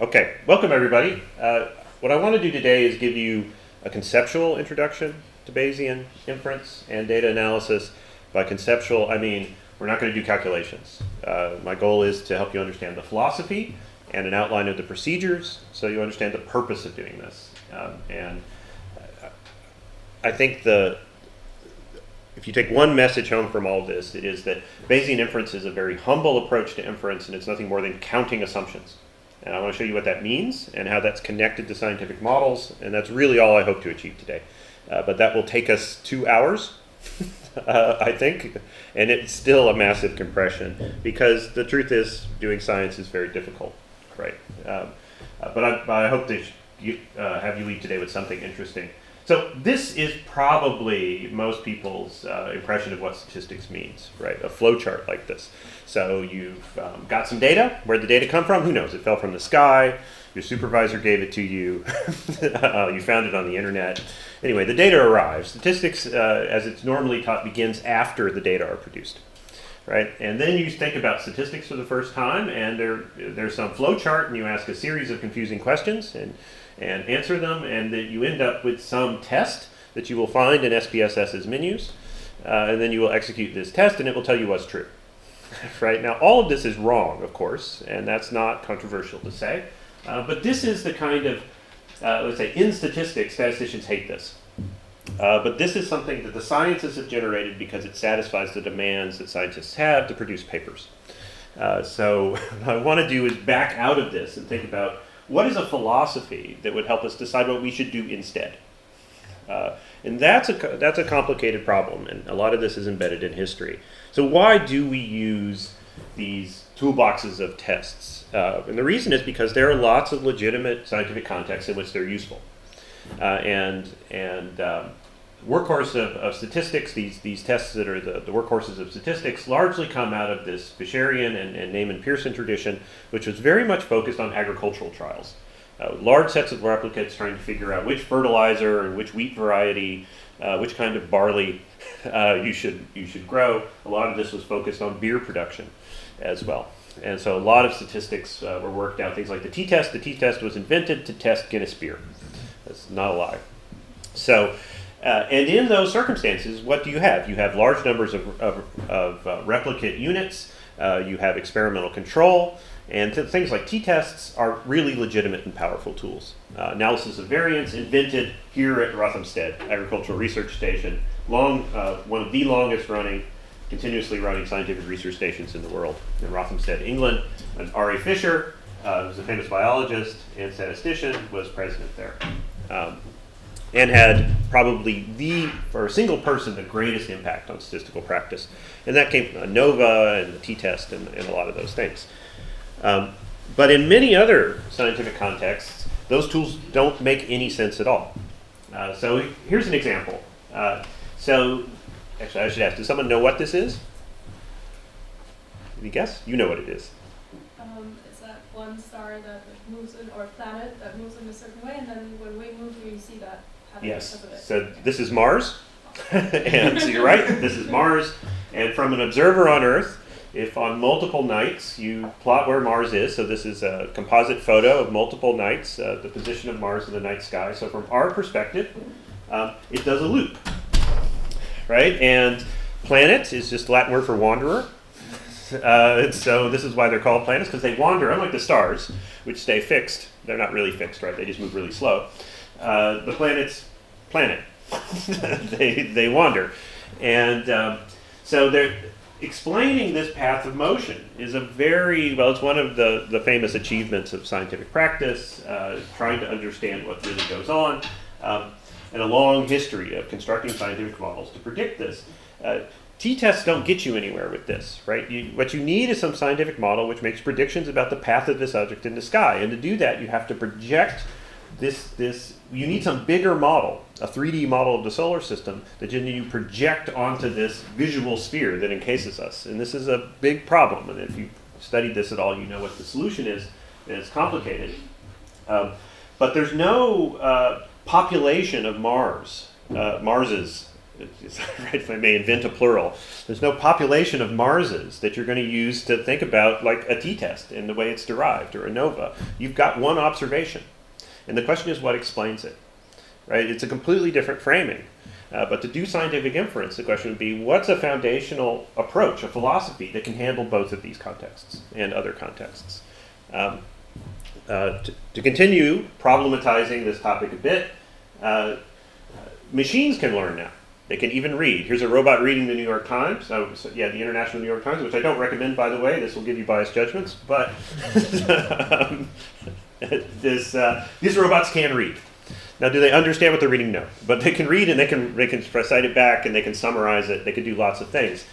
Okay, welcome everybody. What I want to do today is give you a conceptual introduction to Bayesian inference and data analysis. By conceptual, I mean we're not going to do calculations. My goal is to help you understand the philosophy and an outline of the procedures so you understand the purpose of doing this. And I think if you take one message home from all of this, it is that Bayesian inference is a very humble approach to inference, and it's nothing more than counting assumptions. And I want to show you what that means and how that's connected to scientific models, and that's really all I hope to achieve today. But that will take us 2 hours, I think, and it's still a massive compression because the truth is doing science is very difficult, right? But I hope to have you leave today with something interesting. So this is probably most people's impression of what statistics means, right? A flowchart like this. So you've got some data. Where'd the data come from? Who knows? It fell from the sky. Your supervisor gave it to you. You found it on the internet. Anyway, the data arrives. Statistics, as it's normally taught, begins after the data are produced, right? And then you think about statistics for the first time, and there's some flowchart, and you ask a series of confusing questions, and answer them, and that you end up with some test that you will find in SPSS's menus, and then you will execute this test, and it will tell you what's true. Right? Now, all of this is wrong, of course, and that's not controversial to say, but this is the kind of, let's say, in statistics, statisticians hate this. But this is something that the sciences have generated because it satisfies the demands that scientists have to produce papers. So what I want to do is back out of this and think about what is a philosophy that would help us decide what we should do instead. And that's a complicated problem, and a lot of this is embedded in history. So why do we use these toolboxes of tests? And the reason is because there are lots of legitimate scientific contexts in which they're useful. Workhorse of statistics, these tests that are the workhorses of statistics, largely come out of this Fisherian and Neyman Pearson tradition, which was very much focused on agricultural trials. Large sets of replicates trying to figure out which fertilizer and which wheat variety, which kind of barley you should grow. A lot of this was focused on beer production as well. And so a lot of statistics were worked out, things like the Ttest. The Ttest was invented to test Guinness beer. That's not a lie. So, and in those circumstances, what do you have? You have large numbers of replicate units. You have experimental control. And things like Ttests are really legitimate and powerful tools. Analysis of variance invented here at Rothamsted Agricultural Research Station, one of the longest running, continuously running scientific research stations in the world in Rothamsted, England. And R.A. Fisher, who's a famous biologist and statistician, was president there. And had probably for a single person, the greatest impact on statistical practice. And that came from ANOVA and the Ttest and a lot of those things. But in many other scientific contexts, those tools don't make any sense at all. So here's an example. Actually, I should ask, does someone know what this is? Any guess? You know what it is. It's that one star that moves or planet that moves in a certain way, and then when we move, we see that happen because of it. So this is Mars. And so you're right, this is Mars. And from an observer on Earth, if on multiple nights you plot where Mars is, so this is a composite photo of multiple nights, the position of Mars in the night sky. So from our perspective, it does a loop, right? And planet is just Latin word for wanderer. So this is why they're called planets, because they wander, unlike the stars, which stay fixed. They're not really fixed, right? They just move really slow. The planets planet. they wander. And so they're explaining this path of motion is it's one of the famous achievements of scientific practice, trying to understand what really goes on, and a long history of constructing scientific models to predict this. T-tests don't get you anywhere with this, right? What you need is some scientific model which makes predictions about the path of this object in the sky. And to do that, you have to project you need some bigger model, a 3D model of the solar system that you project onto this visual sphere that encases us. And this is a big problem. And if you've studied this at all, you know what the solution is, and it's complicated. But there's no population of Marses right, if I may invent a plural, there's no population of Marses that you're going to use to think about like a Ttest in the way it's derived or a nova. You've got one observation. And the question is what explains it, right? It's a completely different framing. But to do scientific inference, the question would be, what's a foundational approach, a philosophy that can handle both of these contexts and other contexts? To continue problematizing this topic a bit, machines can learn now. They can even read. Here's a robot reading the New York Times. So, yeah, the International New York Times, which I don't recommend, by the way. This will give you biased judgments. But these robots can read. Now, do they understand what they're reading? No. But they can read, and they can recite it back, and they can summarize it. They can do lots of things.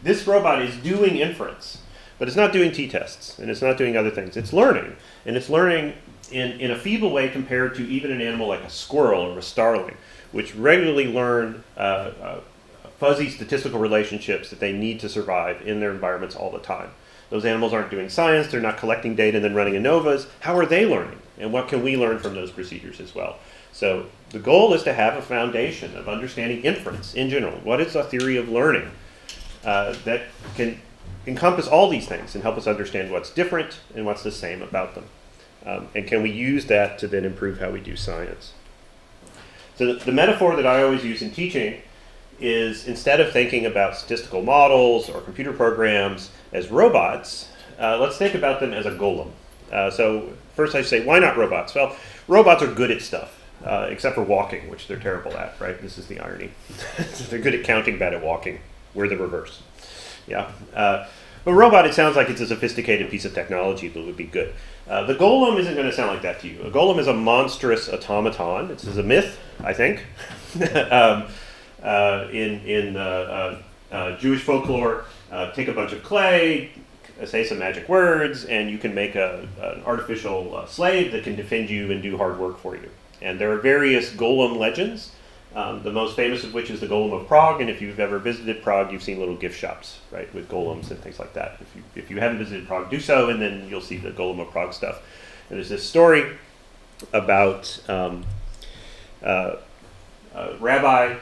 This robot is doing inference, but it's not doing t-tests, and it's not doing other things. It's learning, and it's learning in a feeble way compared to even an animal like a squirrel or a starling, which regularly learn fuzzy statistical relationships that they need to survive in their environments all the time. Those animals aren't doing science. They're not collecting data and then running ANOVAs. How are they learning? And what can we learn from those procedures as well? So the goal is to have a foundation of understanding inference in general. What is a theory of learning that can encompass all these things and help us understand what's different and what's the same about them? And can we use that to then improve how we do science? So the metaphor that I always use in teaching is, instead of thinking about statistical models or computer programs as robots, let's think about them as a golem. So first I say, why not robots? Well, robots are good at stuff, except for walking, which they're terrible at, right? This is the irony. They're good at counting, bad at walking. We're the reverse. Yeah. But robot, it sounds like it's a sophisticated piece of technology that would be good. The golem isn't going to sound like that to you. A golem is a monstrous automaton. This is a myth, I think. In Jewish folklore, take a bunch of clay, say some magic words, and you can make an artificial slave that can defend you and do hard work for you. And there are various golem legends, the most famous of which is the Golem of Prague. And if you've ever visited Prague, you've seen little gift shops, right, with golems and things like that. If you haven't visited Prague, do so, and then you'll see the Golem of Prague stuff. And there's this story about a rabbi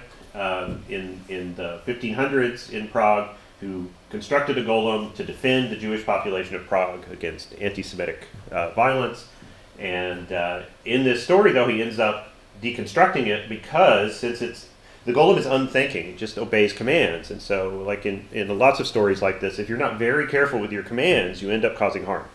in the 1500s in Prague who constructed a golem to defend the Jewish population of Prague against anti-Semitic violence. And in this story, though, he ends up deconstructing it because since the golem is unthinking, it just obeys commands. And so, like in lots of stories like this, if you're not very careful with your commands, you end up causing harm.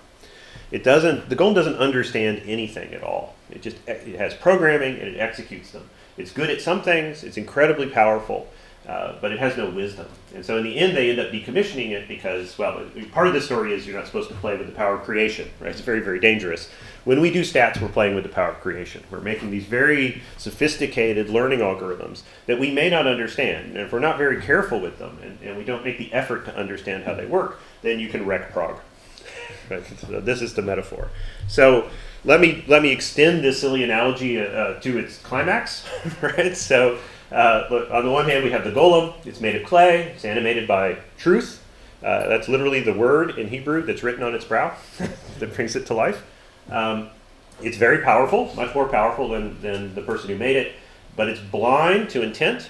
The golem doesn't understand anything at all. It has programming and it executes them. It's good at some things, it's incredibly powerful, but it has no wisdom. And so in the end, they end up decommissioning it because, well, part of the story is you're not supposed to play with the power of creation, right? It's very, very dangerous. When we do stats, we're playing with the power of creation. We're making these very sophisticated learning algorithms that we may not understand. And if we're not very careful with them and we don't make the effort to understand how they work, then you can wreck Prague. Right? So this is the metaphor. So let me extend this silly analogy to its climax. Right? So look, on the one hand, we have the golem. It's made of clay. It's animated by truth. That's literally the word in Hebrew that's written on its brow that brings it to life. It's very powerful, much more powerful than the person who made it, but it's blind to intent,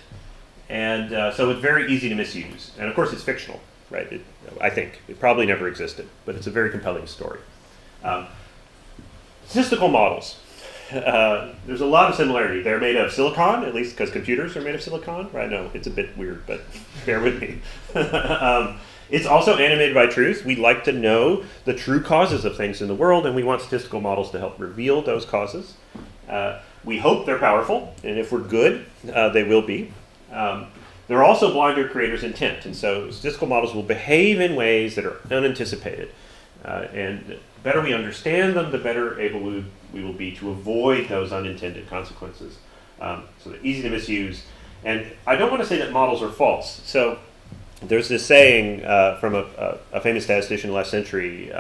and so it's very easy to misuse. And of course, it's fictional, right? I think it probably never existed, but it's a very compelling story. Statistical models. There's a lot of similarity. They're made of silicon, at least because computers are made of silicon. Right? No, it's a bit weird, but bear with me. It's also animated by truth. We like to know the true causes of things in the world, and we want statistical models to help reveal those causes. We hope they're powerful, and if we're good, they will be. They're also blind to a creator's intent, and so statistical models will behave in ways that are unanticipated. And the better we understand them, the better able we will be to avoid those unintended consequences. So they're easy to misuse. And I don't want to say that models are false. So there's this saying from a famous statistician last century,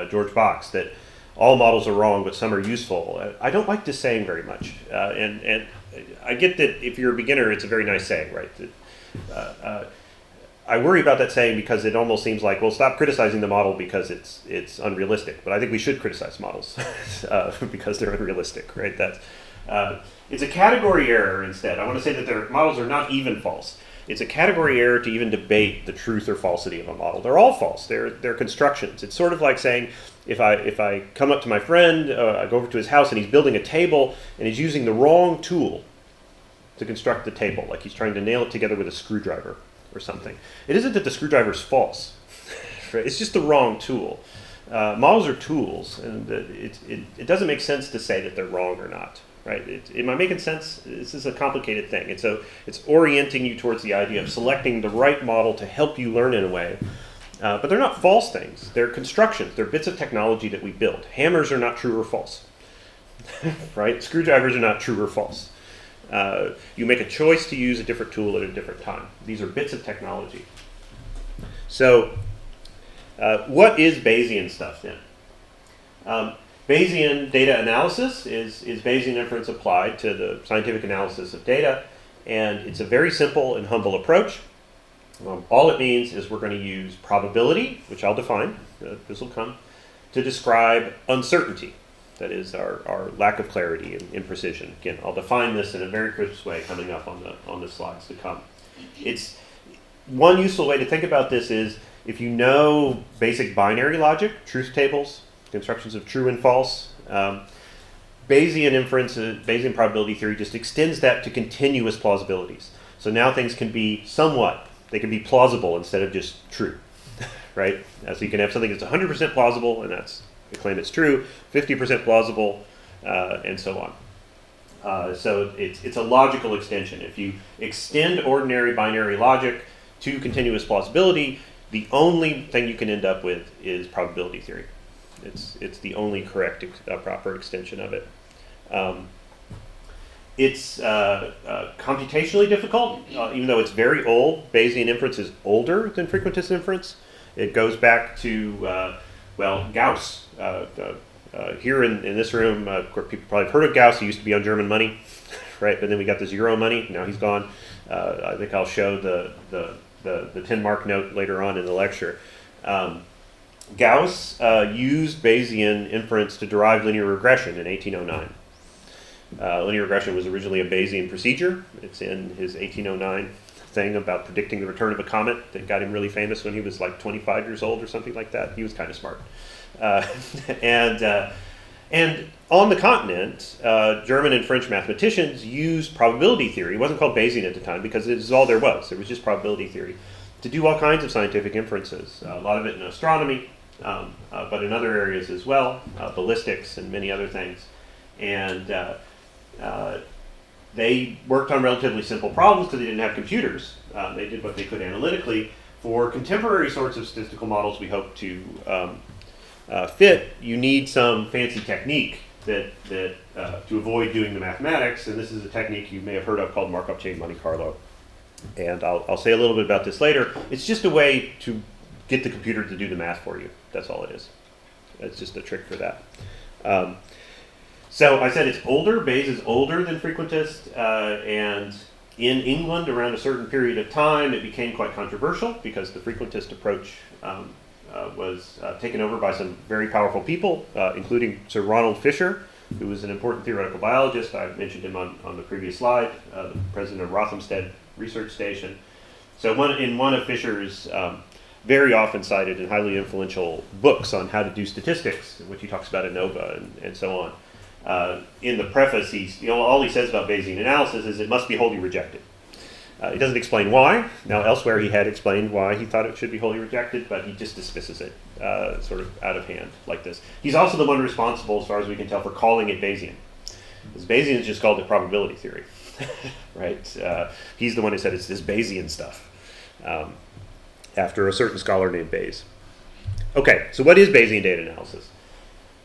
George Box, that all models are wrong, but some are useful. I don't like this saying very much. And I get that if you're a beginner, it's a very nice saying, right? I worry about that saying because it almost seems like, well, stop criticizing the model because it's unrealistic. But I think we should criticize models because they're unrealistic, right? It's a category error instead. I want to say that their models are not even false. It's a category error to even debate the truth or falsity of a model. They're all false. They're constructions. It's sort of like saying, if I come up to my friend, I go over to his house and he's building a table and he's using the wrong tool to construct the table, like he's trying to nail it together with a screwdriver or something. It isn't that the screwdriver is false. Right? It's just the wrong tool. Models are tools, and it doesn't make sense to say that they're wrong or not. Right? Am I making sense? This is a complicated thing. It's orienting you towards the idea of selecting the right model to help you learn in a way. But they're not false things. They're constructions. They're bits of technology that we build. Hammers are not true or false. Right? Screwdrivers are not true or false. You make a choice to use a different tool at a different time. These are bits of technology. So what is Bayesian stuff then? Bayesian data analysis is Bayesian inference applied to the scientific analysis of data, and it's a very simple and humble approach. All it means is we're going to use probability, which I'll define, this will come, to describe uncertainty, that is our lack of clarity and imprecision. Again, I'll define this in a very crisp way coming up on the slides to come. It's one useful way to think about this is if you know basic binary logic, truth tables, constructions of true and false, Bayesian inference, Bayesian probability theory just extends that to continuous plausibilities. So now things can be they can be plausible instead of just true, right? So you can have something that's 100% plausible, and that's a claim it's true, 50% plausible, and so on. So it's a logical extension. If you extend ordinary binary logic to continuous plausibility, the only thing you can end up with is probability theory. It's the only correct proper extension of it. It's computationally difficult, even though it's very old. Bayesian inference is older than frequentist inference. It goes back to, Gauss. Here in this room, of course, people probably have heard of Gauss. He used to be on German money, right? But then we got this euro money. Now he's gone. I think I'll show the 10 mark note later on in the lecture. Gauss used Bayesian inference to derive linear regression in 1809. Linear regression was originally a Bayesian procedure. It's in his 1809 thing about predicting the return of a comet that got him really famous when he was like 25 years old or something like that. He was kind of smart. And on the continent, German and French mathematicians used probability theory. It wasn't called Bayesian at the time because it was all there was. There was just probability theory to do all kinds of scientific inferences. A lot of it in astronomy, but in other areas as well, ballistics and many other things. And they worked on relatively simple problems because they didn't have computers. They did what they could analytically. For contemporary sorts of statistical models we hope to fit, you need some fancy technique that to avoid doing the mathematics, and this is a technique you may have heard of called Markov chain Monte Carlo. And I'll say a little bit about this later. It's just a way to get the computer to do the math for you. That's all it is. It's just a trick for that. So I said it's older. Bayes is older than frequentist, and in England around a certain period of time it became quite controversial because the frequentist approach was taken over by some very powerful people, including Sir Ronald Fisher, who was an important theoretical biologist. I mentioned him on the previous slide, the president of Rothamsted Research Station. So in one of Fisher's very often cited and highly influential books on how to do statistics, in which he talks about ANOVA and so on, in the preface, all he says about Bayesian analysis is it must be wholly rejected. He doesn't explain why. Now, elsewhere he had explained why he thought it should be wholly rejected, but he just dismisses it sort of out of hand like this. He's also the one responsible, as far as we can tell, for calling it Bayesian. Because Bayesian has just called it probability theory, right? He's the one who said it's this Bayesian stuff, after a certain scholar named Bayes. Okay, so what is Bayesian data analysis?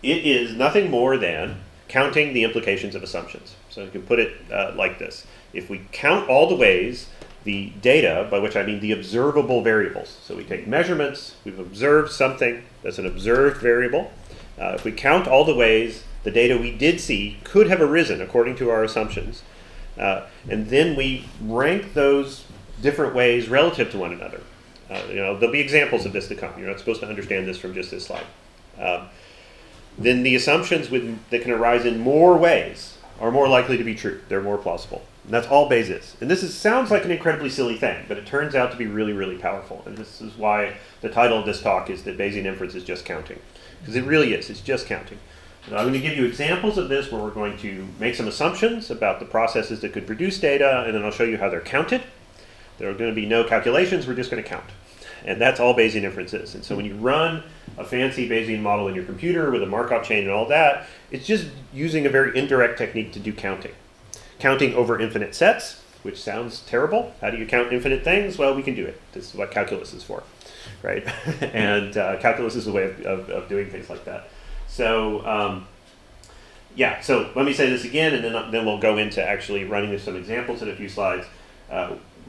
It is nothing more than counting the implications of assumptions. So you can put it like this. If we count all the ways the data, by which I mean the observable variables, so we take measurements, we've observed something that's an observed variable. If we count all the ways the data we did see could have arisen according to our assumptions, and then we rank those different ways relative to one another. There'll be examples of this to come. You're not supposed to understand this from just this slide. Then the assumptions that can arise in more ways are more likely to be true. They're more plausible. And that's all Bayes is. And sounds like an incredibly silly thing, but it turns out to be really, really powerful. And this is why the title of this talk is that Bayesian inference is just counting. Because it really is. It's just counting. And I'm going to give you examples of this where we're going to make some assumptions about the processes that could produce data, and then I'll show you how they're counted. There are going to be no calculations. We're just going to count. And that's all Bayesian inference is. And so when you run a fancy Bayesian model in your computer with a Markov chain and all that, it's just using a very indirect technique to do counting. Counting over infinite sets, which sounds terrible. How do you count infinite things? Well, we can do it. This is what calculus is for, right? And calculus is a way of doing things like that. So yeah, so let me say this again, and then we'll go into actually running some examples in a few slides.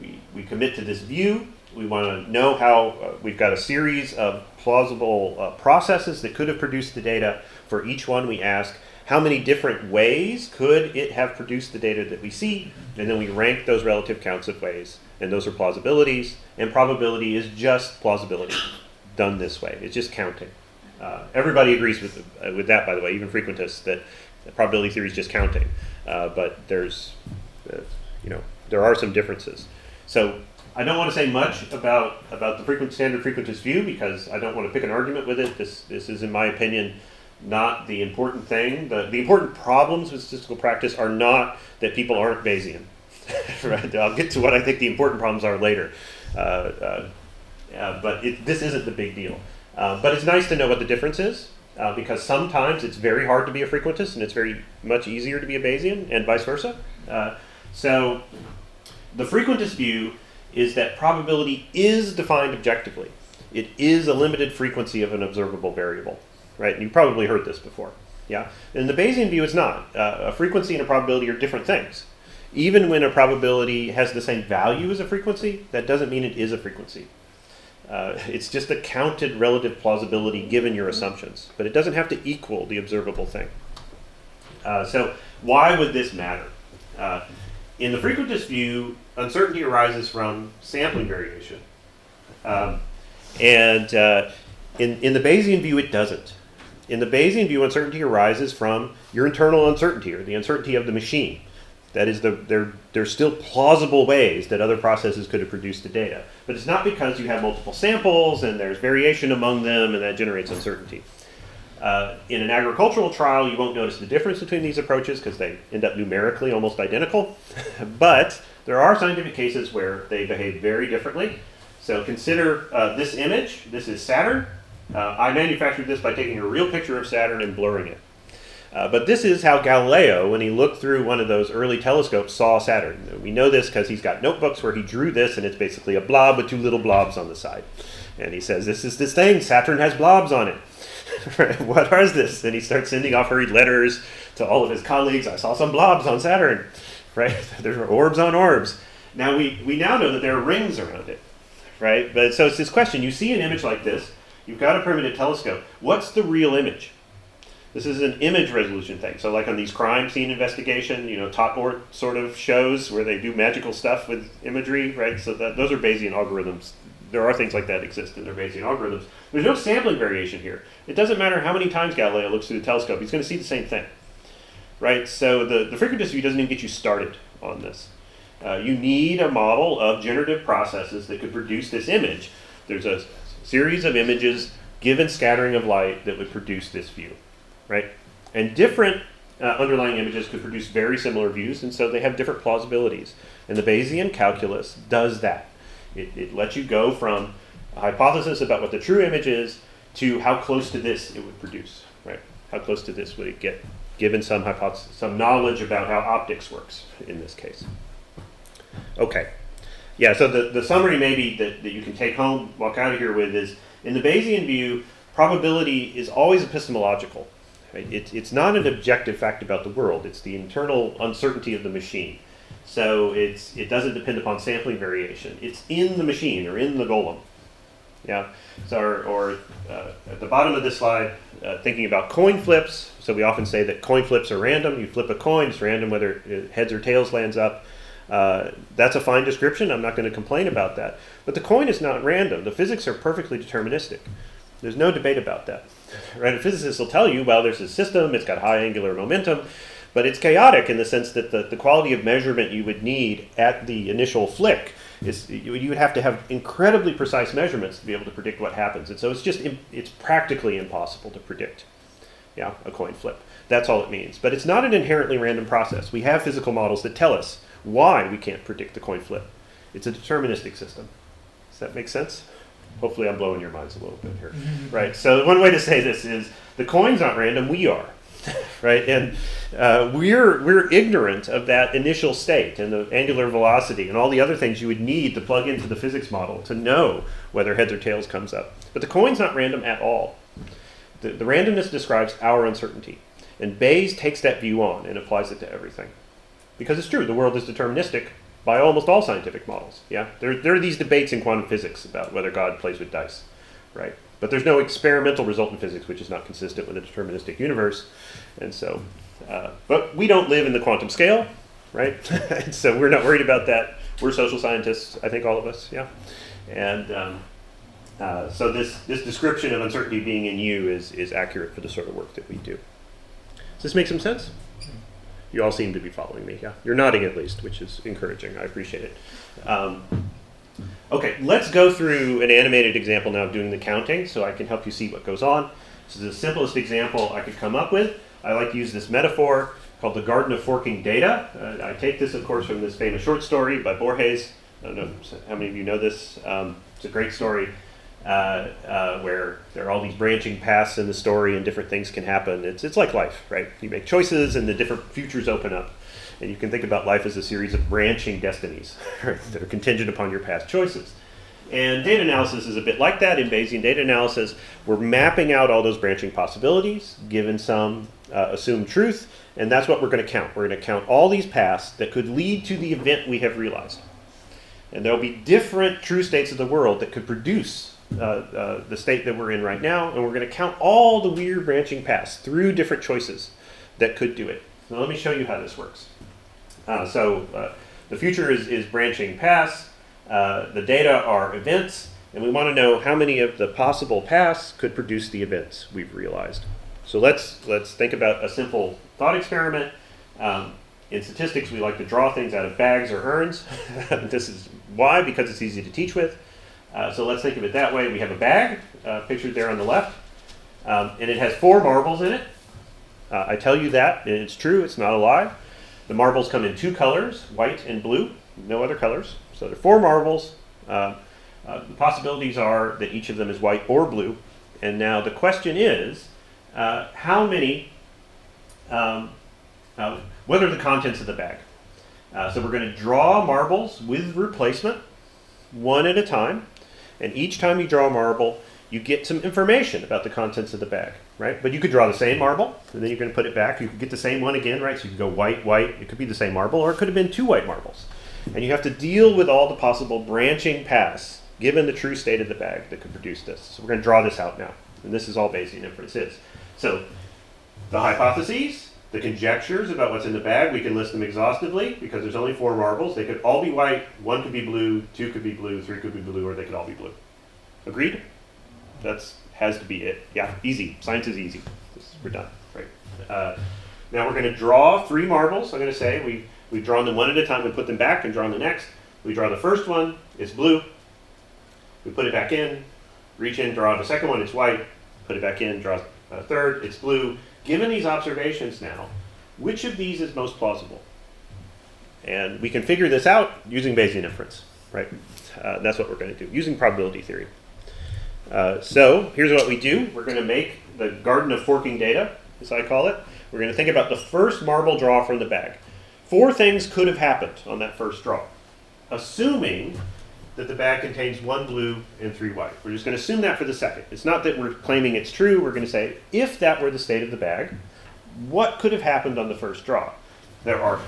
We commit to this view. We want to know how we've got a series of plausible processes that could have produced the data. For each one, we ask, how many different ways could it have produced the data that we see? And then we rank those relative counts of ways. And those are plausibilities. And probability is just plausibility done this way. It's just counting. Everybody agrees with that, by the way, even frequentists, that the probability theory is just counting. But there's, there are some differences. So I don't want to say much about the standard frequentist view because I don't want to pick an argument with it. This is, in my opinion, not the important thing. The important problems with statistical practice are not that people aren't Bayesian. Right? I'll get to what I think the important problems are later. But this isn't the big deal. But it's nice to know what the difference is because sometimes it's very hard to be a frequentist and it's very much easier to be a Bayesian and vice versa. So the frequentist view is that probability is defined objectively. It is a limited frequency of an observable variable, right? And you've probably heard this before, yeah? In the Bayesian view, it's not. A frequency and a probability are different things. Even when a probability has the same value as a frequency, that doesn't mean it is a frequency. It's just a counted relative plausibility given your assumptions, but it doesn't have to equal the observable thing. So why would this matter? In the frequentist view, uncertainty arises from sampling variation. And in the Bayesian view, it doesn't. In the Bayesian view, uncertainty arises from your internal uncertainty, or the uncertainty of the machine. That is, there's still plausible ways that other processes could have produced the data. But it's not because you have multiple samples and there's variation among them and that generates uncertainty. In an agricultural trial, you won't notice the difference between these approaches because they end up numerically almost identical. But there are scientific cases where they behave very differently. So consider this image. This is Saturn. I manufactured this by taking a real picture of Saturn and blurring it. But this is how Galileo, when he looked through one of those early telescopes, saw Saturn. We know this because he's got notebooks where he drew this, and it's basically a blob with two little blobs on the side. And he says, this is this thing, Saturn has blobs on it. What is this? And he starts sending off hurried letters to all of his colleagues. I saw some blobs on Saturn. Right? There are orbs on orbs. Now we now know that there are rings around it. Right? But so it's this question. You see an image like this. You've got a primitive telescope. What's the real image? This is an image resolution thing. So like on these crime scene investigation, top sort of shows where they do magical stuff with imagery, right? So those are Bayesian algorithms. There are things like that exist in their Bayesian algorithms. There's no sampling variation here. It doesn't matter how many times Galileo looks through the telescope. He's going to see the same thing, right? So the frequentist view doesn't even get you started on this. You need a model of generative processes that could produce this image. There's a series of images given scattering of light that would produce this view, right? And different underlying images could produce very similar views, and so they have different plausibilities. And the Bayesian calculus does that. It lets you go from a hypothesis about what the true image is to how close to this it would produce, right? How close to this would it get, given some hypothesis, some knowledge about how optics works in this case. Okay. Yeah, so the summary maybe that you can take home, walk out of here with is, in the Bayesian view, probability is always epistemological. Right? It's not an objective fact about the world. It's the internal uncertainty of the machine. So it doesn't depend upon sampling variation. It's in the machine or in the golem. Yeah. So at the bottom of this slide, thinking about coin flips. So we often say that coin flips are random. You flip a coin, it's random whether heads or tails lands up. That's a fine description. I'm not going to complain about that. But the coin is not random. The physics are perfectly deterministic. There's no debate about that. Right? A physicist will tell you, well, there's a system. It's got high angular momentum. but it's chaotic in the sense that the quality of measurement you would need at the initial flick is you would have to have incredibly precise measurements to be able to predict what happens. And so it's practically impossible to predict, yeah, a coin flip. That's all it means. But it's not an inherently random process. We have physical models that tell us why we can't predict the coin flip. It's a deterministic system. Does that make sense? Hopefully I'm blowing your minds a little bit here. Right, so one way to say this is the coin's not random, we are. Right, and we're ignorant of that initial state and the angular velocity and all the other things you would need to plug into the physics model to know whether heads or tails comes up. But the coin's not random at all. The randomness describes our uncertainty. And Bayes takes that view on and applies it to everything. Because it's true, the world is deterministic by almost all scientific models. Yeah, there are these debates in quantum physics about whether God plays with dice, right? But there's no experimental result in physics which is not consistent with a deterministic universe. And so, but we don't live in the quantum scale, right? And so we're not worried about that. We're social scientists, I think all of us, yeah. And so this description of uncertainty being in you is accurate for the sort of work that we do. Does this make some sense? You all seem to be following me, yeah? You're nodding at least, which is encouraging. I appreciate it. Okay, let's go through an animated example now of doing the counting so I can help you see what goes on. This is the simplest example I could come up with. I like to use this metaphor called the Garden of Forking Data. I take this, of course, from this famous short story by Borges. I don't know how many of you know this. It's a great story where there are all these branching paths in the story and different things can happen. It's like life, right? You make choices and the different futures open up. And you can think about life as a series of branching destinies right, that are contingent upon your past choices. And data analysis is a bit like that. In Bayesian data analysis, we're mapping out all those branching possibilities, given some assumed truth, and that's what we're going to count. We're going to count all these paths that could lead to the event we have realized. And there'll be different true states of the world that could produce the state that we're in right now, and we're going to count all the weird branching paths through different choices that could do it. Now let me show you how this works. The future is branching paths. The data are events, and we want to know how many of the possible paths could produce the events we've realized. So let's think about a simple thought experiment. In statistics, we like to draw things out of bags or urns. This is why, because it's easy to teach with. So let's think of it that way. We have a bag, pictured there on the left, and it has 4 marbles in it. I tell you that, and it's true, it's not a lie. The marbles come in 2 colors, white and blue, no other colors. So there are 4 marbles. The possibilities are that each of them is white or blue. And now the question is, how many, what are the contents of the bag? So we're going to draw marbles with replacement, one at a time. And each time you draw a marble, you get some information about the contents of the bag, right? But you could draw the same marble, and then you're going to put it back. You could get the same one again, right? So you could go white, white. It could be the same marble, or it could have been 2 white marbles. And you have to deal with all the possible branching paths, given the true state of the bag that could produce this. So we're going to draw this out now. And this is all Bayesian inference is. So the hypotheses, the conjectures about what's in the bag, we can list them exhaustively because there's only 4 marbles. They could all be white, 1 could be blue, 2 could be blue, 3 could be blue, or they could all be blue. Agreed? That's has to be it. Yeah, easy. Science is easy. We're done. Right. Now we're going to draw 3 marbles. I'm going to say we've drawn them one at a time and put them back and drawn the next. We draw the first one, it's blue. We put it back in, reach in, draw the second one, it's white. Put it back in, draw a third, it's blue. Given these observations now, which of these is most plausible? And we can figure this out using Bayesian inference, right? That's what we're going to do, using probability theory. So here's what we do. We're going to make the Garden of Forking Data, as I call it. We're going to think about the first marble draw from the bag. 4 things could have happened on that first draw, assuming that the bag contains 1 blue and 3 white. We're just going to assume that for the second. It's not that we're claiming it's true. We're going to say, if that were the state of the bag, what could have happened on the first draw? There are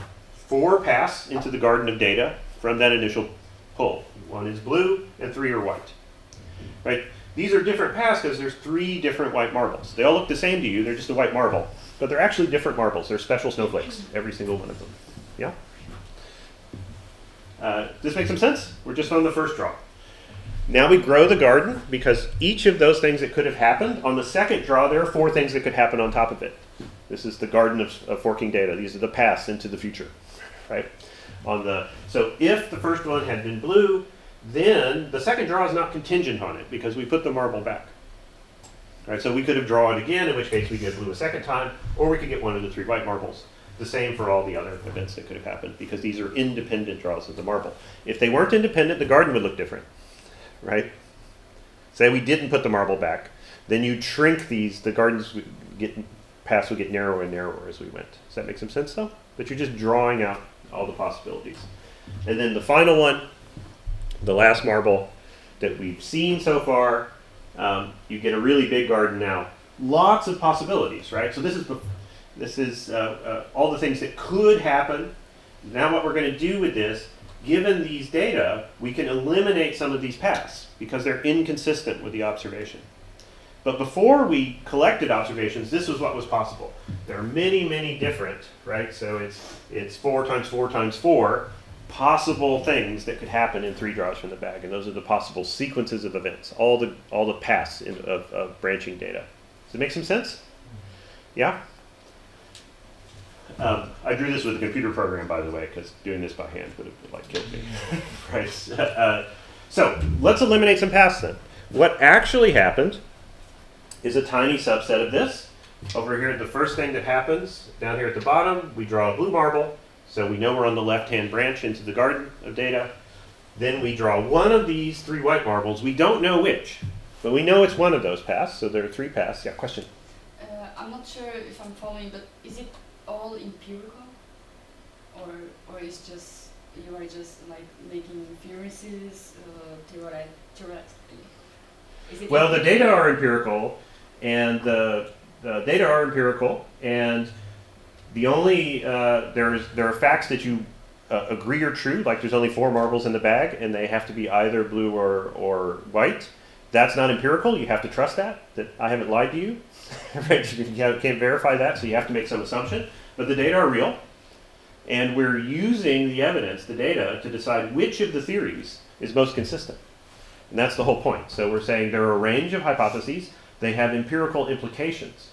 4 paths into the Garden of Data from that initial pull. 1 is blue and 3 are white. Right? These are different paths because there's 3 different white marbles. They all look the same to you. They're just a white marble. But they're actually different marbles. They're special snowflakes, every single one of them. Yeah? Does this make some sense? We're just on the first draw. Now we grow the garden because each of those things that could have happened, on the second draw, there are 4 things that could happen on top of it. This is the garden of forking data. These are the paths into the future, right? So if the first one had been blue, then the second draw is not contingent on it because we put the marble back. Right, so we could have drawn it again, in which case we get blue a second time, or we could get one of the 3 white marbles. The same for all the other events that could have happened because these are independent draws of the marble. If they weren't independent, the garden would look different, right? Say we didn't put the marble back, then you shrink these, the gardens would paths would get narrower and narrower as we went. Does that make some sense though? But you're just drawing out all the possibilities. And then the final one, the last marble that we've seen so far, you get a really big garden now. Lots of possibilities, right? So this is all the things that could happen. Now what we're going to do with this, given these data, we can eliminate some of these paths because they're inconsistent with the observation. But before we collected observations, this was what was possible. There are many, many different, right? So it's 4 times 4 times 4 possible things that could happen in 3 draws from the bag, and those are the possible sequences of events, all the paths of branching data. Does it make some sense? Yeah? I drew this with a computer program, by the way, because doing this by hand would have killed me. Right? So let's eliminate some paths then. What actually happened is a tiny subset of this. Over here, the first thing that happens, down here at the bottom, we draw a blue marble, so we know we're on the left-hand branch into the garden of data. Then we draw one of these 3 white marbles. We don't know which, but we know it's one of those paths, so there are 3 paths. Yeah, question? I'm not sure if I'm following, but is it all empirical? Or is just, you are just like making inferences theoretically? Well, the data are empirical, and the data are empirical, and the only there are facts that you agree are true. Like there's only 4 marbles in the bag, and they have to be either blue or white. That's not empirical. You have to trust that I haven't lied to you. Right? You can't verify that, so you have to make some assumption. But the data are real, and we're using the evidence, the data, to decide which of the theories is most consistent. And that's the whole point. So we're saying there are a range of hypotheses. They have empirical implications.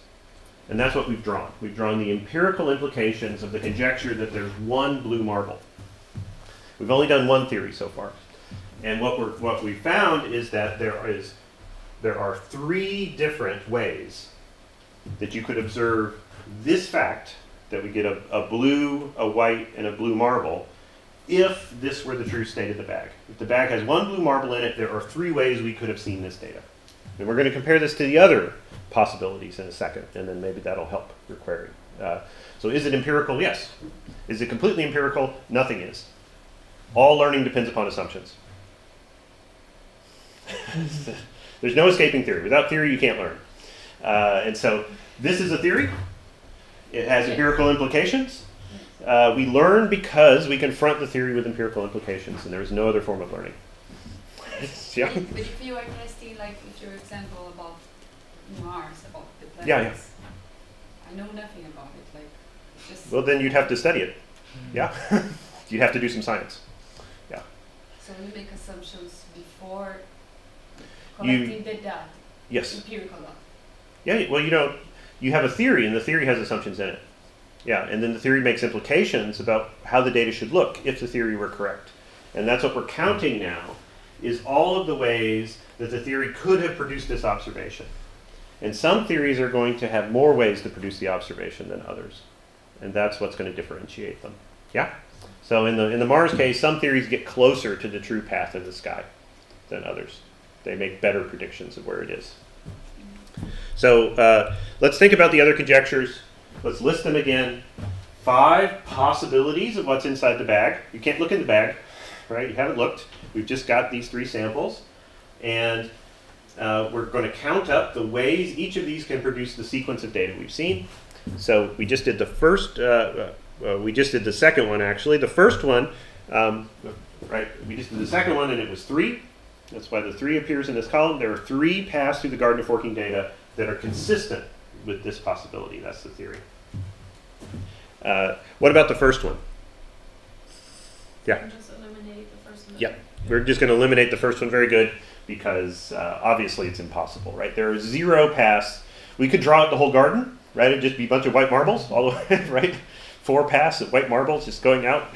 And that's what we've drawn. We've drawn the empirical implications of the conjecture that there's one blue marble. We've only done one theory so far. And what we found is that there are 3 different ways that you could observe this fact, that we get a blue, a white, and a blue marble, if this were the true state of the bag. If the bag has one blue marble in it, there are 3 ways we could have seen this data. And we're going to compare this to the other possibilities in a second, and then maybe that'll help your query. So is it empirical? Yes. Is it completely empirical? Nothing is. All learning depends upon assumptions. There's no escaping theory. Without theory, you can't learn. And so this is a theory. It has empirical implications. We learn because we confront the theory with empirical implications, and there is no other form of learning. Yeah. But if you are testing, like with your example about Mars, about the planets, yeah. I know nothing about it. Like, just well, then you'd have to study it. Yeah. You'd have to do some science. Yeah. So you make assumptions before collecting the data. Yes. Empirical data. Yeah. Well, you have a theory, and the theory has assumptions in it. Yeah, and then the theory makes implications about how the data should look if the theory were correct. And that's what we're counting now, is all of the ways that the theory could have produced this observation. And some theories are going to have more ways to produce the observation than others. And that's what's going to differentiate them. Yeah? So in the Mars case, some theories get closer to the true path in the sky than others. They make better predictions of where it is. So let's think about the other conjectures. Let's list them again. 5 possibilities of what's inside the bag. You can't look in the bag, right? You haven't looked. We've just got these 3 samples. And we're going to count up the ways each of these can produce the sequence of data we've seen. So we just did the first, we just did the second one actually. The first one, right, we just did the second one and it was 3. That's why the 3 appears in this column. There are 3 paths through the garden of forking data that are consistent with this possibility. That's the theory. What about the first one? Yeah. Just eliminate the first one. Yeah. We're just going to eliminate the first one. Very good, because obviously it's impossible, right? There are 0 paths. We could draw out the whole garden, right? It'd just be a bunch of white marbles all the way, right? 4 paths of white marbles just going out,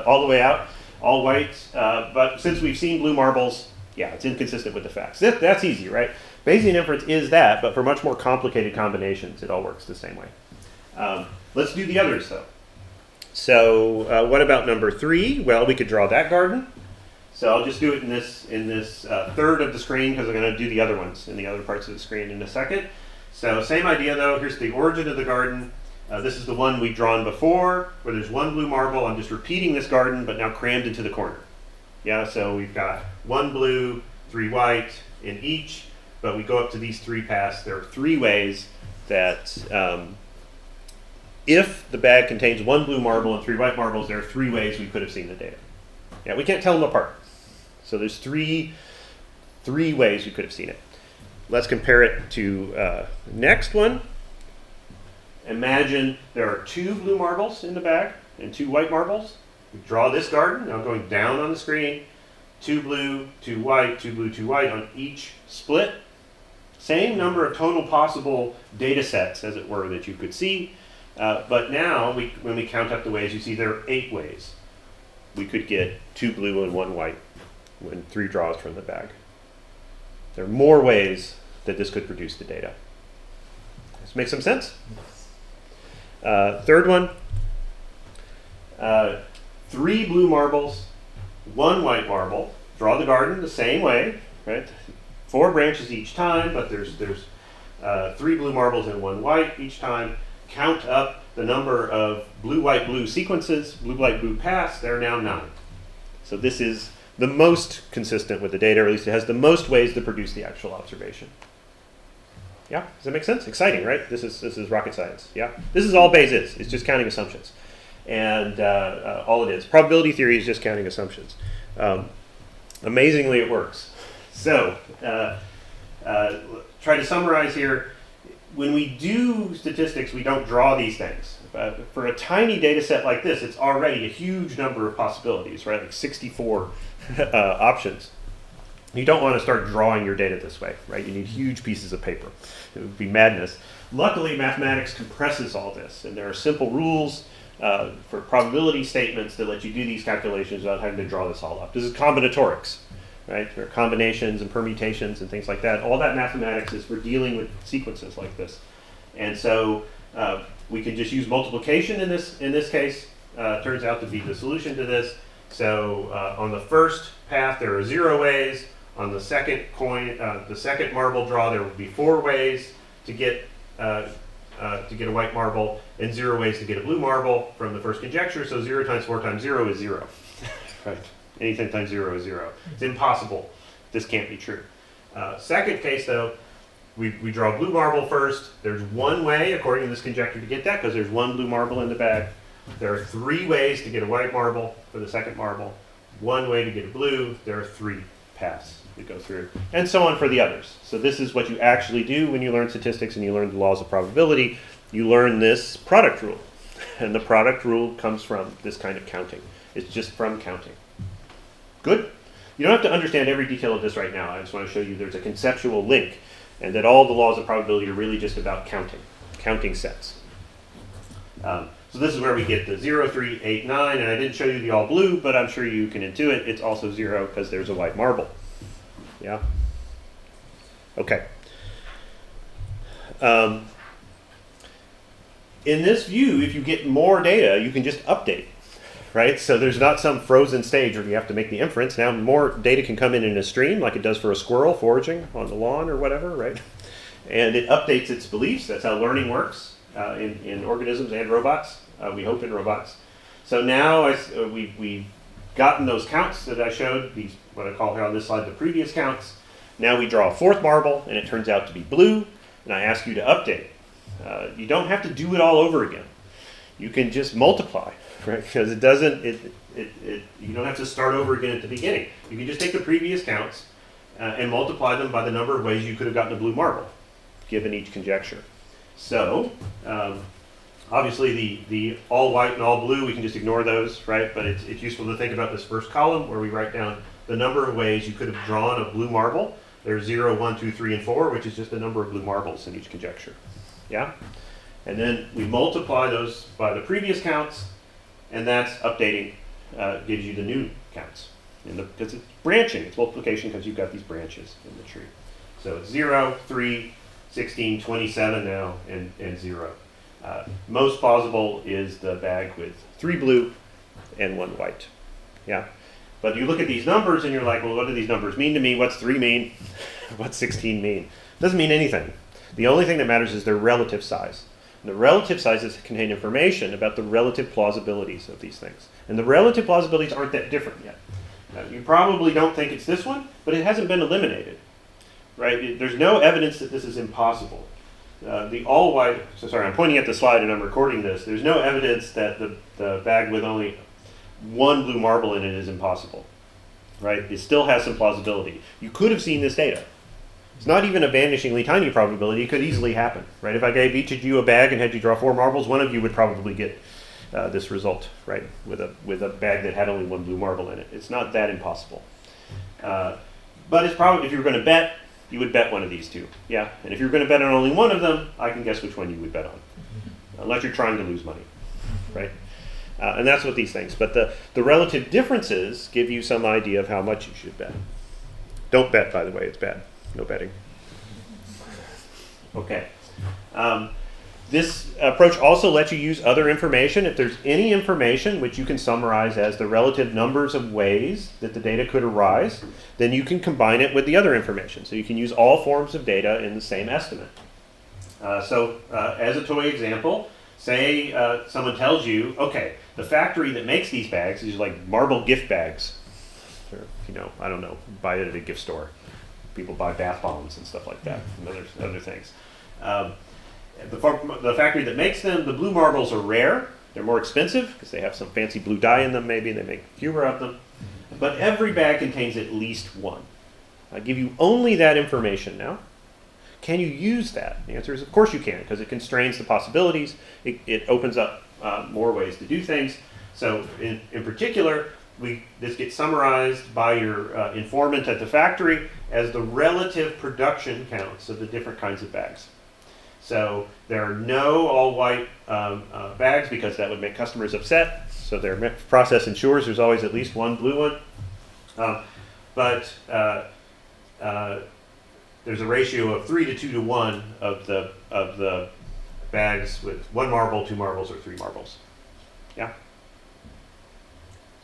all the way out, all white. But since we've seen blue marbles, yeah, it's inconsistent with the facts. That's easy, right? Bayesian inference is that, but for much more complicated combinations, it all works the same way. Let's do the others, though. So what about number 3? Well, we could draw that garden. So I'll just do it in this third of the screen because I'm going to do the other ones in the other parts of the screen in a second. So same idea, though. Here's the origin of the garden. This is the one we've drawn before, where there's 1 blue marble. I'm just repeating this garden, but now crammed into the corner. Yeah, so we've got 1 blue, 3 white in each, but we go up to these 3 paths. There are 3 ways that if the bag contains 1 blue marble and 3 white marbles, there are 3 ways we could have seen the data. Yeah, we can't tell them apart. So there's three ways we could have seen it. Let's compare it to next one. Imagine there are 2 blue marbles in the bag and 2 white marbles. We draw this garden. Now going down on the screen. 2 blue, 2 white, 2 blue, 2 white on each split. Same number of total possible data sets, as it were, that you could see. But now, when we count up the ways, you see there are 8 ways. We could get 2 blue and 1 white when 3 draws from the bag. There are more ways that this could produce the data. Does this make some sense? Third one, 3 blue marbles, 1 white marble. Draw the garden the same way, right? 4 branches each time, but there's 3 blue marbles and 1 white each time. Count up the number of blue, white, blue sequences, blue, white, blue paths. There are now 9. So this is the most consistent with the data, or at least it has the most ways to produce the actual observation. Yeah, does that make sense? Exciting, right? This is rocket science. Yeah, this is all Bayes is. It's just counting assumptions, and all it is. Probability theory is just counting assumptions. Amazingly, it works. So, try to summarize here. When we do statistics, we don't draw these things. For a tiny data set like this, it's already a huge number of possibilities, right? Like 64 options. You don't want to start drawing your data this way, right? You need huge pieces of paper. It would be madness. Luckily, mathematics compresses all this, and there are simple rules for probability statements that let you do these calculations without having to draw this all up. This is combinatorics, right? There are combinations and permutations and things like that. All that mathematics is for dealing with sequences like this. And so we can just use multiplication in this case. Turns out to be the solution to this. So on the first path, there are 0 ways. On the second the second marble draw, there will be 4 ways to get a white marble and 0 ways to get a blue marble from the first conjecture. So 0 times 4 times 0 is 0. Right. Anything times 0 is 0. It's impossible. This can't be true. Second case, though, we draw blue marble first. There's 1 way, according to this conjecture, to get that, because there's 1 blue marble in the bag. There are 3 ways to get a white marble for the second marble. 1 way to get a blue. There are 3 paths we go through, and so on for the others. So this is what you actually do when you learn statistics and you learn the laws of probability. You learn this product rule, and the product rule comes from this kind of counting. It's just from counting. Good? You don't have to understand every detail of this right now. I just want to show you there's a conceptual link, and that all the laws of probability are really just about counting sets. So this is where we get the 0, 3, 8, 9, and I didn't show you the all blue, but I'm sure you can intuit it's also 0 because there's a white marble. Yeah? Okay. In this view, if you get more data, you can just update, right? So there's not some frozen stage where you have to make the inference. Now more data can come in a stream, like it does for a squirrel foraging on the lawn or whatever, right? And it updates its beliefs. That's how learning works in organisms and robots. We hope in robots. So now we've gotten those counts that I showed, these what I call here on this slide the previous counts. Now we draw a 4th marble, and it turns out to be blue, and I ask you to update. You don't have to do it all over again. You can just multiply, right? Because it doesn't. You don't have to start over again at the beginning. You can just take the previous counts and multiply them by the number of ways you could have gotten a blue marble, given each conjecture. So. Obviously, the all white and all blue, we can just ignore those, right? But it's useful to think about this first column where we write down the number of ways you could have drawn a blue marble. There's 0, 1, 2, 3, and 4, which is just the number of blue marbles in each conjecture. Yeah? And then we multiply those by the previous counts, and that's updating, gives you the new counts. Because it's branching, it's multiplication because you've got these branches in the tree. So it's 0, 3, 16, 27 now, and 0. Most plausible is the bag with 3 blue and 1 white. Yeah. But you look at these numbers and you're like, well, what do these numbers mean to me? What's 3 mean? What's 16 mean? Doesn't mean anything. The only thing that matters is their relative size. And the relative sizes contain information about the relative plausibilities of these things. And the relative plausibilities aren't that different yet. You probably don't think it's this one, but it hasn't been eliminated. Right? There's no evidence that this is impossible. The all-white, so sorry, I'm pointing at the slide and I'm recording this. There's no evidence that the bag with only 1 blue marble in it is impossible. Right? It still has some plausibility. You could have seen this data. It's not even a vanishingly tiny probability. It could easily happen. Right? If I gave each of you a bag and had you draw 4 marbles, one of you would probably get this result, right? With a bag that had only 1 blue marble in it. It's not that impossible. But it's probably, if you were going to bet, you would bet one of these two. Yeah? And if you're going to bet on only one of them, I can guess which one you would bet on. Unless you're trying to lose money. Right? And that's what these things. But the relative differences give you some idea of how much you should bet. Don't bet, by the way. It's bad. No betting. Okay. This approach also lets you use other information. If there's any information which you can summarize as the relative numbers of ways that the data could arise, then you can combine it with the other information. So you can use all forms of data in the same estimate. As a toy example, say someone tells you, okay, the factory that makes these bags, these are like marble gift bags, or, I don't know, buy it at a gift store. People buy bath bombs and stuff like that, and other things. The factory that makes them, the blue marbles are rare. They're more expensive because they have some fancy blue dye in them maybe, and they make fewer of them. But every bag contains at least 1. I give you only that information now. Can you use that? The answer is of course you can, because it constrains the possibilities. It opens up more ways to do things. So in particular, this gets summarized by your informant at the factory as the relative production counts of the different kinds of bags. So there are no all-white bags because that would make customers upset. So their process ensures there's always at least 1 blue one. But there's a ratio of 3 to 2 to 1 of the bags with 1 marble, 2 marbles, or 3 marbles. Yeah.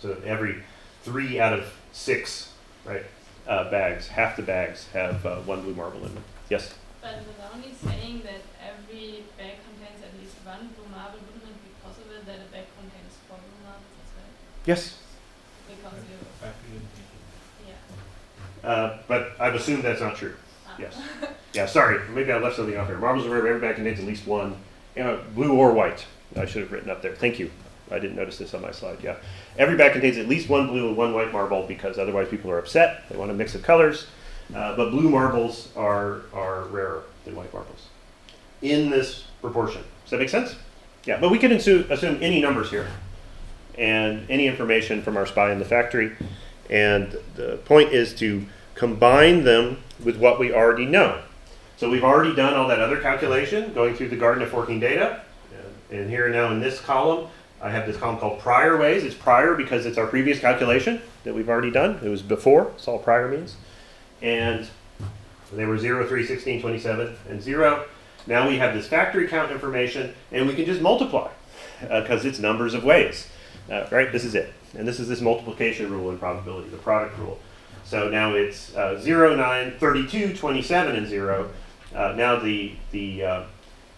So every 3 out of 6, right, bags, half the bags have 1 blue marble in them. Yes. But with only saying that every bag contains at least 1 blue marble, wouldn't it be possible that a bag contains 4 blue marbles as well? Yes. Because But I've assumed that's not true. Ah. Yes. Yeah, sorry. Maybe I left something off here. Marbles are rare. Every bag contains at least 1. Blue or white. I should have written up there. Thank you. I didn't notice this on my slide. Yeah. Every bag contains at least 1 blue and 1 white marble because otherwise people are upset. They want a mix of colors. But blue marbles are rarer than white marbles in this proportion. Does that make sense? Yeah, but we can assume any numbers here and any information from our spy in the factory. And the point is to combine them with what we already know. So we've already done all that other calculation going through the garden of forking data. And here now in this column, I have this column called prior ways. It's prior because it's our previous calculation that we've already done. It was before. That's all prior means. And they were 0, 3, 16, 27, and 0. Now we have this factory count information, and we can just multiply because it's numbers of ways. Right? This is it. And this is this multiplication rule in probability, the product rule. So now it's 0, 9, 32, 27, and 0. Now the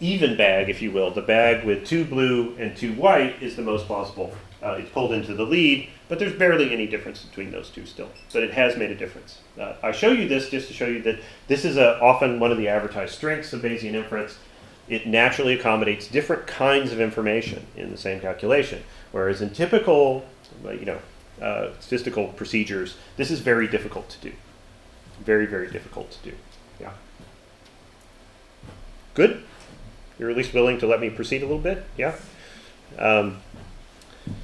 even bag, if you will, the bag with 2 blue and 2 white is the most plausible. It's pulled into the lead, but there's barely any difference between those two still. But it has made a difference. I show you this just to show you that this is often one of the advertised strengths of Bayesian inference. It naturally accommodates different kinds of information in the same calculation. Whereas in typical, statistical procedures, this is very difficult to do. Very, very difficult to do. Yeah. Good? You're at least willing to let me proceed a little bit? Yeah?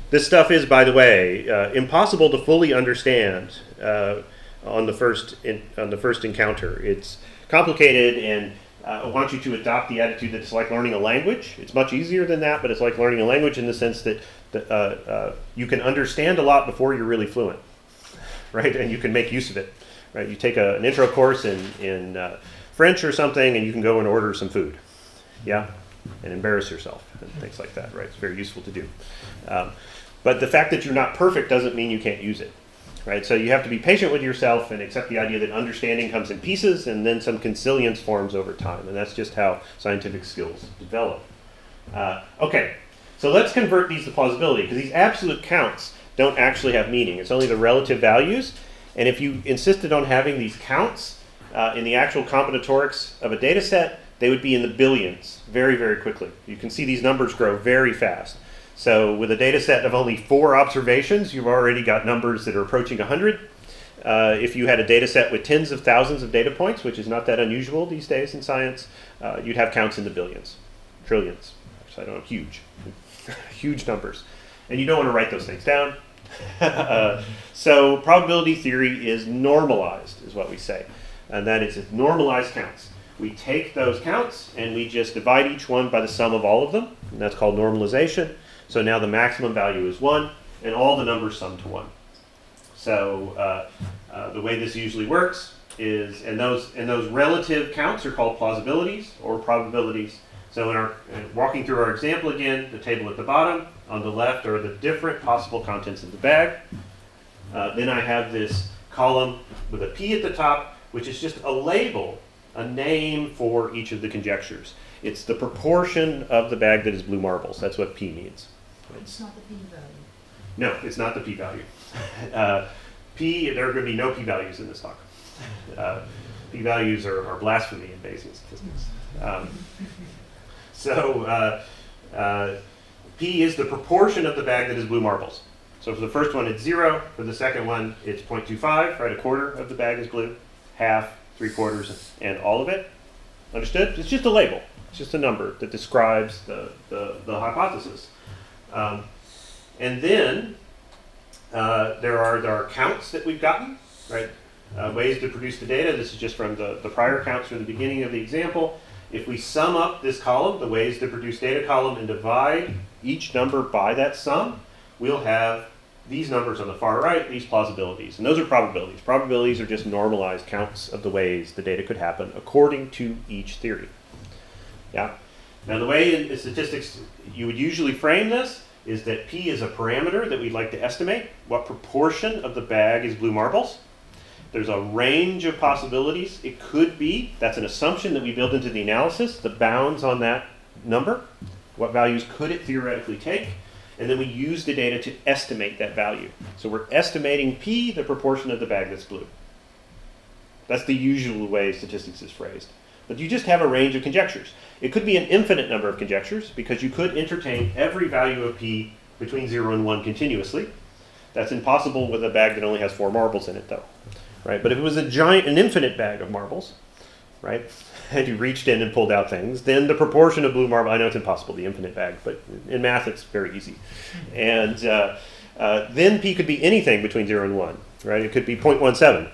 This stuff is, by the way, impossible to fully understand on the first encounter. It's complicated, and I want you to adopt the attitude that it's like learning a language. It's much easier than that, but it's like learning a language in the sense that you can understand a lot before you're really fluent, right? And you can make use of it, right? You take an intro course in French or something, and you can go and order some food, yeah, and embarrass yourself and things like that, right? It's very useful to do. But the fact that you're not perfect doesn't mean you can't use it. Right, so you have to be patient with yourself and accept the idea that understanding comes in pieces and then some consilience forms over time. And that's just how scientific skills develop. Okay, so let's convert these to plausibility, because these absolute counts don't actually have meaning. It's only the relative values. And if you insisted on having these counts in the actual combinatorics of a data set, they would be in the billions very, very quickly. You can see these numbers grow very fast. So with a data set of only 4 observations, you've already got numbers that are approaching 100. If you had a data set with tens of thousands of data points, which is not that unusual these days in science, you'd have counts in the billions, trillions. So I don't know, huge, huge numbers. And you don't want to write those things down. So probability theory is normalized, is what we say. And that is, it's normalized counts. We take those counts and we just divide each one by the sum of all of them. And that's called normalization. So now the maximum value is 1, and all the numbers sum to 1. So the way this usually works is, and those relative counts are called plausibilities or probabilities. So in walking through our example again, the table at the bottom, on the left are the different possible contents of the bag. Then I have this column with a P at the top, which is just a label, a name for each of the conjectures. It's the proportion of the bag that is blue marbles. That's what P means. It's not the p-value. No, it's not the p-value. There are going to be no p-values in this talk. P-values are blasphemy in Bayesian statistics. P is the proportion of the bag that is blue marbles. So for the first one, it's 0. For the second one, it's 0.25, right? A quarter of the bag is blue, half, 3/4, and all of it. Understood? It's just a label. It's just a number that describes the hypothesis. And then there are counts that we've gotten, right? Ways to produce the data. This is just from the prior counts from the beginning of the example. If we sum up this column, the ways to produce data column, and divide each number by that sum, we'll have these numbers on the far right, these plausibilities. And those are probabilities. Probabilities are just normalized counts of the ways the data could happen according to each theory. Yeah. Now the way in statistics you would usually frame this is that P is a parameter that we'd like to estimate what proportion of the bag is blue marbles. There's a range of possibilities. It could be, that's an assumption that we build into the analysis, the bounds on that number. What values could it theoretically take? And then we use the data to estimate that value. So we're estimating P, the proportion of the bag that's blue. That's the usual way statistics is phrased. But you just have a range of conjectures. It could be an infinite number of conjectures, because you could entertain every value of P between 0 and 1 continuously. That's impossible with a bag that only has 4 marbles in it, though. Right? But if it was an infinite bag of marbles, right, and you reached in and pulled out things, then the proportion of blue marble, I know it's impossible, the infinite bag, but in math it's very easy. And then P could be anything between 0 and 1, right? It could be 0.17,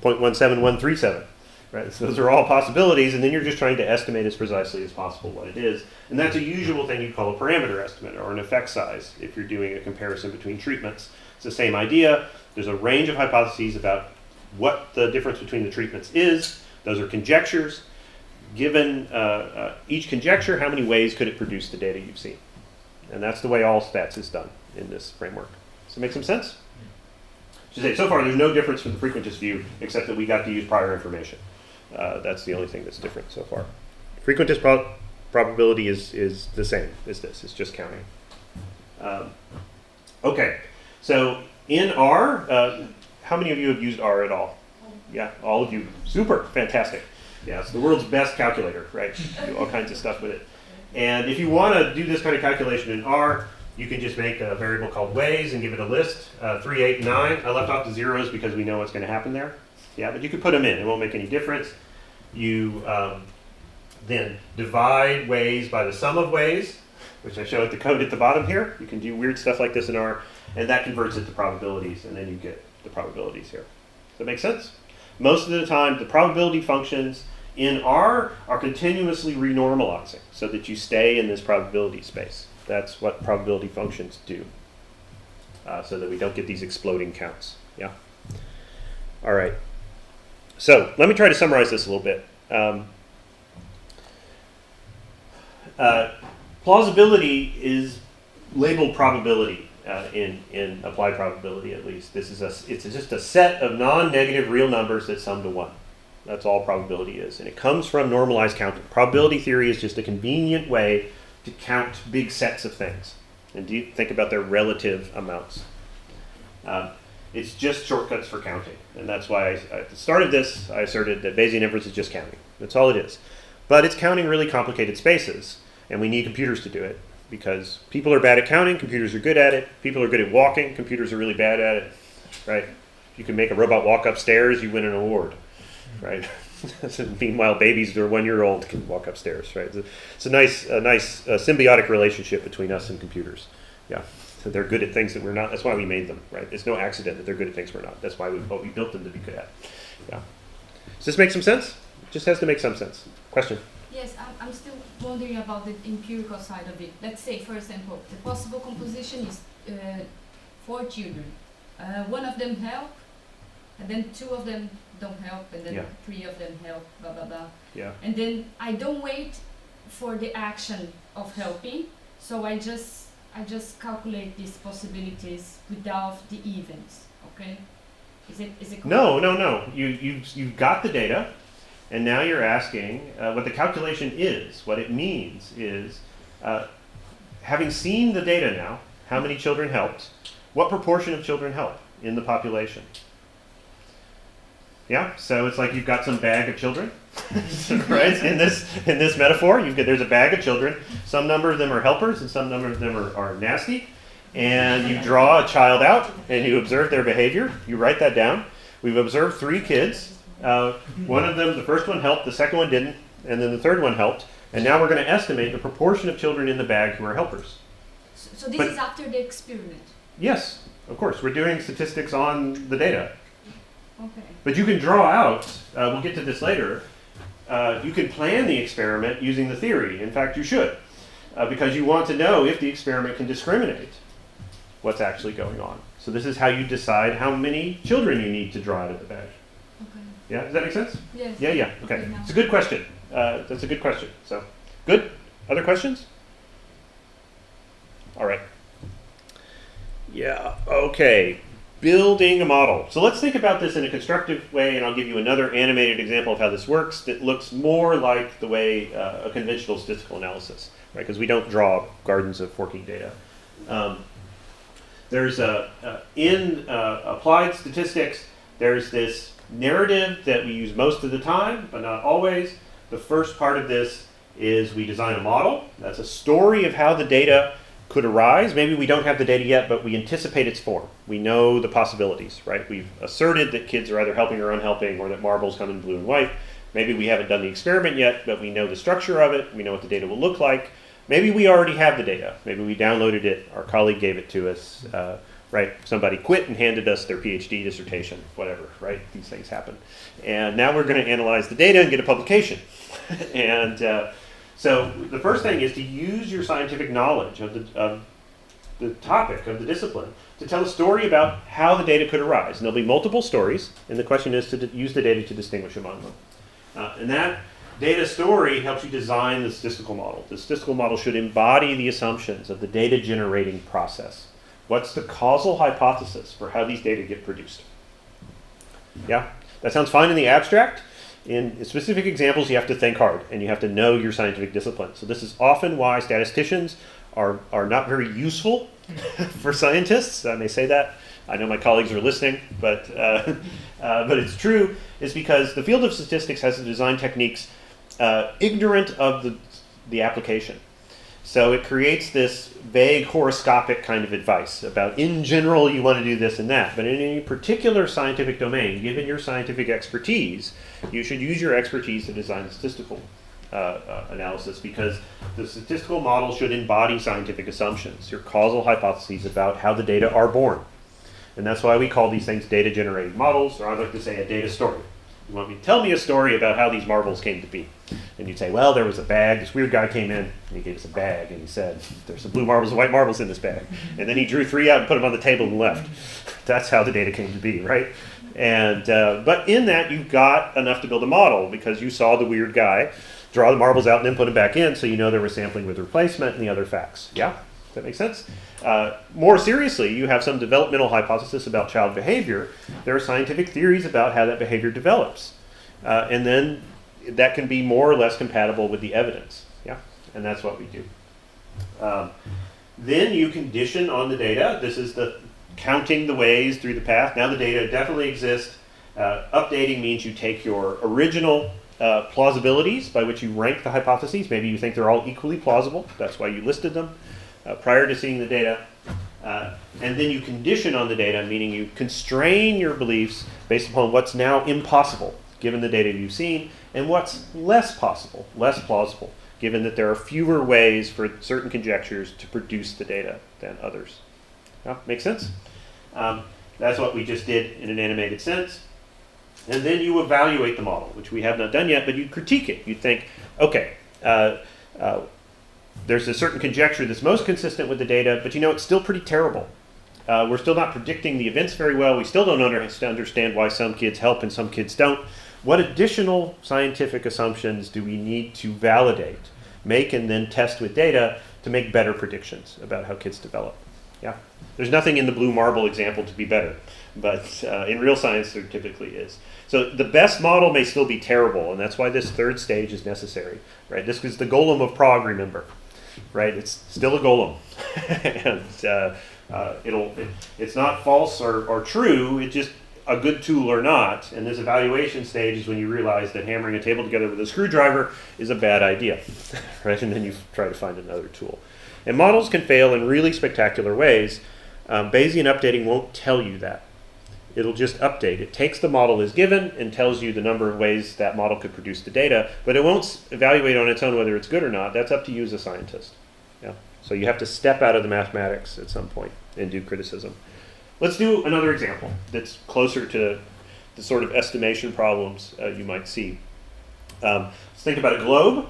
0.17137. Right? So those are all possibilities, and then you're just trying to estimate as precisely as possible what it is. And that's a usual thing you call a parameter estimate, or an effect size, if you're doing a comparison between treatments. It's the same idea. There's a range of hypotheses about what the difference between the treatments is. Those are conjectures. Given each conjecture, how many ways could it produce the data you've seen? And that's the way all stats is done in this framework. Does it make some sense? So far, there's no difference from the frequentist view, except that we got to use prior information. That's the only thing that's different so far. Frequentist probability is the same as this. It's just counting. Okay, so in R, how many of you have used R at all? Yeah, all of you. Super, fantastic. Yeah, it's the world's best calculator, right? Do all kinds of stuff with it. And if you want to do this kind of calculation in R, you can just make a variable called ways and give it a list, 3, 8, 9. I left off the zeros because we know what's going to happen there. Yeah, but you could put them in. It won't make any difference. You then divide ways by the sum of ways, which I showed the code at the bottom here. You can do weird stuff like this in R, and that converts it to probabilities, and then you get the probabilities here. Does that make sense? Most of the time, the probability functions in R are continuously renormalizing so that you stay in this probability space. That's what probability functions do, so that we don't get these exploding counts. Yeah? All right. So let me try to summarize this a little bit. Plausibility is labeled probability in applied probability, at least. It's just a set of non-negative real numbers that sum to 1. That's all probability is. And it comes from normalized counting. Probability theory is just a convenient way to count big sets of things and think about their relative amounts. It's just shortcuts for counting. And that's why at the start of this, I asserted that Bayesian inference is just counting. That's all it is. But it's counting really complicated spaces. And we need computers to do it. Because people are bad at counting, computers are good at it. People are good at walking, computers are really bad at it. Right? If you can make a robot walk upstairs, you win an award. Right? Meanwhile, babies that are 1 year old can walk upstairs. Right? It's a nice symbiotic relationship between us and computers. Yeah. So they're good at things that we're not. That's why we made them. Right? It's no accident that they're good at things we're not. That's why we built them to be good at. Yeah. Does this make some sense? It just has to make some sense. Question? Yes, I'm still wondering about the empirical side of it. Let's say, for example, the possible composition is 4 children. One of them help, and then 2 of them don't help, and then 3 of them help, blah, blah, blah. Yeah. And then I don't wait for the action of helping, so I just calculate these possibilities without the events, okay? Is it correct? No. You've got the data. And now you're asking what the calculation is. What it means is, having seen the data now, how many children helped, what proportion of children help in the population? Yeah, so it's like you've got some bag of children, right? In this metaphor, there's a bag of children. Some number of them are helpers, and some number of them are nasty. And you draw a child out, and you observe their behavior. You write that down. We've observed 3 kids. One of them, the first one helped, the second one didn't, and then the third one helped. And now we're going to estimate the proportion of children in the bag who are helpers. So this is after the experiment? Yes, of course. We're doing statistics on the data. Okay. But you can draw out, we'll get to this later, you can plan the experiment using the theory. In fact, you should, because you want to know if the experiment can discriminate what's actually going on. So this is how you decide how many children you need to draw out of the bag. Okay. Yeah, does that make sense? Yes. Yeah. Okay. It's a good question. That's a good question. So, good. Other questions? All right. Yeah. Okay. Building a model. So let's think about this in a constructive way, and I'll give you another animated example of how this works that looks more like the way a conventional statistical analysis, right? Because we don't draw gardens of forking data. There's in applied statistics, there's this narrative that we use most of the time, but not always. The first part of this is we design a model. That's a story of how the data could arise. Maybe we don't have the data yet, but we anticipate its form. We know the possibilities, right? We've asserted that kids are either helping or unhelping, or that marbles come in blue and white. Maybe we haven't done the experiment yet, but we know the structure of it. We know what the data will look like. Maybe we already have the data. Maybe we downloaded it. Our colleague gave it to us. Right? Somebody quit and handed us their PhD dissertation, whatever, right? These things happen. And now we're going to analyze the data and get a publication. And so the first thing is to use your scientific knowledge of the topic, of the discipline, to tell a story about how the data could arise. And there'll be multiple stories, and the question is to use the data to distinguish among them. And that data story helps you design the statistical model. The statistical model should embody the assumptions of the data generating process. What's the causal hypothesis for how these data get produced? Yeah, that sounds fine in the abstract. In specific examples, you have to think hard, and you have to know your scientific discipline. So this is often why statisticians are not very useful for scientists. I may say that. I know my colleagues are listening, but it's true. It's because the field of statistics has to design techniques ignorant of the application. So it creates this vague horoscopic kind of advice about, in general, you want to do this and that. But in any particular scientific domain, given your scientific expertise, you should use your expertise to design statistical analysis, because the statistical model should embody scientific assumptions, your causal hypotheses about how the data are born. And that's why we call these things data-generated models, or I like to say a data story. You want me to tell me a story about how these marbles came to be. And you'd say, well, there was a bag. This weird guy came in, and he gave us a bag, and he said, there's some blue marbles and white marbles in this bag. And then he drew 3 out and put them on the table and left. That's how the data came to be, right? And but in that, you got enough to build a model because you saw the weird guy draw the marbles out and then put them back in, so you know there was sampling with replacement and the other facts. Yeah? Does that make sense? More seriously, you have some developmental hypothesis about child behavior. There are scientific theories about how that behavior develops. And then that can be more or less compatible with the evidence. Yeah? And that's what we do. Then you condition on the data. This is the counting the ways through the path. Now the data definitely exists. Updating means you take your original plausibilities by which you rank the hypotheses. Maybe you think they're all equally plausible. That's why you listed them prior to seeing the data. And then you condition on the data, meaning you constrain your beliefs based upon what's now impossible, given the data you've seen, and what's less possible, less plausible, given that there are fewer ways for certain conjectures to produce the data than others. Yeah, make sense? That's what we just did in an animated sense. And then you evaluate the model, which we have not done yet, but you critique it. You think, okay, there's a certain conjecture that's most consistent with the data, but it's still pretty terrible. We're still not predicting the events very well. We still don't understand why some kids help and some kids don't. What additional scientific assumptions do we need to validate, make, and then test with data to make better predictions about how kids develop? Yeah. There's nothing in the blue marble example to be better, but in real science there typically is. So the best model may still be terrible, and that's why this third stage is necessary, right? This is the Golem of Prague, remember, right? It's still a golem, and it's not false or true. It's just a good tool or not. And this evaluation stage is when you realize that hammering a table together with a screwdriver is a bad idea, right? And then you try to find another tool. And models can fail in really spectacular ways. Bayesian updating won't tell you that. It'll just update. It takes the model as given and tells you the number of ways that model could produce the data, but it won't evaluate on its own whether it's good or not. That's up to you as a scientist. Yeah. So you have to step out of the mathematics at some point and do criticism. Let's do another example that's closer to the sort of estimation problems you might see. Let's think about a globe.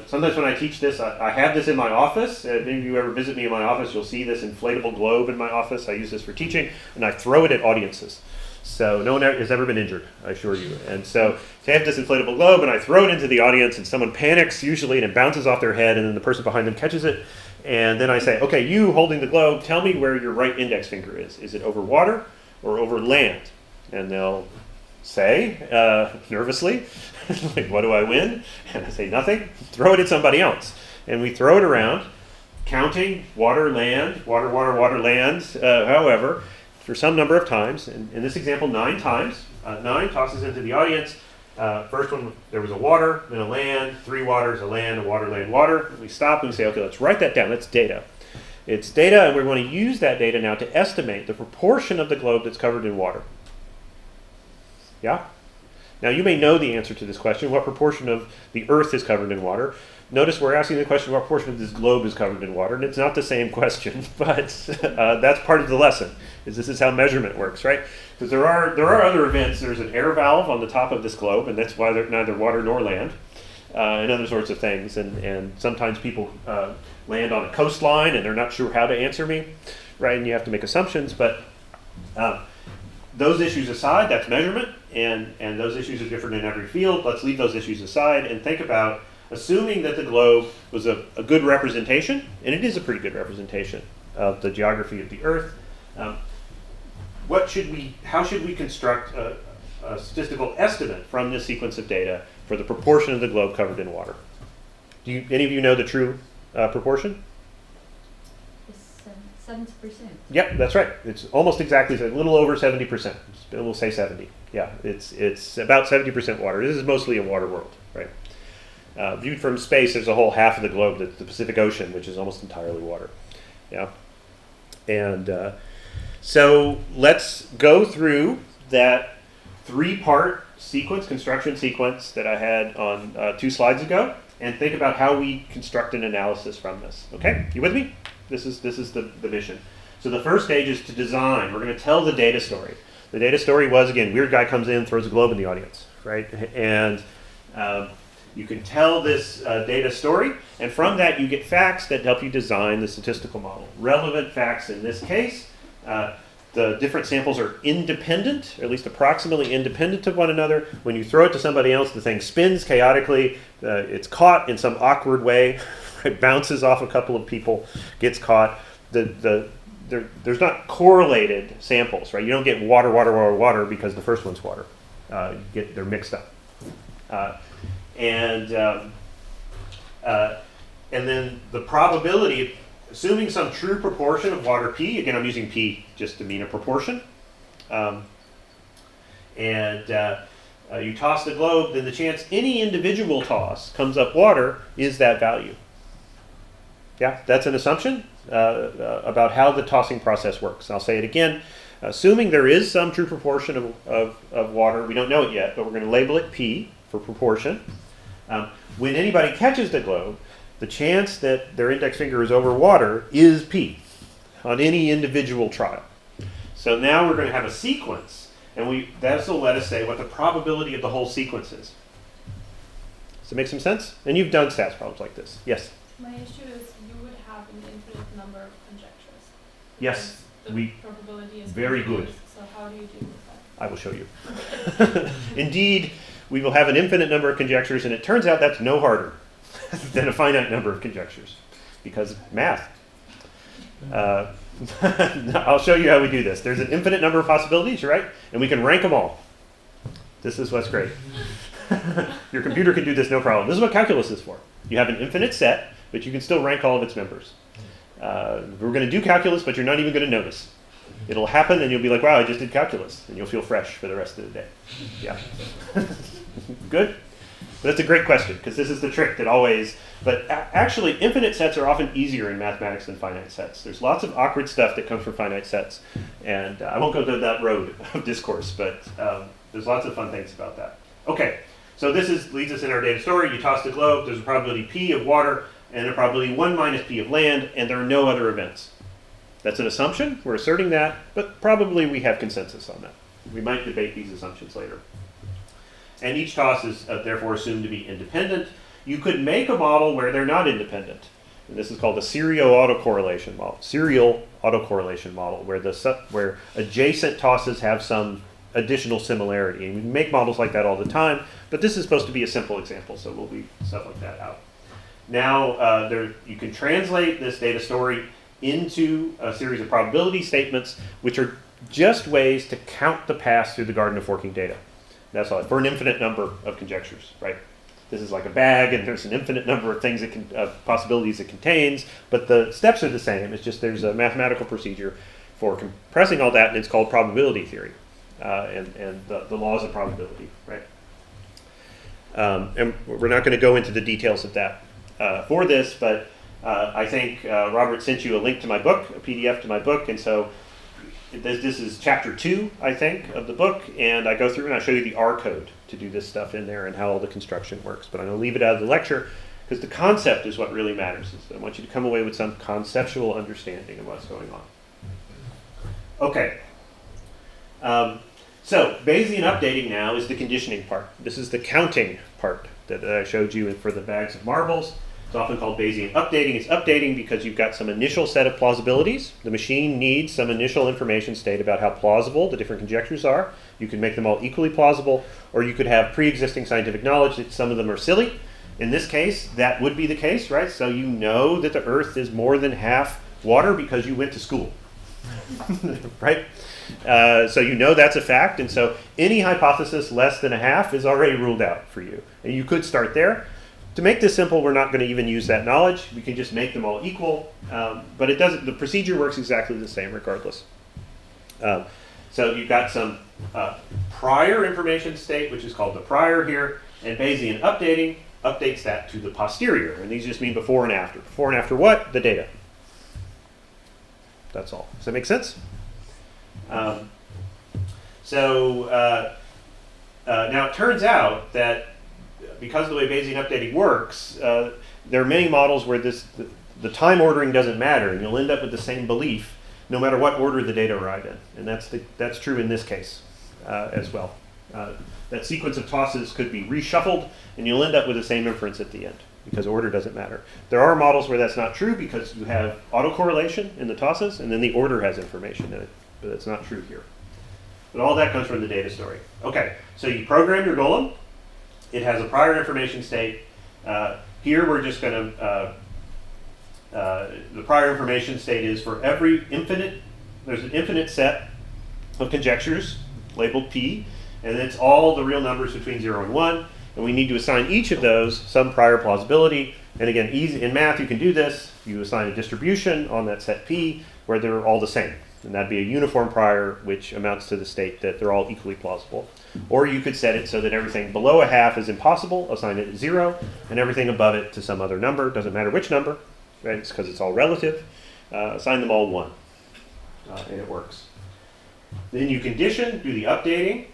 Sometimes when I teach this, I have this in my office. If any of you ever visit me in my office, you'll see this inflatable globe in my office. I use this for teaching, and I throw it at audiences. So no one has ever been injured, I assure you. And so I have this inflatable globe, and I throw it into the audience, and someone panics usually, and it bounces off their head, and then the person behind them catches it. And then I say, okay, you holding the globe, tell me where your right index finger is. Is it over water or over land? And they'll say, nervously, like, what do I win? And I say, nothing. Throw it at somebody else. And we throw it around, counting water, land, water, water, water, land, however, for some number of times. In this example, 9 times. 9 tosses into the audience. First one, there was a water, then a land, 3 waters, a land, a water, land, water. We stop and we say, okay, let's write that down. That's data. It's data, and we're going to use that data now to estimate the proportion of the globe that's covered in water. Yeah? Now, you may know the answer to this question. What proportion of the Earth is covered in water? Notice we're asking the question, what proportion of this globe is covered in water? And it's not the same question, but that's part of the lesson, is this is how measurement works, right? Because there are other events. There's an air valve on the top of this globe, and that's why they're neither water nor land, and other sorts of things. And sometimes people land on a coastline, and they're not sure how to answer me, right? And you have to make assumptions, but those issues aside, that's measurement, and those issues are different in every field. Let's leave those issues aside and think about assuming that the globe was a good representation, and it is a pretty good representation of the geography of the Earth. How should we construct a statistical estimate from this sequence of data for the proportion of the globe covered in water? Do any of you know the true proportion? 70%. Yep, that's right. It's almost exactly, a little over 70%. We'll say 70. Yeah, it's about 70% water. This is mostly a water world, right? Viewed from space, there's a whole half of the globe, the Pacific Ocean, which is almost entirely water. Yeah, and so let's go through that 3-part sequence, construction sequence that I had on 2 slides ago, and think about how we construct an analysis from this. Okay, you with me? This is the mission. So the first stage is to design. We're going to tell the data story. The data story was, again, weird guy comes in, throws a globe in the audience, right? And you can tell this data story, and from that you get facts that help you design the statistical model. Relevant facts in this case, the different samples are independent, or at least approximately independent of one another. When you throw it to somebody else, the thing spins chaotically. It's caught in some awkward way. It bounces off a couple of people, gets caught. There's not correlated samples, right? You don't get water, water, water, water because the first one's water. They're mixed up. And then the probability, assuming some true proportion of water P, again I'm using P just to mean a proportion, you toss the globe, then the chance any individual toss comes up water is that value. Yeah, that's an assumption about how the tossing process works. I'll say it again. Assuming there is some true proportion of water, we don't know it yet, but we're going to label it P for proportion. When anybody catches the globe, the chance that their index finger is over water is P on any individual trial. So now we're going to have a sequence, and this will let us say what the probability of the whole sequence is. Does it make some sense? And you've done stats problems like this. Yes? My issue is you would have an infinite number of conjectures. Yes. The probability is very good. So how do you deal with that? I will show you. Indeed, we will have an infinite number of conjectures, and it turns out that's no harder than a finite number of conjectures, because math. I'll show you how we do this. There's an infinite number of possibilities, right? And we can rank them all. This is what's great. Your computer can do this no problem. This is what calculus is for. You have an infinite set, but you can still rank all of its members. We're going to do calculus, but you're not even going to notice. It'll happen, and you'll be like, wow, I just did calculus. And you'll feel fresh for the rest of the day. Yeah. Good? But that's a great question, because this is the trick that always... But actually, infinite sets are often easier in mathematics than finite sets. There's lots of awkward stuff that comes from finite sets. And I won't go down that road of discourse, but there's lots of fun things about that. Okay, so this leads us in our data story. You toss the globe. There's a probability P of water and a probability 1 minus P of land, and there are no other events. That's an assumption. We're asserting that, but probably we have consensus on that. We might debate these assumptions later. And each toss is therefore assumed to be independent. You could make a model where they're not independent. And this is called the serial autocorrelation model. Serial autocorrelation model, where adjacent tosses have some additional similarity. And we make models like that all the time, but this is supposed to be a simple example, so we'll leave stuff like that out. Now, you can translate this data story into a series of probability statements, which are just ways to count the pass through the garden of forking data. That's all, for an infinite number of conjectures, right? This is like a bag, and there's an infinite number of things possibilities it contains, but the steps are the same. It's just there's a mathematical procedure for compressing all that, and it's called probability theory, and the laws of probability, right? And we're not going to go into the details of that for this, but I think Robert sent you a link to my book, a PDF to my book, and so this is chapter 2, I think, of the book, and I go through and I show you the R code to do this stuff in there and how all the construction works. But I'm going to leave it out of the lecture because the concept is what really matters. I want you to come away with some conceptual understanding of what's going on. Okay. So Bayesian updating now is the conditioning part. This is the counting part that I showed you for the bags of marbles. It's often called Bayesian updating. It's updating because you've got some initial set of plausibilities. The machine needs some initial information state about how plausible the different conjectures are. You can make them all equally plausible, or you could have pre-existing scientific knowledge that some of them are silly. In this case, that would be the case, right? So you know that the Earth is more than half water because you went to school, right? So you know that's a fact, and so any hypothesis less than a half is already ruled out for you. And you could start there. To make this simple, we're not going to even use that knowledge. We can just make them all equal, but it doesn't. The procedure works exactly the same regardless. So you've got some prior information state, which is called the prior here, and Bayesian updating updates that to the posterior, and these just mean before and after. Before and after what? The data. That's all. Does that make sense? Now it turns out that because of the way Bayesian updating works, there are many models where the time ordering doesn't matter, and you'll end up with the same belief no matter what order the data arrive in. And that's true in this case as well. That sequence of tosses could be reshuffled, and you'll end up with the same inference at the end, because order doesn't matter. There are models where that's not true because you have autocorrelation in the tosses, and then the order has information in it. But that's not true here. But all that comes from the data story. Okay, so you program your Golem. It has a prior information state. Here we're just going to, the prior information state is for every infinite, there's an infinite set of conjectures labeled P, and it's all the real numbers between 0 and 1. And we need to assign each of those some prior plausibility. And again, easy in math, you can do this. You assign a distribution on that set P where they're all the same. And that'd be a uniform prior, which amounts to the state that they're all equally plausible. Or you could set it so that everything below a half is impossible, assign it 0, and everything above it to some other number. Doesn't matter which number, right? It's because it's all relative. Assign them all 1, and it works. Then you condition, do the updating.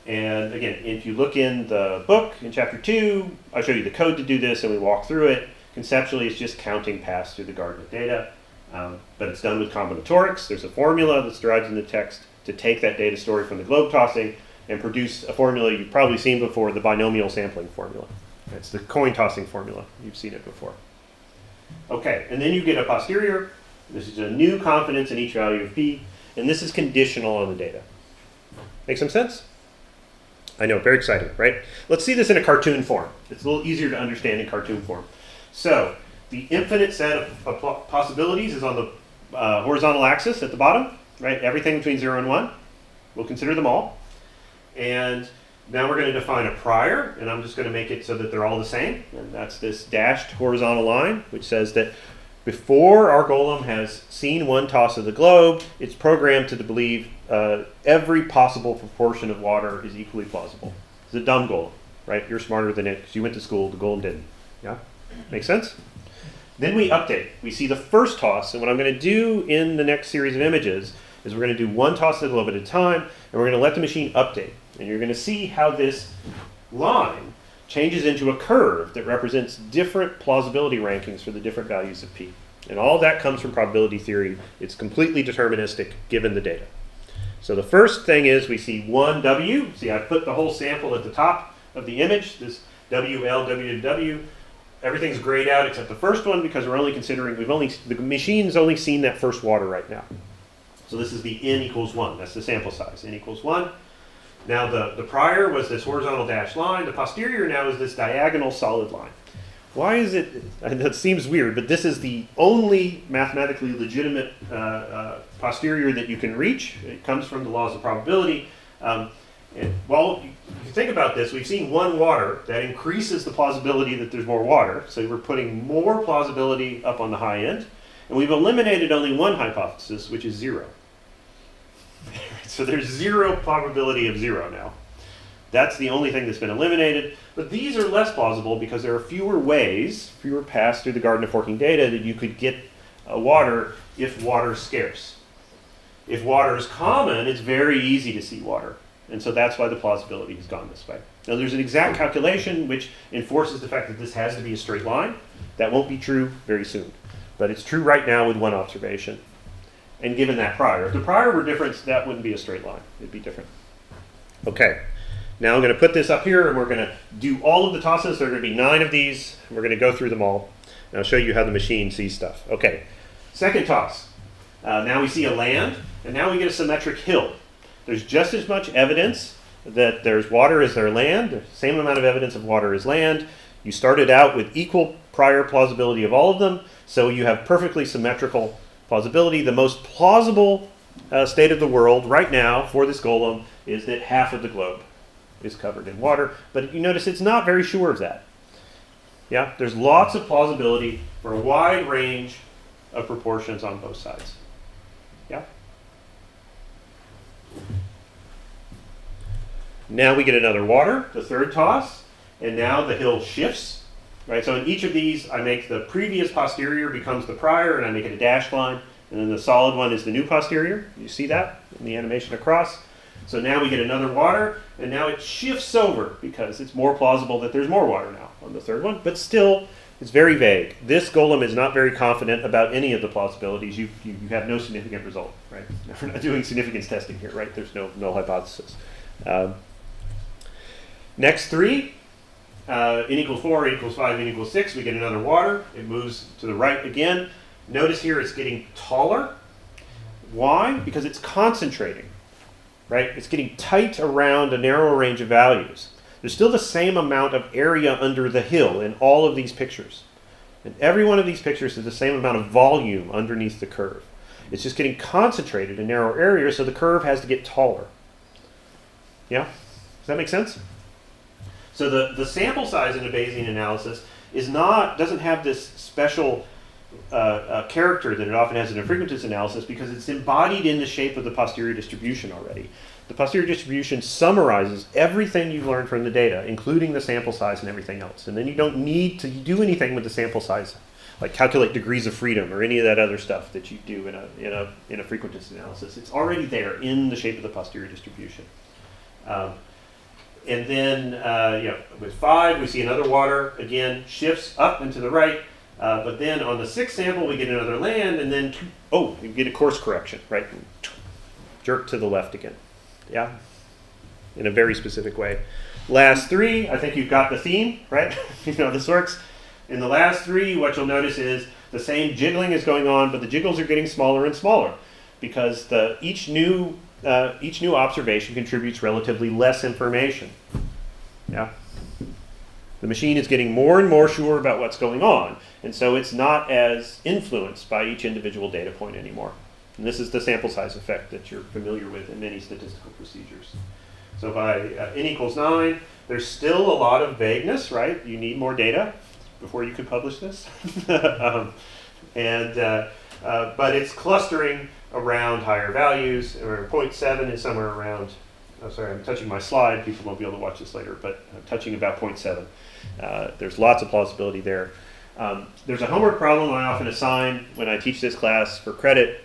And again, if you look in the book, in chapter 2, I show you the code to do this, and we walk through it. Conceptually, it's just counting paths through the garden of data. But it's done with combinatorics. There's a formula that's derived in the text to take that data story from the globe tossing and produce a formula you've probably seen before, the binomial sampling formula. It's the coin tossing formula. You've seen it before. Okay, and then you get a posterior. This is a new confidence in each value of P, and this is conditional on the data. Make some sense? I know, very exciting, right? Let's see this in a cartoon form. It's a little easier to understand in cartoon form. So, the infinite set of possibilities is on the horizontal axis at the bottom, right? Everything between 0 and 1. We'll consider them all. And now we're going to define a prior, and I'm just going to make it so that they're all the same. And that's this dashed horizontal line, which says that before our Golem has seen one toss of the globe, it's programmed to believe every possible proportion of water is equally plausible. It's a dumb Golem, right? You're smarter than it because you went to school, the Golem didn't. Yeah? Make sense? Then we update. We see the first toss, and what I'm going to do in the next series of images is we're going to do one toss of the globe at a time, and we're going to let the machine update. And you're going to see how this line changes into a curve that represents different plausibility rankings for the different values of P. And all that comes from probability theory. It's completely deterministic given the data. So the first thing is we see 1W. See, I put the whole sample at the top of the image, this WL, WW. Everything's grayed out except the first one because we're only considering, the machine's only seen that first water right now. So this is the n equals 1. That's the sample size, n equals 1. Now the prior was this horizontal dashed line. The posterior now is this diagonal solid line. Why is it, and that seems weird, but this is the only mathematically legitimate posterior that you can reach. It comes from the laws of probability. Well, if you think about this, we've seen one water. That increases the plausibility that there's more water. So we're putting more plausibility up on the high end. And we've eliminated only one hypothesis, which is 0. So there's 0 probability of 0 now. That's the only thing that's been eliminated. But these are less plausible because there are fewer ways, fewer paths through the Garden of Forking data that you could get water if water's scarce. If water is common, it's very easy to see water. And so that's why the plausibility has gone this way. Now there's an exact calculation which enforces the fact that this has to be a straight line. That won't be true very soon. But it's true right now with one observation. And given that prior. If the prior were different, that wouldn't be a straight line. It'd be different. Okay. Now I'm going to put this up here and we're going to do all of the tosses. There are going to be 9 of these. And we're going to go through them all. And I'll show you how the machine sees stuff. Okay. Second toss. Now we see a land. And now we get a symmetric hill. There's just as much evidence that there's water as there land. The same amount of evidence of water as land. You started out with equal prior plausibility of all of them. So you have perfectly symmetrical plausibility. The most plausible state of the world right now for this Golem is that half of the globe is covered in water. But you notice it's not very sure of that. Yeah, there's lots of plausibility for a wide range of proportions on both sides. Yeah. Now we get another water, the third toss, and now the hill shifts. Right, so in each of these, I make the previous posterior becomes the prior, and I make it a dashed line, and then the solid one is the new posterior. You see that in the animation across? So now we get another water, and now it shifts over because it's more plausible that there's more water now on the third one, but still It's very vague. This Golem is not very confident about any of the plausibilities. You have no significant result, right? We're not doing significance testing here, right? There's no null hypothesis. Next three, n equals 4, n equals 5, n equals 6, we get another water. It moves to the right again. Notice here it's getting taller. Why? Because it's concentrating, right? It's getting tight around a narrower range of values. There's still the same amount of area under the hill in all of these pictures. And every one of these pictures has the same amount of volume underneath the curve. It's just getting concentrated in narrow areas, so the curve has to get taller. Yeah? Does that make sense? So the sample size in a Bayesian analysis doesn't have this special character that it often has in a frequentist analysis because it's embodied in the shape of the posterior distribution already. The posterior distribution summarizes everything you've learned from the data, including the sample size and everything else. And then you don't need to do anything with the sample size, like calculate degrees of freedom or any of that other stuff that you do in a frequentist analysis. It's already there in the shape of the posterior distribution. And then with 5, we see another water, again, shifts up and to the right. But then on the 6th sample, we get another land, and then, we get a course correction, right? Jerk to the left again. Yeah? In a very specific way. Last 3, I think you've got the theme, right? You know how this works. In the last 3, what you'll notice is the same jiggling is going on, but the jiggles are getting smaller and smaller because each new observation contributes relatively less information. Yeah? The machine is getting more and more sure about what's going on, and so it's not as influenced by each individual data point anymore. And this is the sample size effect that you're familiar with in many statistical procedures. So by n equals 9, there's still a lot of vagueness, right? You need more data before you can publish this. But it's clustering around higher values. Or 0.7 is somewhere around, I'm touching my slide. People won't be able to watch this later, but I'm touching about 0.7. There's lots of plausibility there. There's a homework problem I often assign when I teach this class for credit,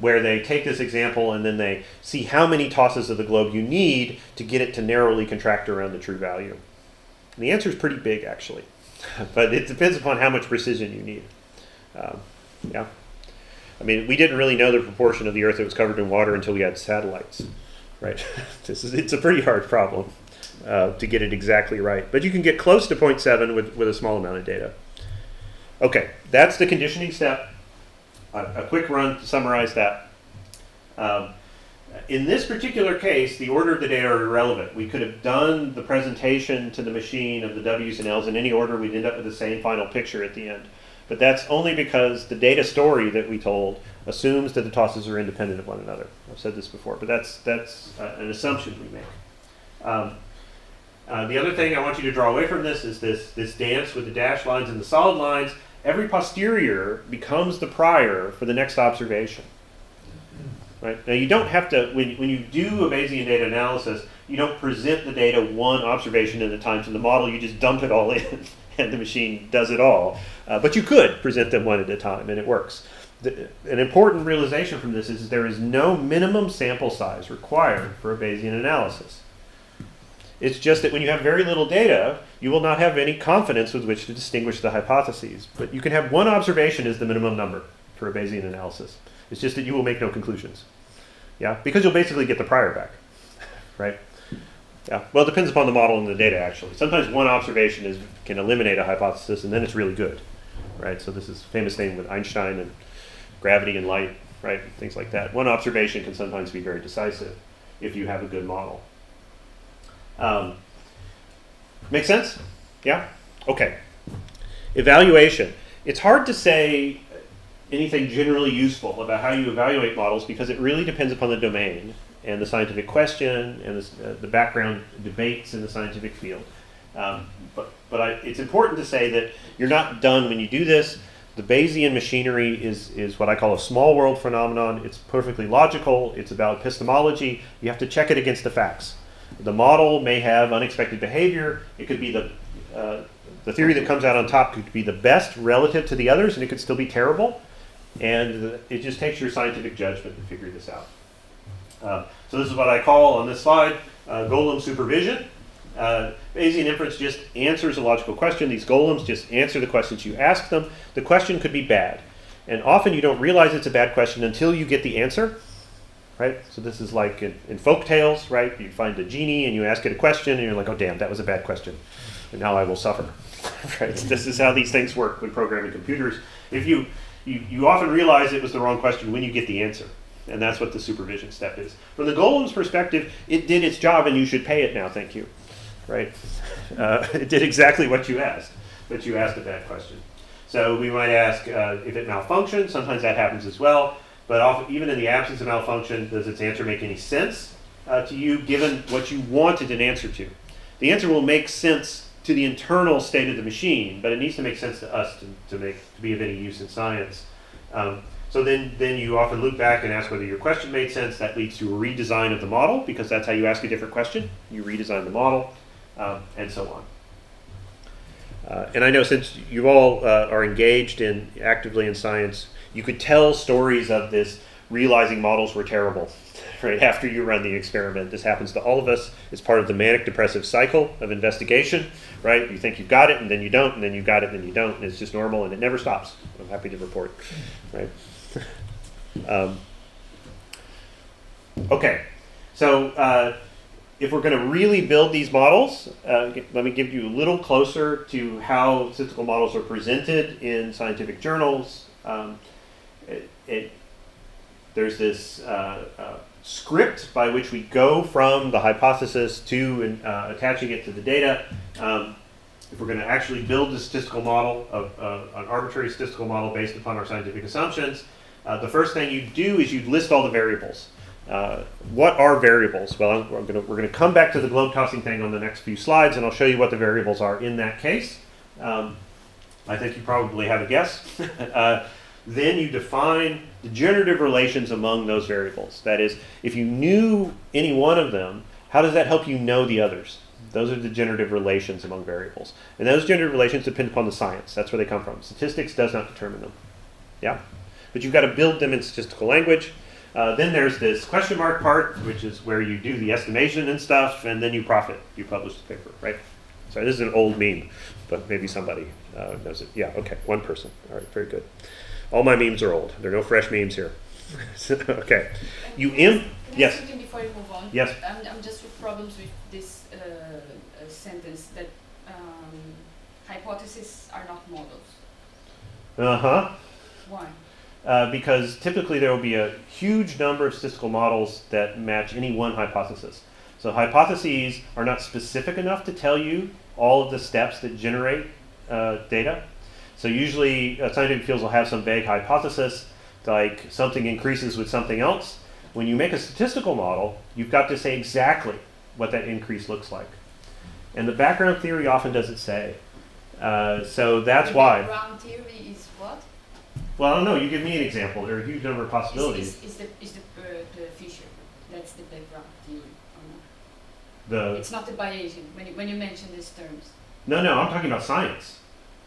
where they take this example and then they see how many tosses of the globe you need to get it to narrowly contract around the true value. And the answer is pretty big, actually, but it depends upon how much precision you need. Yeah. I mean, we didn't really know the proportion of the Earth that was covered in water until we had satellites, right? It's a pretty hard problem to get it exactly right. But you can get close to 0.7 with a small amount of data. Okay, that's the conditioning step. A quick run to summarize that. In this particular case, the order of the data are irrelevant. We could have done the presentation to the machine of the W's and L's in any order. We'd end up with the same final picture at the end. But that's only because the data story that we told assumes that the tosses are independent of one another. I've said this before, but that's an assumption we make. The other thing I want you to draw away from this is this dance with the dashed lines and the solid lines. Every posterior becomes the prior for the next observation. Right? Now you don't have to, when you do a Bayesian data analysis, you don't present the data one observation at a time to the model, you just dump it all in and the machine does it all. But you could present them one at a time and it works. An important realization from this is there is no minimum sample size required for a Bayesian analysis. It's just that when you have very little data, you will not have any confidence with which to distinguish the hypotheses. But you can have one observation as the minimum number for a Bayesian analysis. It's just that you will make no conclusions. Yeah, because you'll basically get the prior back, right? Yeah, well, it depends upon the model and the data, actually. Sometimes one observation can eliminate a hypothesis, and then it's really good, right? So this is a famous thing with Einstein and gravity and light, right? Things like that. One observation can sometimes be very decisive if you have a good model. Make sense? Yeah? Okay. Evaluation. It's hard to say anything generally useful about how you evaluate models because it really depends upon the domain and the scientific question and the background debates in the scientific field. It's important to say that you're not done when you do this. The Bayesian machinery is what I call a small world phenomenon. It's perfectly logical. It's about epistemology. You have to check it against the facts. The model may have unexpected behavior. It could be the theory that comes out on top could be the best relative to the others, and it could still be terrible. And it just takes your scientific judgment to figure this out. So this is what I call on this slide Golem supervision. Bayesian inference just answers a logical question. These golems just answer the questions you ask them. The question could be bad. And often you don't realize it's a bad question until you get the answer, right? So this is like in folk tales, right? You find a genie and you ask it a question and you're like, oh damn, that was a bad question. And now I will suffer, right? This is how these things work when programming computers. If you often realize it was the wrong question when you get the answer. And that's what the supervision step is. From the golem's perspective, it did its job and you should pay it now, thank you, right? It did exactly what you asked, but you asked a bad question. So we might ask if it malfunctions. Sometimes that happens as well. But often, even in the absence of malfunction, does its answer make any sense to you given what you wanted an answer to? The answer will make sense to the internal state of the machine, but it needs to make sense to us to be of any use in science. So then you often loop back and ask whether your question made sense. That leads to a redesign of the model, because that's how you ask a different question. You redesign the model, and so on. And I know since you all are engaged actively in science, you could tell stories of this realizing models were terrible, right, after you run the experiment. This happens to all of us. It's part of the manic depressive cycle of investigation, right? You think you've got it, and then you don't, and then you've got it, and then you don't, and it's just normal, and it never stops. I'm happy to report, right? Okay, so if we're going to really build these models, let me give you a little closer to how statistical models are presented in scientific journals. There's this script by which we go from the hypothesis to attaching it to the data. If we're going to actually build a statistical model, an arbitrary statistical model based upon our scientific assumptions, the first thing you do is you list all the variables. What are variables? Well, we're going to come back to the globe tossing thing on the next few slides, and I'll show you what the variables are in that case. I think you probably have a guess. Then you define the generative relations among those variables. That is, if you knew any one of them, how does that help you know the others? Those are the generative relations among variables. And those generative relations depend upon the science. That's where they come from. Statistics does not determine them. Yeah? But you've got to build them in statistical language. Then there's this question mark part, which is where you do the estimation and stuff, and then you profit. You publish the paper, right? Sorry, this is an old meme, but maybe somebody knows it. Yeah, okay, one person. All right, very good. All my memes are old. There are no fresh memes here. Okay. Can I Yes. say something before you move on? Yes. I'm just with problems with this sentence that hypotheses are not models. Uh-huh. Why? Because typically there will be a huge number of statistical models that match any one hypothesis. So hypotheses are not specific enough to tell you all of the steps that generate data. So usually scientific fields will have some vague hypothesis, like something increases with something else. When you make a statistical model, you've got to say exactly what that increase looks like. And the background theory often doesn't say. So that's why. Background theory is what? Well, I don't know. You give me an example. There are a huge number of possibilities. Is the Fisher? That's the background theory. Or not? It's not the Bayesian. When you mention these terms. No, I'm talking about science.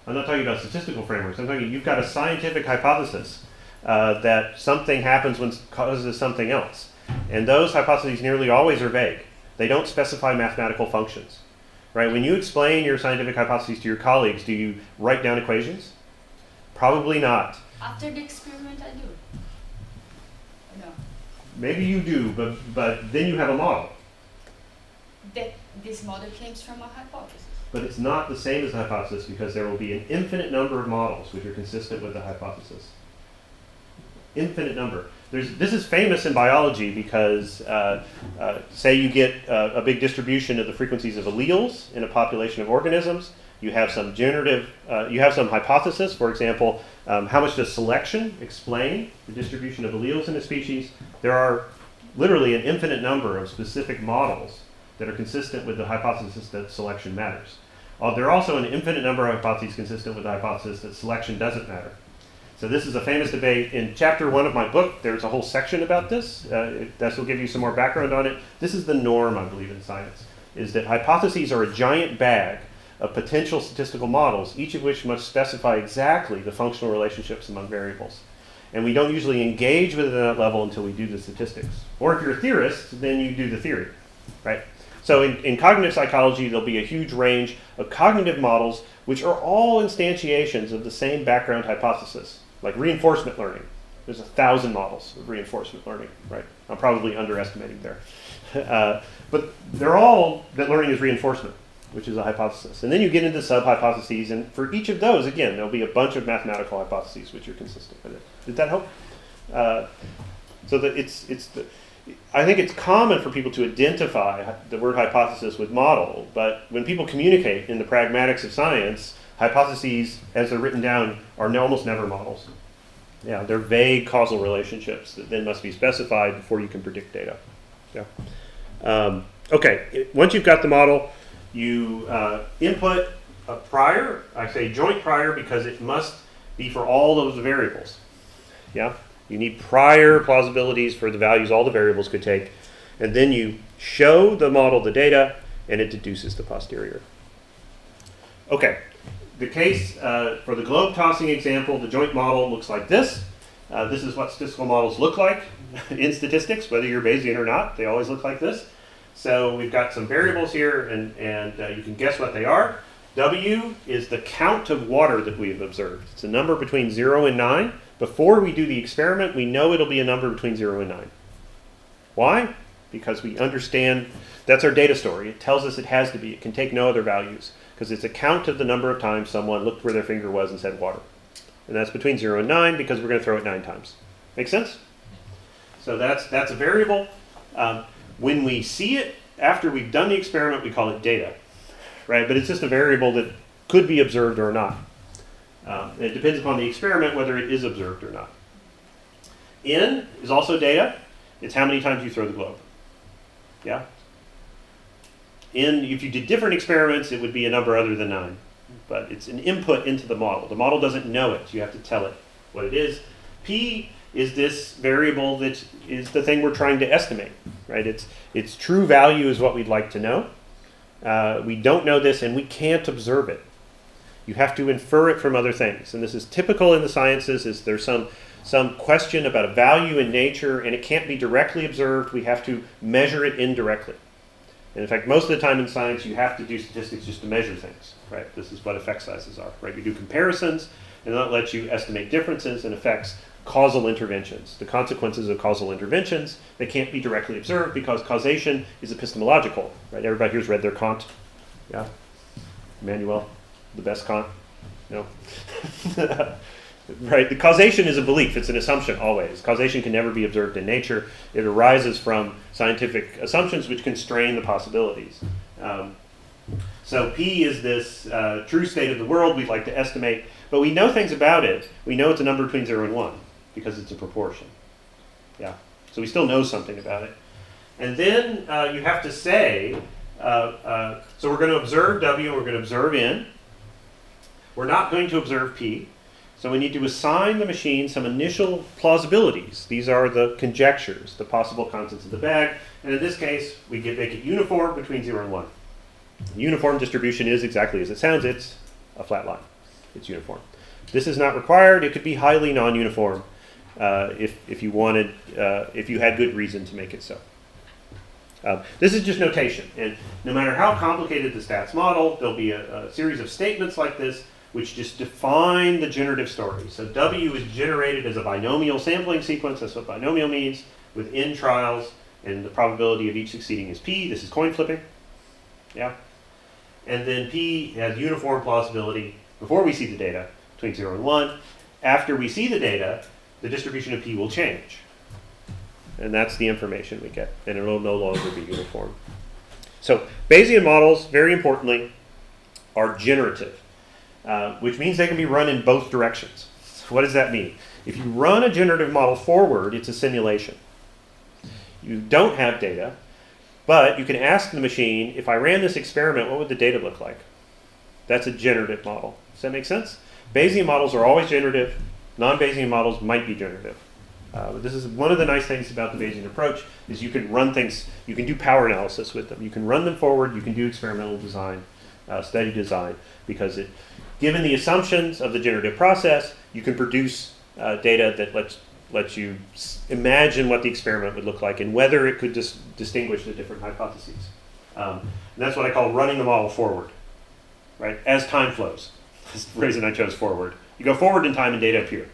I'm not talking about statistical frameworks. I'm talking you've got a scientific hypothesis that something happens when causes something else. And those hypotheses nearly always are vague. They don't specify mathematical functions. Right? When you explain your scientific hypotheses to your colleagues, do you write down equations? Probably not. After the experiment, I do. No. Maybe you do, but then you have a model. That this model comes from a hypothesis. But it's not the same as a hypothesis because there will be an infinite number of models which are consistent with the hypothesis. Infinite number. This is famous in biology because, say you get a big distribution of the frequencies of alleles in a population of organisms. You have some you have some hypothesis. For example, how much does selection explain the distribution of alleles in a species? There are literally an infinite number of specific models that are consistent with the hypothesis that selection matters. There are also an infinite number of hypotheses consistent with the hypothesis that selection doesn't matter. So this is a famous debate. In chapter 1 of my book, there's a whole section about this. This will give you some more background on it. This is the norm, I believe, in science, is that hypotheses are a giant bag of potential statistical models, each of which must specify exactly the functional relationships among variables. And we don't usually engage with it at that level until we do the statistics. Or if you're a theorist, then you do the theory, right? So in cognitive psychology, there'll be a huge range of cognitive models which are all instantiations of the same background hypothesis, like reinforcement learning. There's 1,000 models of reinforcement learning, right? I'm probably underestimating there. But they're all that learning is reinforcement, which is a hypothesis. And then you get into sub-hypotheses, and for each of those, again, there'll be a bunch of mathematical hypotheses which are consistent with it. Did that help? So that I think it's common for people to identify the word hypothesis with model, but when people communicate in the pragmatics of science, hypotheses, as they're written down, are almost never models. Yeah, they're vague causal relationships that then must be specified before you can predict data. Yeah. Okay, once you've got the model, you input a prior. I say joint prior because it must be for all those variables. Yeah. You need prior plausibilities for the values all the variables could take. And then you show the model the data, and it deduces the posterior. Okay, the case for the globe tossing example, the joint model looks like this. This is what statistical models look like in statistics, whether you're Bayesian or not. They always look like this. So we've got some variables here, and you can guess what they are. W is the count of water that we've observed. It's a number between 0 and 9. Before we do the experiment, we know it'll be a number between 0 and 9. Why? Because we understand that's our data story. It tells us it has to be. It can take no other values because it's a count of the number of times someone looked where their finger was and said water. And that's between 0 and 9 because we're going to throw it 9 times. Make sense? So that's a variable. When we see it, after we've done the experiment, we call it data. Right? But it's just a variable that could be observed or not. It depends upon the experiment whether it is observed or not. N is also data. It's how many times you throw the globe. Yeah? If you did different experiments, it would be a number other than 9. But it's an input into the model. The model doesn't know it. You have to tell it what it is. P is this variable that is the thing we're trying to estimate. Right? Its true value is what we'd like to know. We don't know this, and we can't observe it. You have to infer it from other things. And this is typical in the sciences, is there's some question about a value in nature, and it can't be directly observed. We have to measure it indirectly. And in fact, most of the time in science, you have to do statistics just to measure things. Right? This is what effect sizes are. Right? You do comparisons, and that lets you estimate differences in effects, causal interventions. The consequences of causal interventions, they can't be directly observed because causation is epistemological. Right? Everybody here's read their Kant. Yeah? Emmanuel? The best Kant? No. Right? The causation is a belief. It's an assumption always. Causation can never be observed in nature. It arises from scientific assumptions which constrain the possibilities. So P is this true state of the world we'd like to estimate, but we know things about it. We know it's a number between 0 and 1 because it's a proportion. Yeah. So we still know something about it. And then you have to say, so we're going to observe W and we're going to observe N. We're not going to observe P, so we need to assign the machine some initial plausibilities. These are the conjectures, the possible contents of the bag, and in this case, we make it uniform between 0 and 1. The uniform distribution is exactly as it sounds. It's a flat line. It's uniform. This is not required. It could be highly non-uniform if you wanted, if you had good reason to make it so. This is just notation, and no matter how complicated the stats model, there'll be a series of statements like this which just define the generative story. So W is generated as a binomial sampling sequence. That's what binomial means, with N trials, and the probability of each succeeding is P. This is coin flipping. Yeah. And then P has uniform plausibility before we see the data, between 0 and 1. After we see the data, the distribution of P will change. And that's the information we get, and it will no longer be uniform. So Bayesian models, very importantly, are generative, which means they can be run in both directions. So what does that mean? If you run a generative model forward, it's a simulation. You don't have data, but you can ask the machine, if I ran this experiment, what would the data look like? That's a generative model. Does that make sense? Bayesian models are always generative. Non-Bayesian models might be generative. This is one of the nice things about the Bayesian approach is you can run things, you can do power analysis with them. You can run them forward, you can do experimental design, study design, because given the assumptions of the generative process, you can produce data that lets you imagine what the experiment would look like and whether it could distinguish the different hypotheses. And that's what I call running the model forward, right? As time flows. That's the reason I chose forward. You go forward in time and data appear.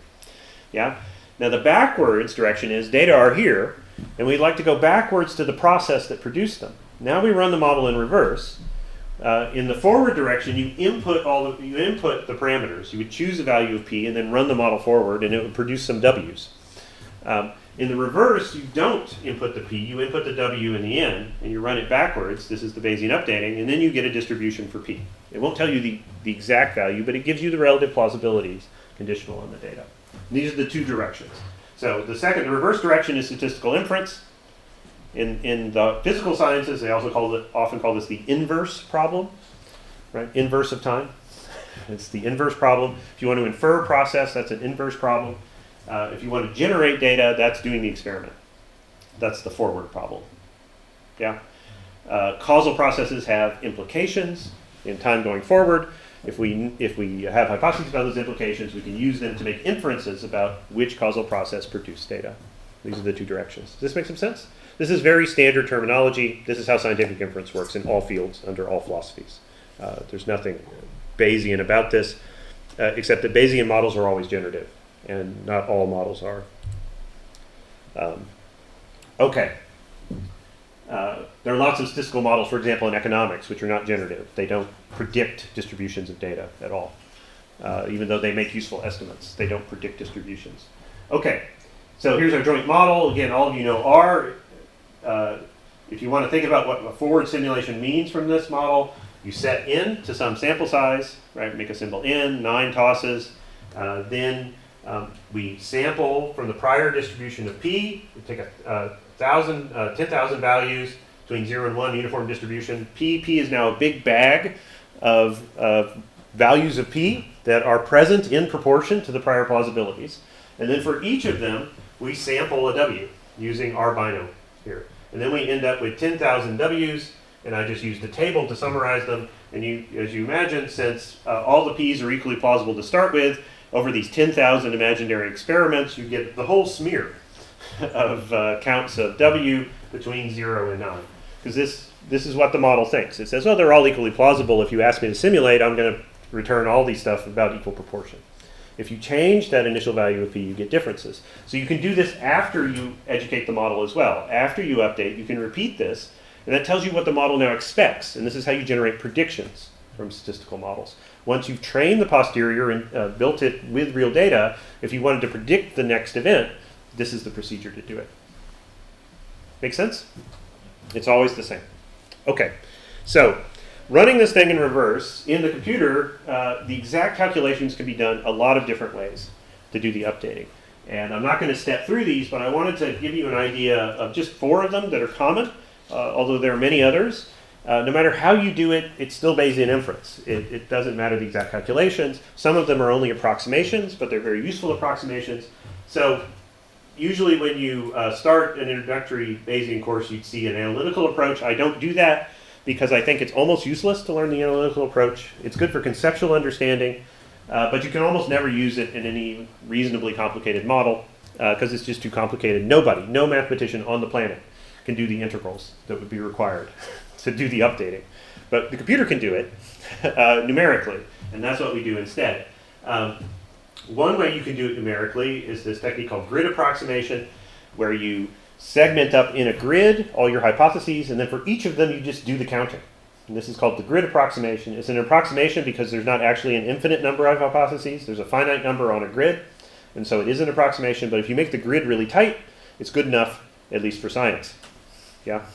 Yeah? Now the backwards direction is data are here, and we'd like to go backwards to the process that produced them. Now we run the model in reverse. In the forward direction, you input the parameters. You would choose a value of p and then run the model forward, and it would produce some w's. In the reverse, you don't input the p, you input the w and the n, and you run it backwards. This is the Bayesian updating, and then you get a distribution for p. It won't tell you the exact value, but it gives you the relative plausibilities conditional on the data. And these are the two directions. So the reverse direction is statistical inference. In the physical sciences, they also often call this the inverse problem, right? Inverse of time. It's the inverse problem. If you want to infer a process, that's an inverse problem. If you want to generate data, that's doing the experiment. That's the forward problem. Yeah. Causal processes have implications in time going forward. If we have hypotheses about those implications, we can use them to make inferences about which causal process produced data. These are the two directions. Does this make some sense? This is very standard terminology. This is how scientific inference works in all fields, under all philosophies. There's nothing Bayesian about this, except that Bayesian models are always generative, and not all models are. Okay. There are lots of statistical models, for example, in economics, which are not generative. They don't predict distributions of data at all. Even though they make useful estimates, they don't predict distributions. Okay, so here's our joint model. Again, all of you know R. If you want to think about what a forward simulation means from this model, you set n to some sample size, right? Make a symbol n, 9 tosses. Then we sample from the prior distribution of p. We take 10,000 values between 0 and 1, uniform distribution. P is now a big bag of values of p that are present in proportion to the prior plausibilities. And then for each of them, we sample a w using our bino here. And then we end up with 10,000 w's, and I just used a table to summarize them. And as you imagine, since all the p's are equally plausible to start with, over these 10,000 imaginary experiments, you get the whole smear of counts of w between 0 and 9. Because this is what the model thinks. It says, oh, they're all equally plausible. If you ask me to simulate, I'm going to return all these stuff about equal proportion. If you change that initial value of p, you get differences. So you can do this after you educate the model as well. After you update, you can repeat this, and that tells you what the model now expects. And this is how you generate predictions from statistical models. Once you've trained the posterior and built it with real data, if you wanted to predict the next event, this is the procedure to do it. Make sense? It's always the same. Okay, so running this thing in reverse, in the computer, the exact calculations can be done a lot of different ways to do the updating. And I'm not going to step through these, but I wanted to give you an idea of just 4 of them that are common, although there are many others. No matter how you do it, it's still Bayesian inference. It doesn't matter the exact calculations. Some of them are only approximations, but they're very useful approximations. So usually when you start an introductory Bayesian course, you'd see an analytical approach. I don't do that because I think it's almost useless to learn the analytical approach. It's good for conceptual understanding, but you can almost never use it in any reasonably complicated model because it's just too complicated. No mathematician on the planet can do the integrals that would be required to do the updating. But the computer can do it numerically, and that's what we do instead. One way you can do it numerically is this technique called grid approximation, where you segment up in a grid all your hypotheses, and then for each of them you just do the counting. And this is called the grid approximation. It's an approximation because there's not actually an infinite number of hypotheses. There's a finite number on a grid, and so it is an approximation, but if you make the grid really tight, it's good enough, at least for science. Yeah,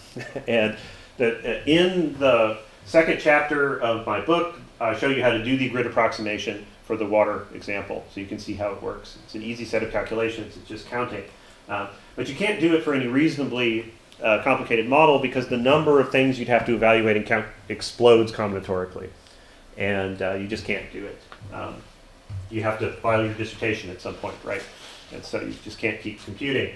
and in the second chapter of my book, I show you how to do the grid approximation for the water example, so you can see how it works. It's an easy set of calculations. It's just counting. But you can't do it for any reasonably complicated model because the number of things you'd have to evaluate and count explodes combinatorically. And you just can't do it. You have to file your dissertation at some point, right? And so you just can't keep computing.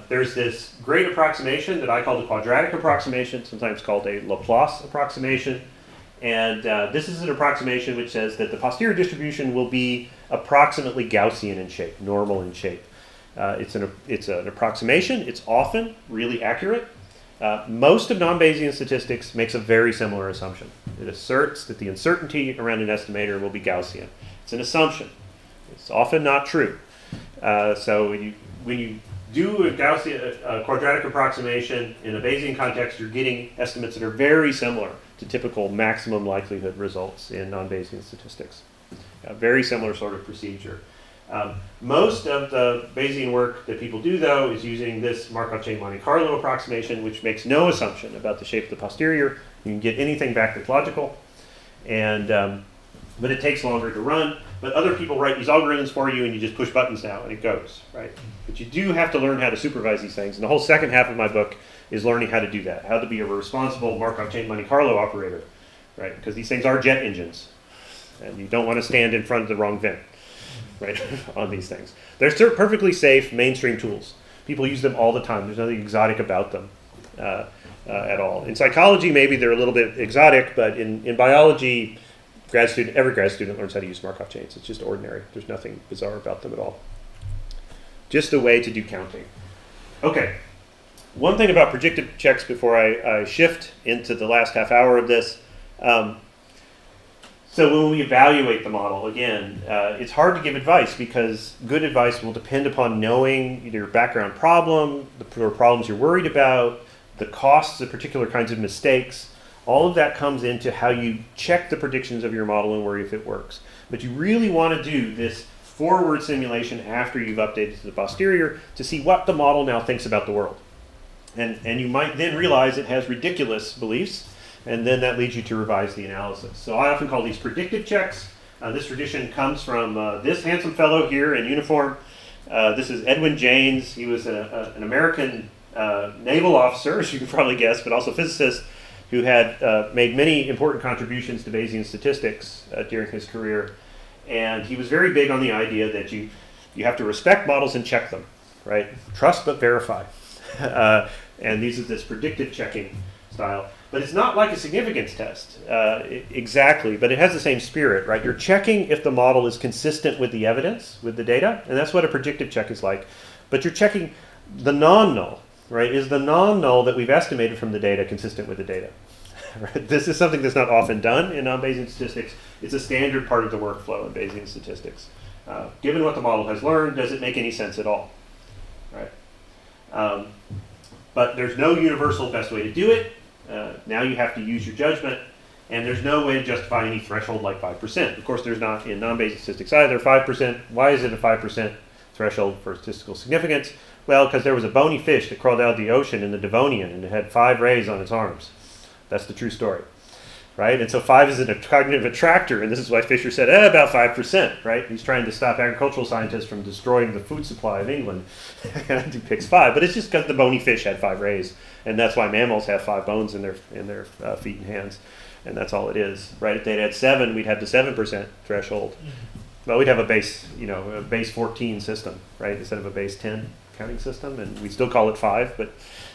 There's this great approximation that I call the quadratic approximation, sometimes called a Laplace approximation. And this is an approximation which says that the posterior distribution will be approximately Gaussian in shape, normal in shape. It's an approximation. It's often really accurate. Most of non-Bayesian statistics makes a very similar assumption. It asserts that the uncertainty around an estimator will be Gaussian. It's an assumption. It's often not true. So when you do a Gaussian a quadratic approximation in a Bayesian context, you're getting estimates that are very similar to typical maximum likelihood results in non-Bayesian statistics. A very similar sort of procedure. Most of the Bayesian work that people do, though, is using this Markov chain Monte Carlo approximation, which makes no assumption about the shape of the posterior. You can get anything back that's logical, and but it takes longer to run. But other people write these algorithms for you, and you just push buttons now, and it goes, right? But you do have to learn how to supervise these things, and the whole second half of my book is learning how to do that, how to be a responsible Markov chain Monte Carlo operator, right? Because these things are jet engines, and you don't want to stand in front of the wrong vent, right, on these things. They're still perfectly safe mainstream tools. People use them all the time. There's nothing exotic about them at all. In psychology, maybe they're a little bit exotic, but in biology, every grad student learns how to use Markov chains. It's just ordinary. There's nothing bizarre about them at all. Just a way to do counting. Okay. One thing about predictive checks before I shift into the last half hour of this. So when we evaluate the model, again, it's hard to give advice because good advice will depend upon knowing your background problem, the problems you're worried about, the costs of particular kinds of mistakes. All of that comes into how you check the predictions of your model and worry if it works. But you really want to do this forward simulation after you've updated to the posterior to see what the model now thinks about the world. And you might then realize it has ridiculous beliefs, and then that leads you to revise the analysis. So I often call these predictive checks. This tradition comes from this handsome fellow here in uniform. This is Edwin Janes. He was an American naval officer, as you can probably guess, but also physicist, who had made many important contributions to Bayesian statistics during his career. And he was very big on the idea that you have to respect models and check them, right? Trust but verify. And these are this predictive checking style. But it's not like a significance test exactly, but it has the same spirit, right? You're checking if the model is consistent with the evidence, with the data, and that's what a predictive check is like. But you're checking the non-null, right? Is the non-null that we've estimated from the data consistent with the data? Right? This is something that's not often done in non-Bayesian statistics. It's a standard part of the workflow in Bayesian statistics. Given what the model has learned, does it make any sense at all? Right? But there's no universal best way to do it. Now you have to use your judgment, and there's no way to justify any threshold like 5%. Of course, there's not in non-Bayesian statistics either. 5%, why is it a 5% threshold for statistical significance? Well, because there was a bony fish that crawled out of the ocean in the Devonian, and it had 5 rays on its arms. That's the true story, right? And so 5 is a cognitive attractor, and this is why Fisher said, about 5%, right? He's trying to stop agricultural scientists from destroying the food supply of England, and he picks 5. But it's just because the bony fish had 5 rays, and that's why mammals have 5 bones in their feet and hands, and that's all it is, right? If they'd had 7, we'd have the 7% threshold. Well, we'd have a base 14 system, right, instead of a base 10 counting system, and we still call it 5. But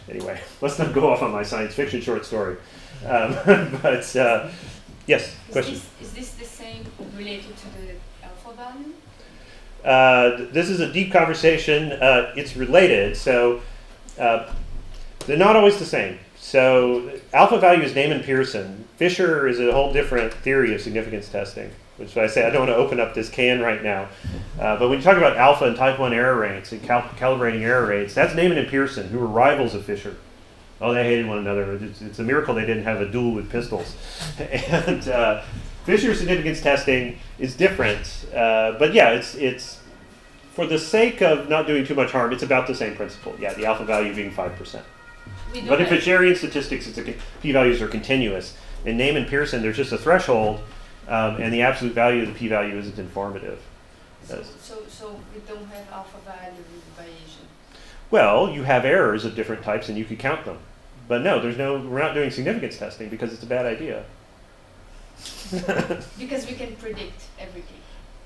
anyway, let's not go off on my science fiction short story. But yes, question. Is this the same related to the alpha value? This is a deep conversation. It's related, so they're not always the same. So alpha value is Neyman Pearson. Fisher is a whole different theory of significance testing, which is why I say I don't want to open up this can right now. But when you talk about alpha and type 1 error rates and calibrating error rates, that's Neyman and Pearson, who were rivals of Fisher. Oh, they hated one another. It's a miracle they didn't have a duel with pistols. And Fisher's significance testing is different. But yeah, it's for the sake of not doing too much harm, it's about the same principle. Yeah, the alpha value being 5%. But in Fisheриan statistics, p-values are continuous. In Neyman Pearson, there's just a threshold, and the absolute value of the p-value isn't informative. So we don't have alpha value with Bayesian. Well, you have errors of different types, and you could count them. But no, we're not doing significance testing because it's a bad idea. Because we can predict everything.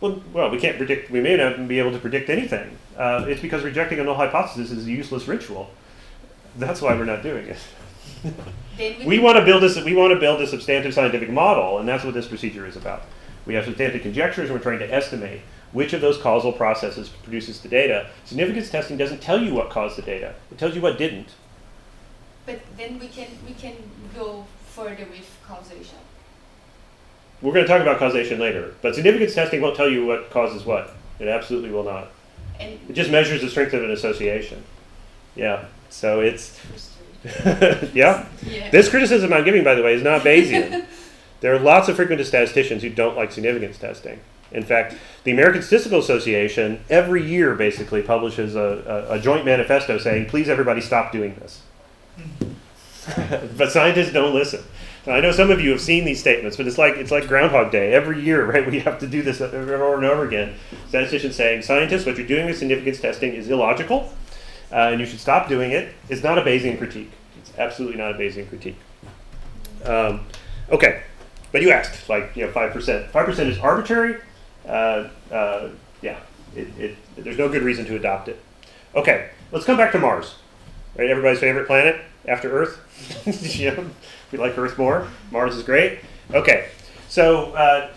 Well, we can't predict. We may not be able to predict anything. It's because rejecting a null hypothesis is a useless ritual. That's why we're not doing it. We want to build a substantive scientific model, and that's what this procedure is about. We have substantive conjectures, and we're trying to estimate which of those causal processes produces the data. Significance testing doesn't tell you what caused the data. It tells you what didn't. But then we can go further with causation. We're going to talk about causation later, but significance testing won't tell you what causes what. It absolutely will not. And It just measures the strength of an association. Yeah. So it's yeah. yeah. This criticism I'm giving, by the way, is not Bayesian. There are lots of frequentist statisticians who don't like significance testing. In fact, the American Statistical Association every year basically publishes a joint manifesto saying, please everybody stop doing this. But scientists don't listen. So I know some of you have seen these statements, but it's like Groundhog Day. Every year, right, we have to do this over and over again. Statisticians saying, scientists, what you're doing with significance testing is illogical, and you should stop doing it. It's not a Bayesian critique. It's absolutely not a Bayesian critique. Okay, but you asked, 5%. 5% is arbitrary. There's no good reason to adopt it. Okay, let's come back to Mars. Right, everybody's favorite planet after Earth. We like Earth more. Mars is great. Okay, so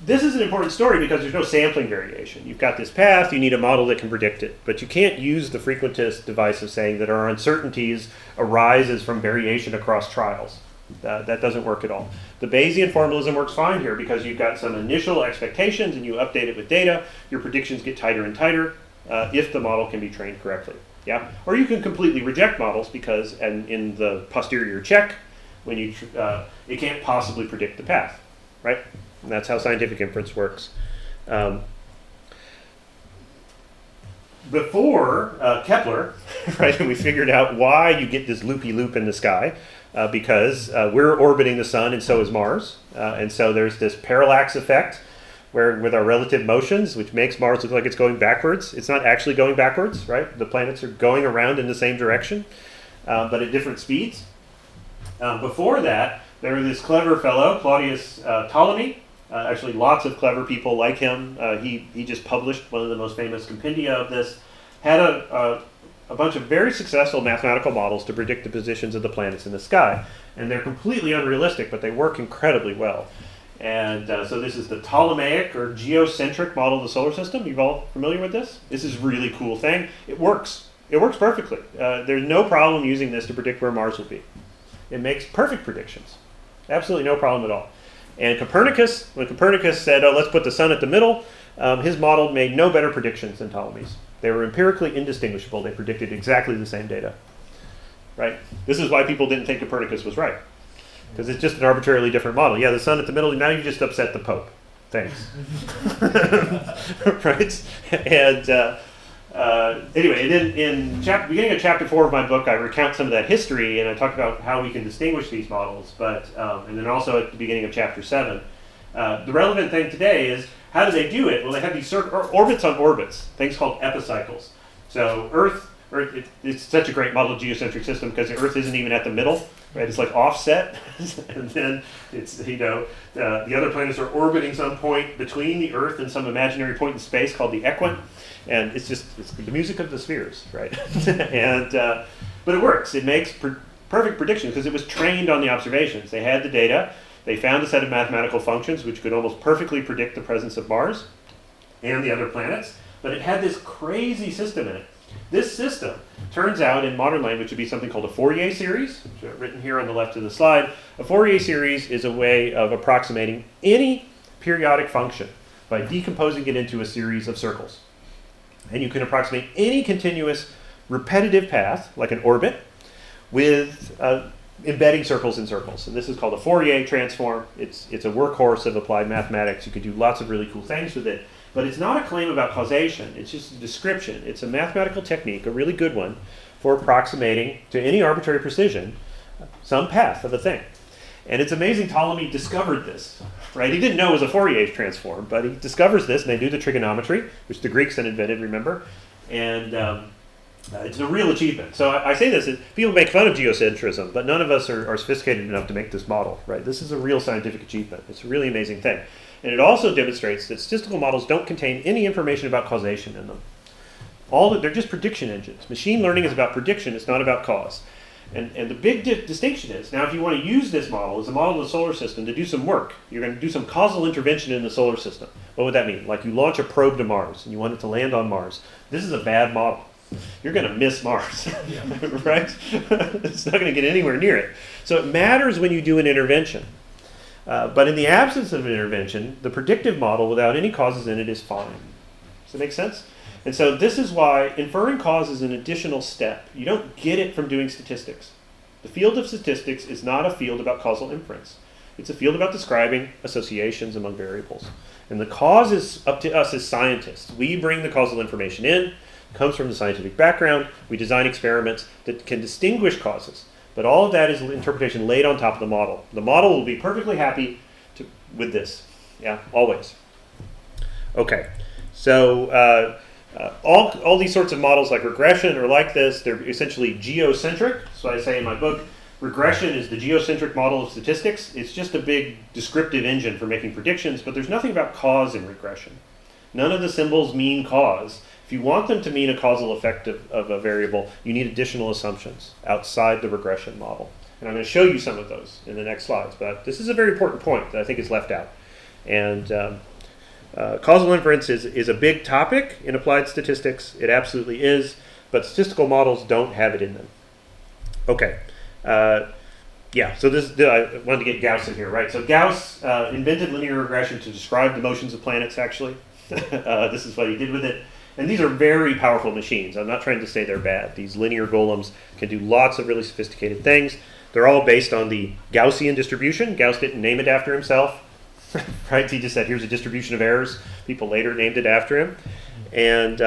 this is an important story because there's no sampling variation. You've got this path, you need a model that can predict it, but you can't use the frequentist device of saying that our uncertainties arises from variation across trials. That doesn't work at all. The Bayesian formalism works fine here because you've got some initial expectations and you update it with data. Your predictions get tighter and tighter if the model can be trained correctly. Yeah, or you can completely reject models because, and in the posterior check, when you it can't possibly predict the path, right? And that's how scientific inference works. Before Kepler, right, we figured out why you get this loopy loop in the sky, because we're orbiting the sun and so is Mars, and so there's this parallax effect where with our relative motions, which makes Mars look like it's going backwards. It's not actually going backwards, right? The planets are going around in the same direction, but at different speeds. Before that, there was this clever fellow, Claudius Ptolemy. Actually, lots of clever people like him. He just published one of the most famous compendia of this. Had a bunch of very successful mathematical models to predict the positions of the planets in the sky. And they're completely unrealistic, but they work incredibly well. And so this is the Ptolemaic or geocentric model of the solar system. You're all familiar with this? This is a really cool thing. It works. It works perfectly. There's no problem using this to predict where Mars will be. It makes perfect predictions. Absolutely no problem at all. And Copernicus, when Copernicus said, oh, let's put the sun at the middle, his model made no better predictions than Ptolemy's. They were empirically indistinguishable. They predicted exactly the same data. Right? This is why people didn't think Copernicus was right. Because it's just an arbitrarily different model. Yeah, the sun at the middle, now you just upset the Pope. Thanks. Right? And anyway, and then in beginning of chapter 4 of my book, I recount some of that history, and I talk about how we can distinguish these models. But and then also at the beginning of chapter 7, the relevant thing today is, how do they do it? Well, they have these orbits on orbits, things called epicycles. So it's such a great model of geocentric system because the Earth isn't even at the middle, right? It's like offset, and then it's, the other planets are orbiting some point between the Earth and some imaginary point in space called the equant, and it's the music of the spheres, right? And but it works. It makes perfect predictions because it was trained on the observations. They had the data. They found a set of mathematical functions which could almost perfectly predict the presence of Mars and the other planets, but it had this crazy system in it. This system turns out in modern language to be something called a Fourier series, which are written here on the left of the slide. A Fourier series is a way of approximating any periodic function by decomposing it into a series of circles. And you can approximate any continuous repetitive path, like an orbit, with embedding circles in circles. And this is called a Fourier transform. It's a workhorse of applied mathematics. You can do lots of really cool things with it. But it's not a claim about causation. It's just a description. It's a mathematical technique, a really good one, for approximating to any arbitrary precision some path of a thing. And it's amazing Ptolemy discovered this, right? He didn't know it was a Fourier transform, but he discovers this, and they do the trigonometry, which the Greeks had invented, remember? And it's a real achievement. So I say this, people make fun of geocentrism, but none of us are sophisticated enough to make this model, right? This is a real scientific achievement. It's a really amazing thing. And it also demonstrates that statistical models don't contain any information about causation in them. They're just prediction engines. Machine learning is about prediction, it's not about cause. And the big distinction is, now if you want to use this model as a model of the solar system to do some work, you're going to do some causal intervention in the solar system. What would that mean? Like you launch a probe to Mars and you want it to land on Mars. This is a bad model. you're going to miss Mars, Yeah. right? It's not going to get anywhere near it. So it matters when you do an intervention. But in the absence of an intervention, the predictive model without any causes in it is fine. Does that make sense? And so this is why inferring cause is an additional step. You don't get it from doing statistics. The field of statistics is not a field about causal inference. It's a field about describing associations among variables. And the cause is up to us as scientists. We bring the causal information in, it comes from the scientific background, we design experiments that can distinguish causes. But all of that is interpretation laid on top of the model. The model will be perfectly happy with this. Yeah, always. Okay, so all these sorts of models like regression are like this. They're essentially geocentric. So I say in my book, regression is the geocentric model of statistics. It's just a big descriptive engine for making predictions, but there's nothing about cause in regression. None of the symbols mean cause. If you want them to mean a causal effect of a variable, you need additional assumptions outside the regression model. And I'm going to show you some of those in the next slides, but this is a very important point that I think is left out. And causal inference is a big topic in applied statistics. It absolutely is, but statistical models don't have it in them. Okay. Yeah, so I wanted to get Gauss in here, right? So Gauss invented linear regression to describe the motions of planets, actually. This is what he did with it. And these are very powerful machines. I'm not trying to say they're bad. These linear golems can do lots of really sophisticated things. They're all based on the Gaussian distribution. Gauss didn't name it after himself, right? He just said, here's a distribution of errors. People later named it after him. And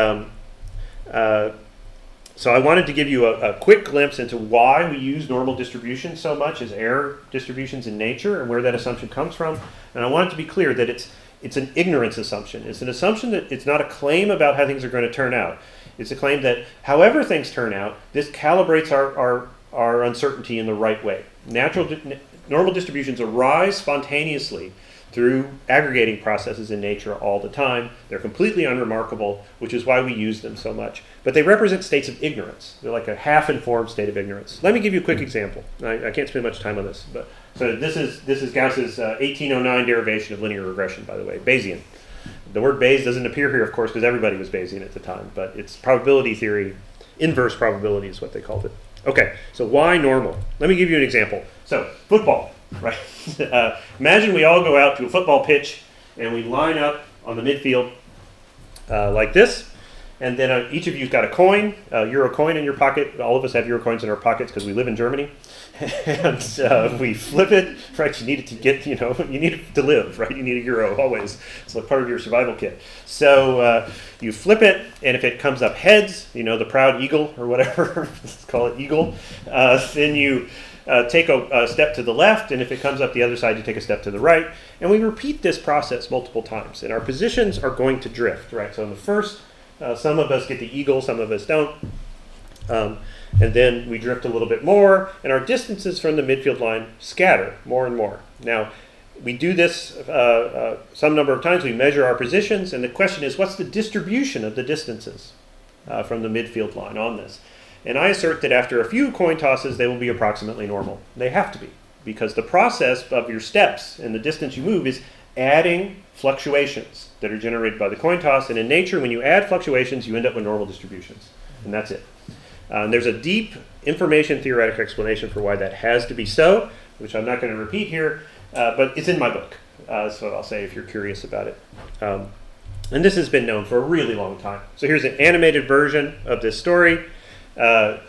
so I wanted to give you a quick glimpse into why we use normal distributions so much as error distributions in nature and where that assumption comes from. And I want it to be clear that it's an ignorance assumption. It's an assumption that it's not a claim about how things are going to turn out. It's a claim that however things turn out, this calibrates our uncertainty in the right way. Normal distributions arise spontaneously through aggregating processes in nature all the time. They're completely unremarkable, which is why we use them so much. But they represent states of ignorance. They're like a half-informed state of ignorance. Let me give you a quick example. I can't spend much time on this, but so this is Gauss's 1809 derivation of linear regression, by the way, Bayesian. The word Bayes doesn't appear here, of course, because everybody was Bayesian at the time, but it's probability theory, inverse probability is what they called it. Okay, so why normal? Let me give you an example. So football, right? Imagine we all go out to a football pitch and we line up on the midfield like this. And then each of you's got a coin, euro coin in your pocket. All of us have euro coins in our pockets because we live in Germany. And we flip it, right? You need it to get, you need it to live, right? You need a euro always. It's like part of your survival kit. So you flip it, and if it comes up heads, the proud eagle or whatever, let's call it eagle, then you take a step to the left, and if it comes up the other side, you take a step to the right. And we repeat this process multiple times. And our positions are going to drift, right? So in the first, some of us get the eagle, some of us don't. And then we drift a little bit more, and our distances from the midfield line scatter more and more. Now, we do this some number of times. We measure our positions, and the question is, what's the distribution of the distances from the midfield line on this? And I assert that after a few coin tosses, they will be approximately normal. They have to be, because the process of your steps and the distance you move is adding fluctuations that are generated by the coin toss. And in nature, when you add fluctuations, you end up with normal distributions. And that's it. There's a deep information theoretic explanation for why that has to be so, which I'm not going to repeat here, but it's in my book. So I'll say if you're curious about it. And this has been known for a really long time. So here's an animated version of this story. The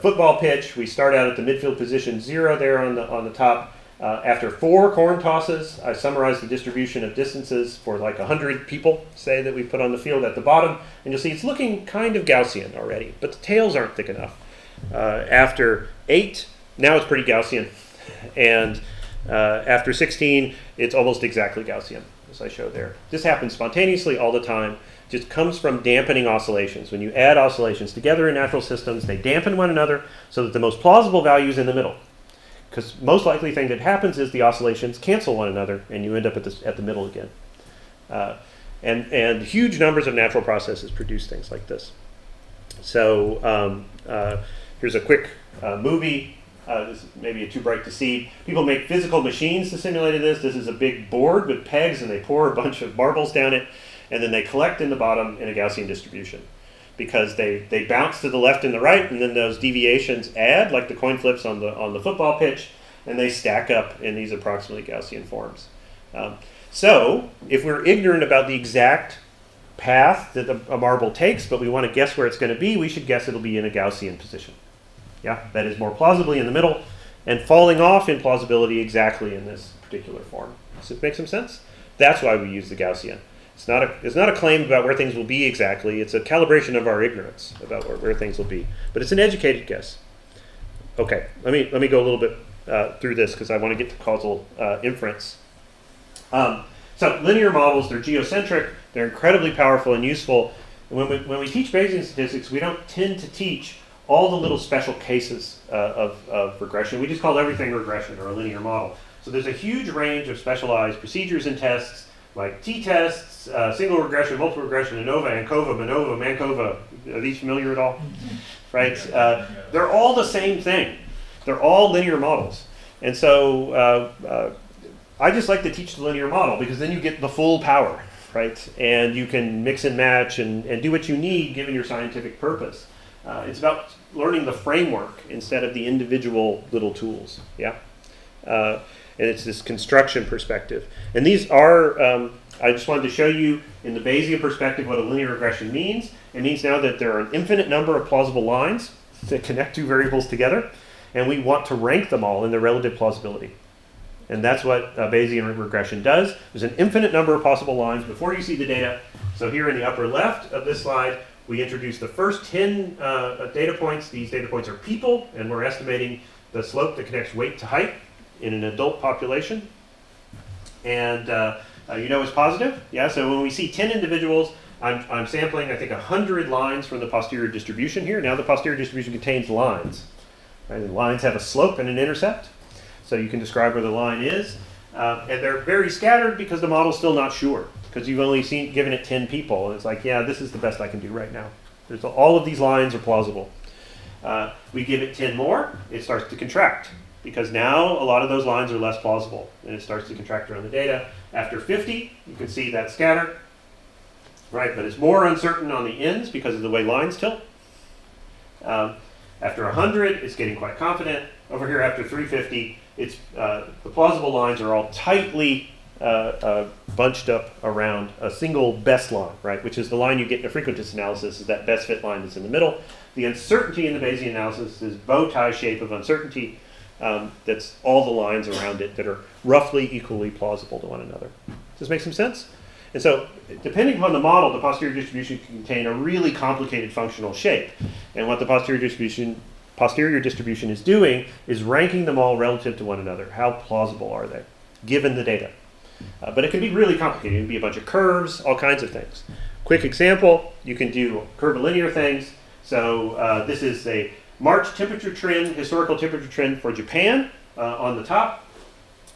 football pitch, we start out at the midfield position 0 there on the top. After 4 coin tosses, I summarized the distribution of distances for like 100 people, say, that we put on the field at the bottom. And you'll see it's looking kind of Gaussian already, but the tails aren't thick enough. After 8, now it's pretty Gaussian. And after 16, it's almost exactly Gaussian, as I showed there. This happens spontaneously all the time. Just comes from dampening oscillations. When you add oscillations together in natural systems, they dampen one another so that the most plausible value is in the middle. Because most likely thing that happens is the oscillations cancel one another, and you end up at the middle again. And huge numbers of natural processes produce things like this. So here's a quick movie. This is maybe too bright to see. People make physical machines to simulate this. This is a big board with pegs, and they pour a bunch of marbles down it, and then they collect in the bottom in a Gaussian distribution. because they bounce to the left and the right, and then those deviations add, like the coin flips on the football pitch, and they stack up in these approximately Gaussian forms. So if we're ignorant about the exact path that a marble takes, but we want to guess where it's going to be, we should guess it'll be in a Gaussian position. Yeah, that is more plausibly in the middle, and falling off in plausibility exactly in this particular form. Does it make some sense? That's why we use the Gaussian. It's not a claim about where things will be exactly. It's a calibration of our ignorance about where things will be. But it's an educated guess. Okay, let me go a little bit through this because I want to get to causal inference. So linear models, they're geocentric. They're incredibly powerful and useful. And when we teach Bayesian statistics, we don't tend to teach all the little special cases of regression. We just call everything regression or a linear model. So there's a huge range of specialized procedures and tests like T-tests, single regression, multiple regression, ANOVA, ANCOVA, MANOVA, MANCOVA. Are these familiar at all? Right? They're all the same thing. They're all linear models. And so I just like to teach the linear model because then you get the full power, right? And you can mix and match and do what you need given your scientific purpose. It's about learning the framework instead of the individual little tools, yeah? And it's this construction perspective. And these are, I just wanted to show you in the Bayesian perspective what a linear regression means. It means now that there are an infinite number of plausible lines that connect two variables together, and we want to rank them all in their relative plausibility. And that's what Bayesian regression does. There's an infinite number of possible lines before you see the data. So here in the upper left of this slide, we introduce the first 10 data points. These data points are people, and we're estimating the slope that connects weight to height in an adult population. And it's positive. Yeah, so when we see 10 individuals, I'm sampling, I think, 100 lines from the posterior distribution here. Now the posterior distribution contains lines. Right? And lines have a slope and an intercept. So you can describe where the line is. And they're very scattered because the model's still not sure. Because you've only given it 10 people. And it's like, yeah, this is the best I can do right now. All of these lines are plausible. We give it 10 more, it starts to contract. Because now a lot of those lines are less plausible. And it starts to contract around the data. After 50, you can see that scatter. Right, but it's more uncertain on the ends because of the way lines tilt. After 100, it's getting quite confident. Over here, after 350, it's the plausible lines are all tightly bunched up around a single best line, right? Which is the line you get in a frequentist analysis, is that best fit line that's in the middle. The uncertainty in the Bayesian analysis is bow tie shape of uncertainty. That's all the lines around it that are roughly equally plausible to one another. Does this make some sense? And so, depending upon the model, the posterior distribution can contain a really complicated functional shape. And what the posterior distribution is doing is ranking them all relative to one another. How plausible are they, given the data? But it can be really complicated. It can be a bunch of curves, all kinds of things. Quick example, you can do curvilinear things. So this is a March temperature trend, historical temperature trend for Japan on the top.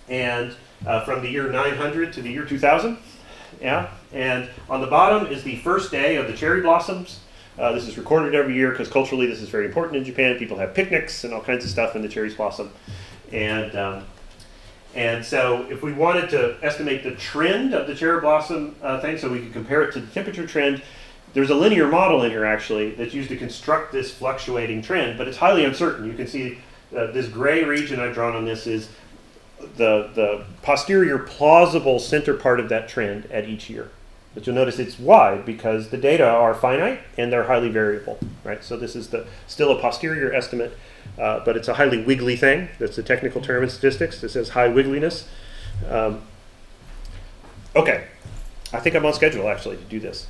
And from the year 900 to the year 2000. Yeah, and on the bottom is the first day of the cherry blossoms. This is recorded every year because culturally this is very important in Japan. People have picnics and all kinds of stuff when the cherries blossom. And so if we wanted to estimate the trend of the cherry blossom thing so we could compare it to the temperature trend, there's a linear model in here actually that's used to construct this fluctuating trend, but it's highly uncertain. You can see this gray region I've drawn on this is the posterior plausible center part of that trend at each year. But you'll notice it's wide because the data are finite and they're highly variable, right? So this is still a posterior estimate, but it's a highly wiggly thing. That's the technical term in statistics. It says high wiggliness. Okay, I think I'm on schedule actually to do this.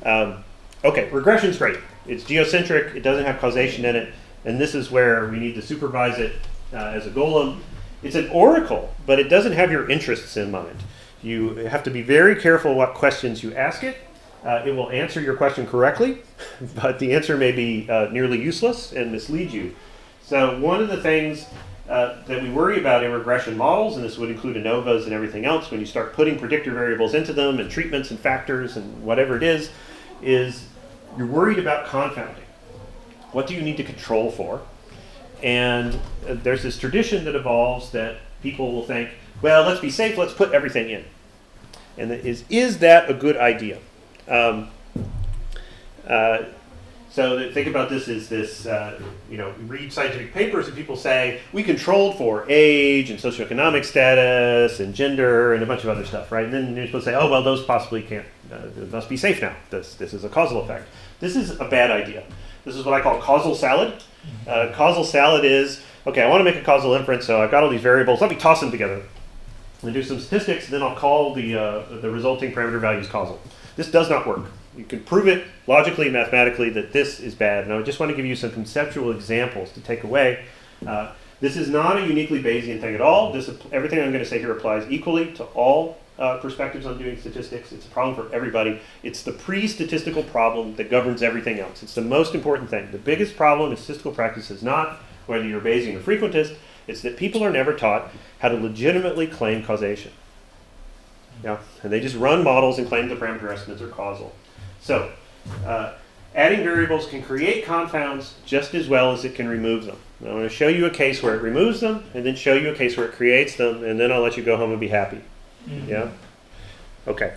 Okay, regression's great. It's geocentric. It doesn't have causation in it, and this is where we need to supervise it as a golem. It's an oracle, but it doesn't have your interests in mind. You have to be very careful what questions you ask it. It will answer your question correctly, but the answer may be nearly useless and mislead you. So one of the things that we worry about in regression models, and this would include ANOVAs and everything else, when you start putting predictor variables into them and treatments and factors and whatever it is you're worried about confounding. What do you need to control for? And there's this tradition that evolves that people will think, well, let's be safe, let's put everything in. And is that a good idea? So think about this as this, you read scientific papers and people say, we controlled for age and socioeconomic status and gender and a bunch of other stuff, right? And then you're supposed to say, oh, well, those possibly can't, it must be safe now. This is a causal effect. This is a bad idea. This is what I call causal salad. Causal salad is, okay, I want to make a causal inference, so I've got all these variables. Let me toss them together and do some statistics, and then I'll call the resulting parameter values causal. This does not work. You can prove it logically, mathematically, that this is bad. And I just want to give you some conceptual examples to take away. This is not a uniquely Bayesian thing at all. Everything I'm going to say here applies equally to all perspectives on doing statistics. It's a problem for everybody. It's the pre-statistical problem that governs everything else. It's the most important thing. The biggest problem in statistical practice is not whether you're Bayesian or frequentist. It's that people are never taught how to legitimately claim causation. Yeah, and they just run models and claim the parameter estimates are causal. So, adding variables can create confounds just as well as it can remove them. I'm going to show you a case where it removes them, and then show you a case where it creates them, and then I'll let you go home and be happy. Mm-hmm. Yeah? Okay.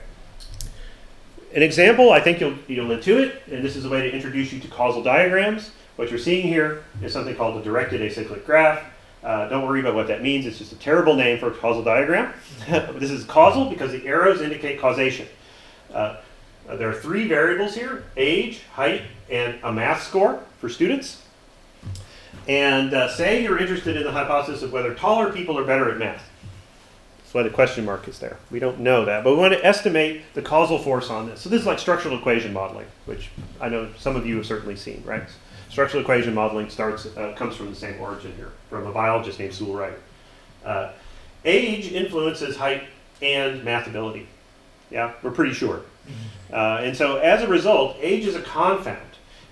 An example, I think you'll intuit, and this is a way to introduce you to causal diagrams. What you're seeing here is something called a directed acyclic graph. Don't worry about what that means. It's just a terrible name for a causal diagram. This is causal because the arrows indicate causation. There are three variables here: age, height, and a math score for students. And say you're interested in the hypothesis of whether taller people are better at math. That's why the question mark is there. We don't know that, but we want to estimate the causal force on this. So this is like structural equation modeling, which I know some of you have certainly seen, right? Structural equation modeling comes from the same origin here, from a biologist named Sewell Wright. Age influences height and math ability. Yeah, we're pretty sure. And so as a result, age is a confound.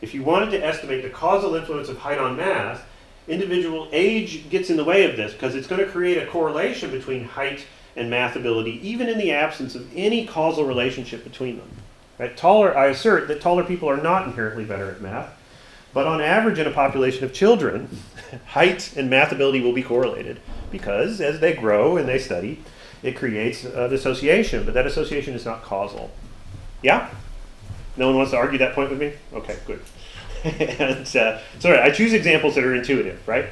If you wanted to estimate the causal influence of height on math, individual age gets in the way of this because it's going to create a correlation between height and math ability, even in the absence of any causal relationship between them. Right? I assert that taller people are not inherently better at math, but on average in a population of children, height and math ability will be correlated because as they grow and they study, it creates an association, but that association is not causal. Yeah? No one wants to argue that point with me? Okay, good. And so I choose examples that are intuitive, right?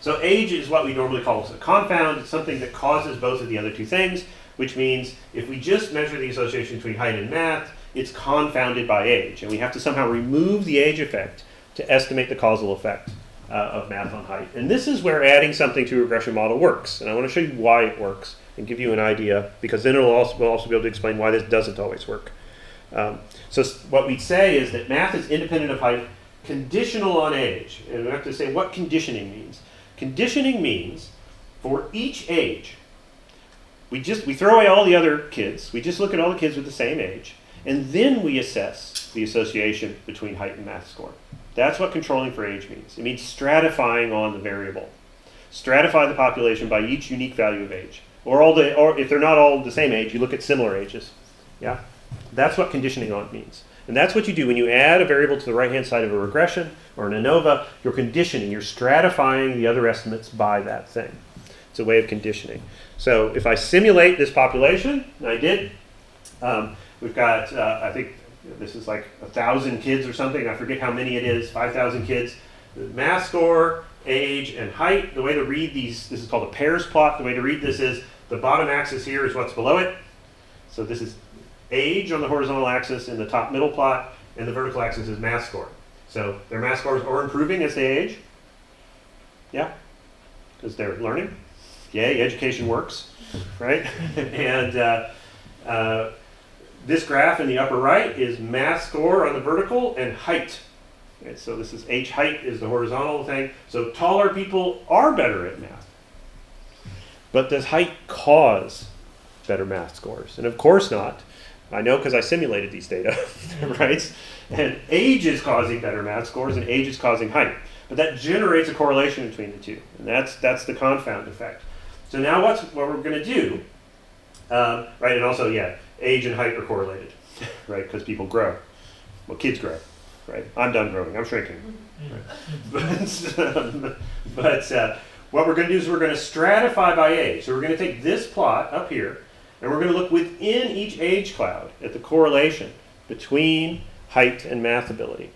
So age is what we normally call a confound. It's something that causes both of the other two things, which means if we just measure the association between height and math, it's confounded by age. And we have to somehow remove the age effect to estimate the causal effect of math on height. And this is where adding something to a regression model works. And I want to show you why it works and give you an idea, because then we'll also be able to explain why this doesn't always work. So what we'd say is that math is independent of height, conditional on age. And we have to say what conditioning means. Conditioning means for each age, we throw away all the other kids, we just look at all the kids with the same age, and then we assess the association between height and math score. That's what controlling for age means. It means stratifying on the variable. Stratify the population by each unique value of age. Or if they're not all the same age, you look at similar ages. Yeah? That's what conditioning on means. And that's what you do when you add a variable to the right-hand side of a regression or an ANOVA. You're conditioning. You're stratifying the other estimates by that thing. It's a way of conditioning. So if I simulate this population, and I did, we've got, I think this is like 1,000 kids or something. I forget how many it is, 5,000 kids. The math score, age, and height. The way to read these, this is called a pairs plot. The way to read this is the bottom axis here is what's below it. So this is age on the horizontal axis in the top middle plot, and the vertical axis is math score. So their math scores are improving as they age. Yeah? Because they're learning. Yay, education works, right? And this graph in the upper right is math score on the vertical and height. Okay, so this is age height is the horizontal thing. So taller people are better at math. But does height cause better math scores? And of course not. I know because I simulated these data, right? And age is causing better math scores and age is causing height. But that generates a correlation between the two. And that's the confound effect. So now what we're going to do, right, and also, yeah, age and height are correlated, right, because people grow. Well, kids grow, right? I'm done growing. I'm shrinking. Right? But what we're going to do is we're going to stratify by age. So we're going to take this plot up here, and we're going to look within each age cloud at the correlation between height, and math ability.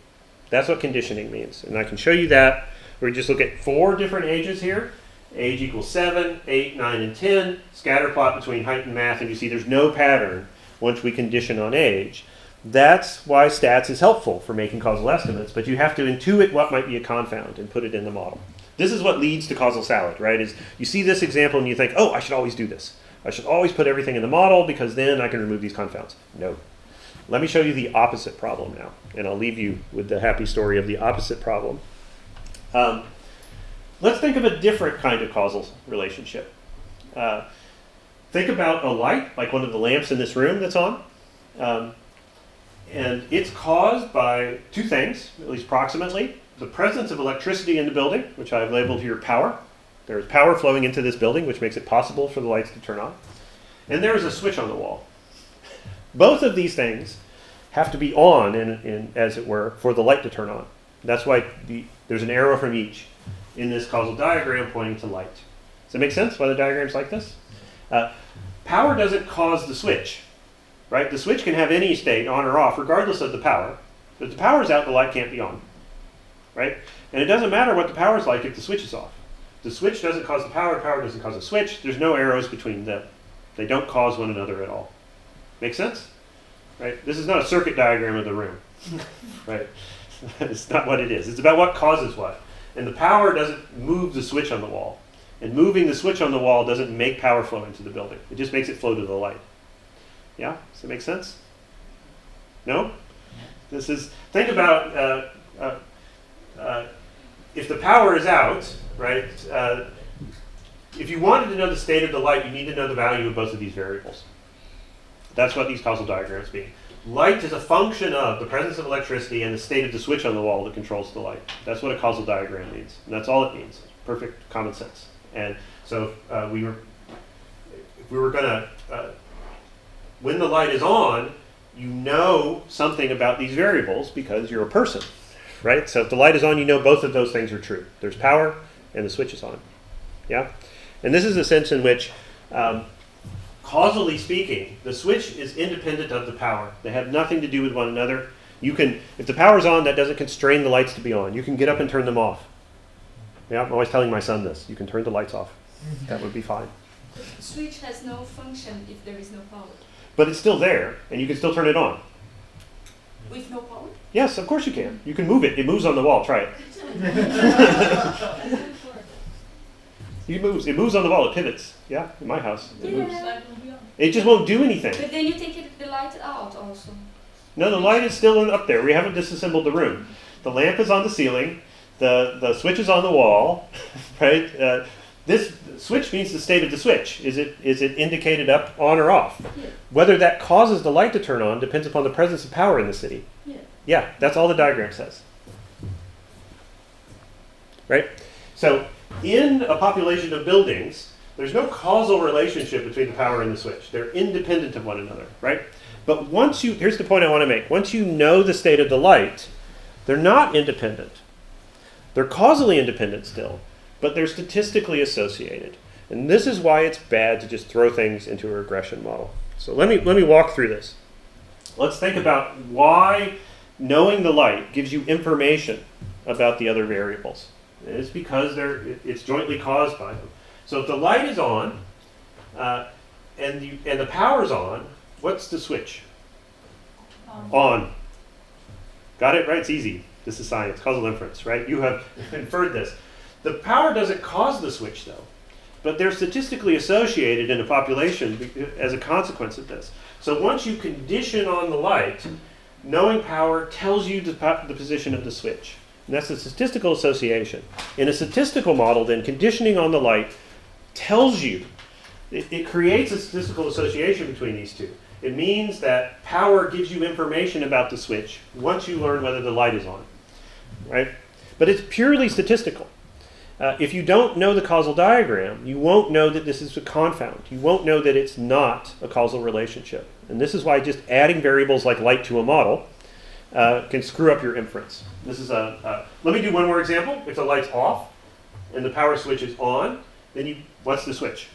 That's what conditioning means. And I can show you that. We just look at 4 different ages here. Age equals 7, 8, 9, and 10. Scatter plot between height and math, and you see there's no pattern once we condition on age. That's why stats is helpful for making causal estimates, but you have to intuit what might be a confound and put it in the model. This is what leads to causal salad, right? Is you see this example and you think, oh, I should always do this. I should always put everything in the model because then I can remove these confounds. No. Let me show you the opposite problem now, and I'll leave you with the happy story of the opposite problem. Let's think of a different kind of causal relationship. Think about a light, like one of the lamps in this room that's on. And it's caused by 2 things, at least approximately. The presence of electricity in the building, which I've labeled here power. There's power flowing into this building, which makes it possible for the lights to turn on. And there is a switch on the wall. Both of these things have to be on, as it were, for the light to turn on. That's why there's an arrow from each in this causal diagram pointing to light. Does that make sense, why the diagram's like this? Power doesn't cause the switch, right? The switch can have any state, on or off, regardless of the power. But if the power's out, the light can't be on, right? And it doesn't matter what the power's like if the switch is off. The switch doesn't cause the power doesn't cause the switch. There's no arrows between them. They don't cause one another at all. Make sense? Right? This is not a circuit diagram of the room, right? It's not what it is. It's about what causes what. And the power doesn't move the switch on the wall. And moving the switch on the wall doesn't make power flow into the building. It just makes it flow to the light. Yeah? Does that make sense? No? This is, think about if the power is out, right? If you wanted to know the state of the light, you need to know the value of both of these variables. That's what these causal diagrams mean. Light is a function of the presence of electricity and the state of the switch on the wall that controls the light. That's what a causal diagram means. And that's all it means. Perfect common sense. And so if we were going to, when the light is on, you know something about these variables because you're a person, right? So if the light is on, you know both of those things are true. There's power and the switch is on. Yeah? And this is the sense in which, causally speaking, the switch is independent of the power. They have nothing to do with one another. You can, if the power's on, that doesn't constrain the lights to be on. You can get up and turn them off. Yeah, I'm always telling my son this. You can turn the lights off. That would be fine. The switch has no function if there is no power. But it's still there, and you can still turn it on. With no power? Yes, of course you can. You can move it. It moves on the wall. Try it. It moves. It moves on the wall. It pivots. Yeah, in my house. It moves. It just won't do anything. But then you take the light out also. No, the light is still up there. We haven't disassembled the room. The lamp is on the ceiling. The switch is on the wall. Right? This switch means the state of the switch. Is it indicated up, on, or off? Yeah. Whether that causes the light to turn on depends upon the presence of power in the city. Yeah. Yeah, that's all the diagram says. Right? So in a population of buildings, there's no causal relationship between the power and the switch. They're independent of one another, right? But here's the point I want to make. Once you know the state of the light, they're not independent. They're causally independent still, but they're statistically associated. And this is why it's bad to just throw things into a regression model. So let me walk through this. Let's think about why knowing the light gives you information about the other variables. It's because it's jointly caused by them. So if the light is on and the power's on, what's the switch? On. Got it? Right? It's easy. This is science, causal inference, right? You have inferred this. The power doesn't cause the switch, though, but they're statistically associated in a population as a consequence of this. So once you condition on the light, knowing power tells you the position of the switch. And that's a statistical association. In a statistical model, then, conditioning on the light tells you, it creates a statistical association between these two. It means that power gives you information about the switch once you learn whether the light is on, right? But it's purely statistical. If you don't know the causal diagram, you won't know that this is a confound. You won't know that it's not a causal relationship. And this is why just adding variables like light to a model can screw up your inference. This is let me do one more example. If the light's off and the power switch is on, then what's the switch?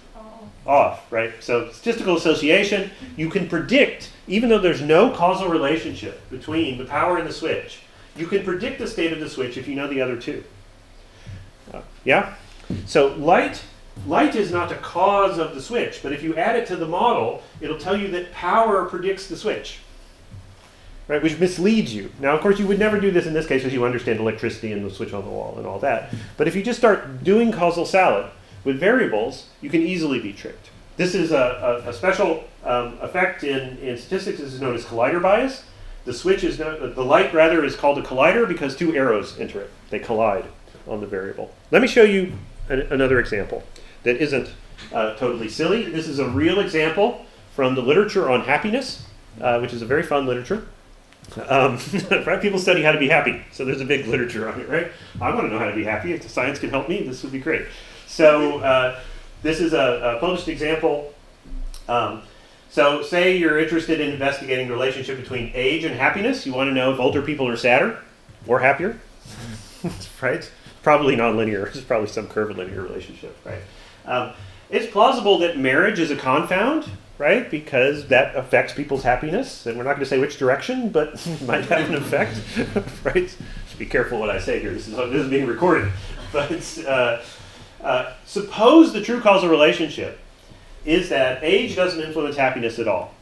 off, right? So statistical association, you can predict, even though there's no causal relationship between the power and the switch, you can predict the state of the switch if you know the other two. Yeah? So light is not the cause of the switch, but if you add it to the model, it'll tell you that power predicts the switch, right? Which misleads you. Now, of course, you would never do this in this case because you understand electricity and the switch on the wall and all that. But if you just start doing causal salad with variables, you can easily be tricked. This is a special effect in statistics. This is known as collider bias. The switch is the light rather is called a collider because two arrows enter it. They collide on the variable. Let me show you another example that isn't totally silly. This is a real example from the literature on happiness, which is a very fun literature. Right? People study how to be happy, so there's a big literature on it, right? I want to know how to be happy. If science can help me, this would be great. So this is a published example. So say you're interested in investigating the relationship between age and happiness. You want to know if older people are sadder or happier, right? Probably nonlinear. There's probably some curvilinear relationship, right? It's plausible that marriage is a confound, right? Because that affects people's happiness. And we're not going to say which direction, but it might have an effect, right? Should be careful what I say here. This is being recorded. But suppose the true causal relationship is that age doesn't influence happiness at all.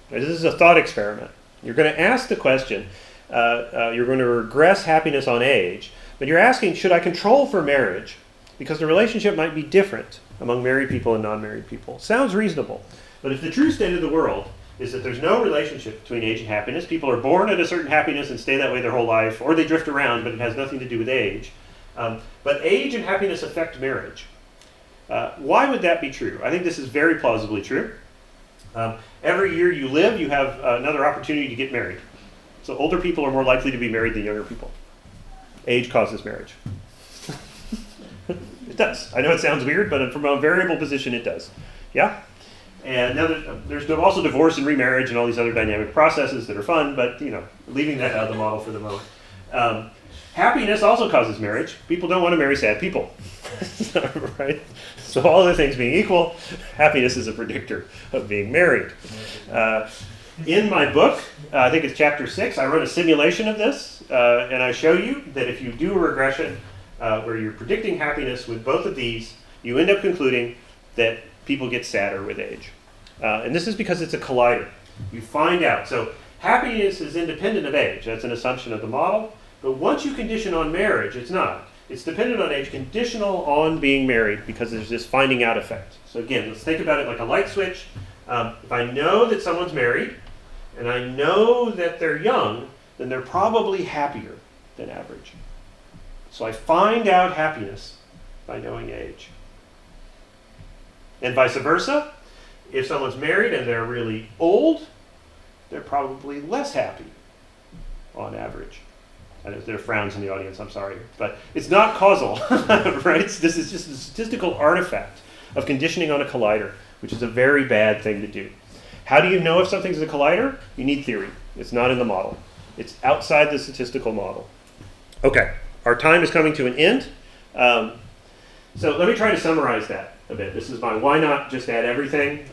This is a thought experiment. You're going to ask the question, you're going to regress happiness on age, but you're asking, should I control for marriage? Because the relationship might be different among married people and non-married people. Sounds reasonable. But if the true state of the world is that there's no relationship between age and happiness, people are born at a certain happiness and stay that way their whole life, or they drift around, but it has nothing to do with age. But age and happiness affect marriage. Why would that be true? I think this is very plausibly true. Every year you live, you have another opportunity to get married. So older people are more likely to be married than younger people. Age causes marriage. It does. I know it sounds weird, but from a variable position, it does. Yeah? And now there's also divorce and remarriage and all these other dynamic processes that are fun, but leaving that out of the model for the moment. Happiness also causes marriage. People don't want to marry sad people, right? So all other things being equal, happiness is a predictor of being married. In my book, I think it's chapter 6, I wrote a simulation of this, and I show you that if you do a regression where you're predicting happiness with both of these, you end up concluding that people get sadder with age. And this is because it's a collider. You find out. So happiness is independent of age. That's an assumption of the model. But once you condition on marriage, it's not. It's dependent on age, conditional on being married, because there's this finding out effect. So again, let's think about it like a light switch. If I know that someone's married, and I know that they're young, then they're probably happier than average. So I find out happiness by knowing age. And vice versa. If someone's married and they're really old, they're probably less happy on average. And if there are frowns in the audience, I'm sorry. But it's not causal, right? This is just a statistical artifact of conditioning on a collider, which is a very bad thing to do. How do you know if something's a collider? You need theory. It's not in the model. It's outside the statistical model. Okay, our time is coming to an end. So let me try to summarize that a bit. This is my why not just add everything.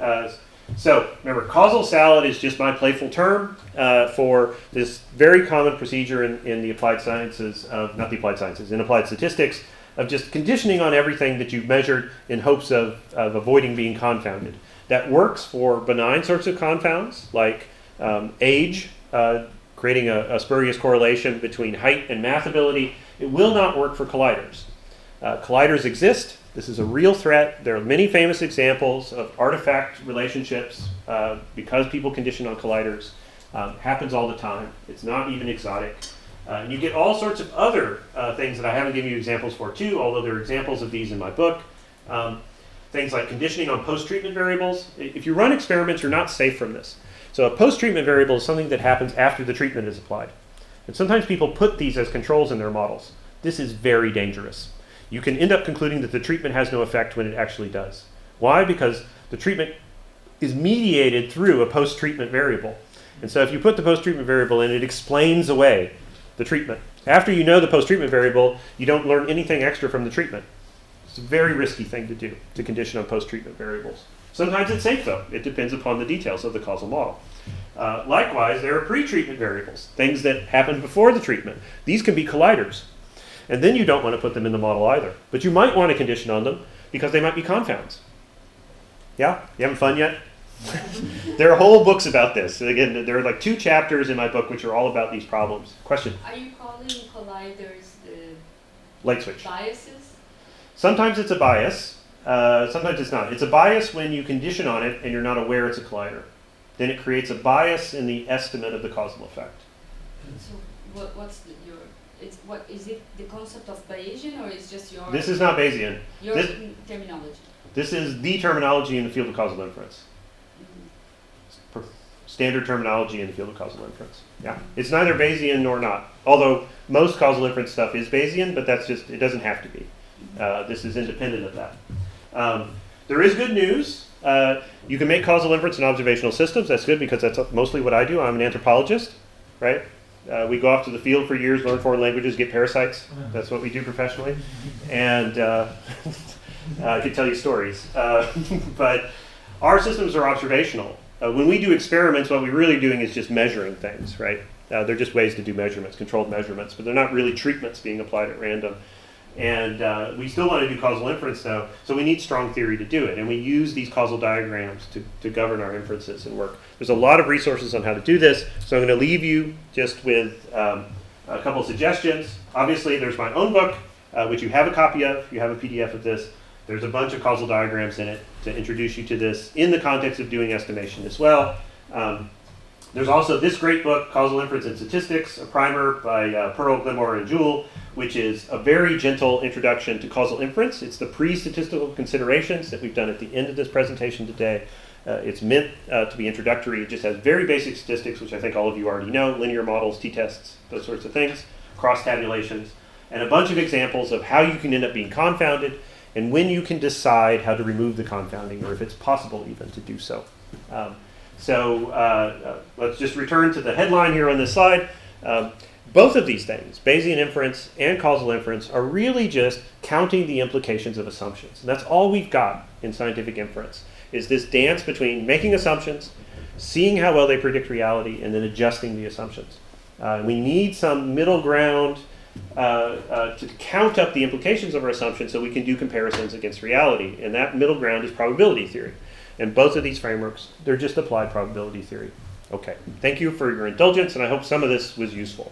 So remember, causal salad is just my playful term for this very common procedure in the applied sciences not the applied sciences, in applied statistics, of just conditioning on everything that you've measured in hopes of avoiding being confounded. That works for benign sorts of confounds, like age, creating a spurious correlation between height and math ability. It will not work for colliders. Colliders exist. This is a real threat. There are many famous examples of artifact relationships because people condition on colliders. Happens all the time. It's not even exotic. And you get all sorts of other things that I haven't given you examples for too, although there are examples of these in my book. Things like conditioning on post-treatment variables. If you run experiments, you're not safe from this. So a post-treatment variable is something that happens after the treatment is applied. And sometimes people put these as controls in their models. This is very dangerous. You can end up concluding that the treatment has no effect when it actually does. Why? Because the treatment is mediated through a post-treatment variable. And so if you put the post-treatment variable in, it explains away the treatment. After you know the post-treatment variable, you don't learn anything extra from the treatment. It's a very risky thing to do, to condition on post-treatment variables. Sometimes it's safe, though. It depends upon the details of the causal model. Likewise, there are pre-treatment variables, things that happen before the treatment. These can be colliders. And then you don't want to put them in the model either. But you might want to condition on them because they might be confounds. Yeah? You having fun yet? There are whole books about this. Again, there are like 2 chapters in my book which are all about these problems. Question? Are you calling colliders the Light switch. biases? Sometimes it's a bias. Sometimes it's not. It's a bias when you condition on it and you're not aware it's a collider. Then it creates a bias in the estimate of the causal effect. So what's your? What is it? The concept of Bayesian, or is just your? This is not Bayesian. Your this- terminology. This is the terminology in the field of causal inference. Standard terminology in the field of causal inference. Yeah, it's neither Bayesian nor not. Although most causal inference stuff is Bayesian, but that's just, it doesn't have to be. This is independent of that. There is good news. You can make causal inference in observational systems. That's good because that's mostly what I do. I'm an anthropologist, right? We go off to the field for years, learn foreign languages, get parasites. That's what we do professionally. And I could tell you stories. But our systems are observational. When we do experiments, what we're really doing is just measuring things, right? They're just ways to do measurements, controlled measurements, but they're not really treatments being applied at random. And we still want to do causal inference though, so we need strong theory to do it. And we use these causal diagrams to govern our inferences and work. There's a lot of resources on how to do this, so I'm going to leave you just with a couple of suggestions. Obviously, there's my own book, which you have a copy of. You have a PDF of this. There's a bunch of causal diagrams in it to introduce you to this in the context of doing estimation as well. There's also this great book, Causal Inference and Statistics, a primer by Pearl, Glimmer, and Jewell, which is a very gentle introduction to causal inference. It's the pre-statistical considerations that we've done at the end of this presentation today. It's meant to be introductory. It just has very basic statistics, which I think all of you already know, linear models, Ttest, those sorts of things, cross tabulations, and a bunch of examples of how you can end up being confounded and when you can decide how to remove the confounding, or if it's possible even to do so. Let's just return to the headline here on this slide. Both of these things, Bayesian inference and causal inference, are really just counting the implications of assumptions. And that's all we've got in scientific inference, is this dance between making assumptions, seeing how well they predict reality, and then adjusting the assumptions. We need some middle ground to count up the implications of our assumptions so we can do comparisons against reality. And that middle ground is probability theory. And both of these frameworks, they're just applied probability theory. Okay, thank you for your indulgence, and I hope some of this was useful.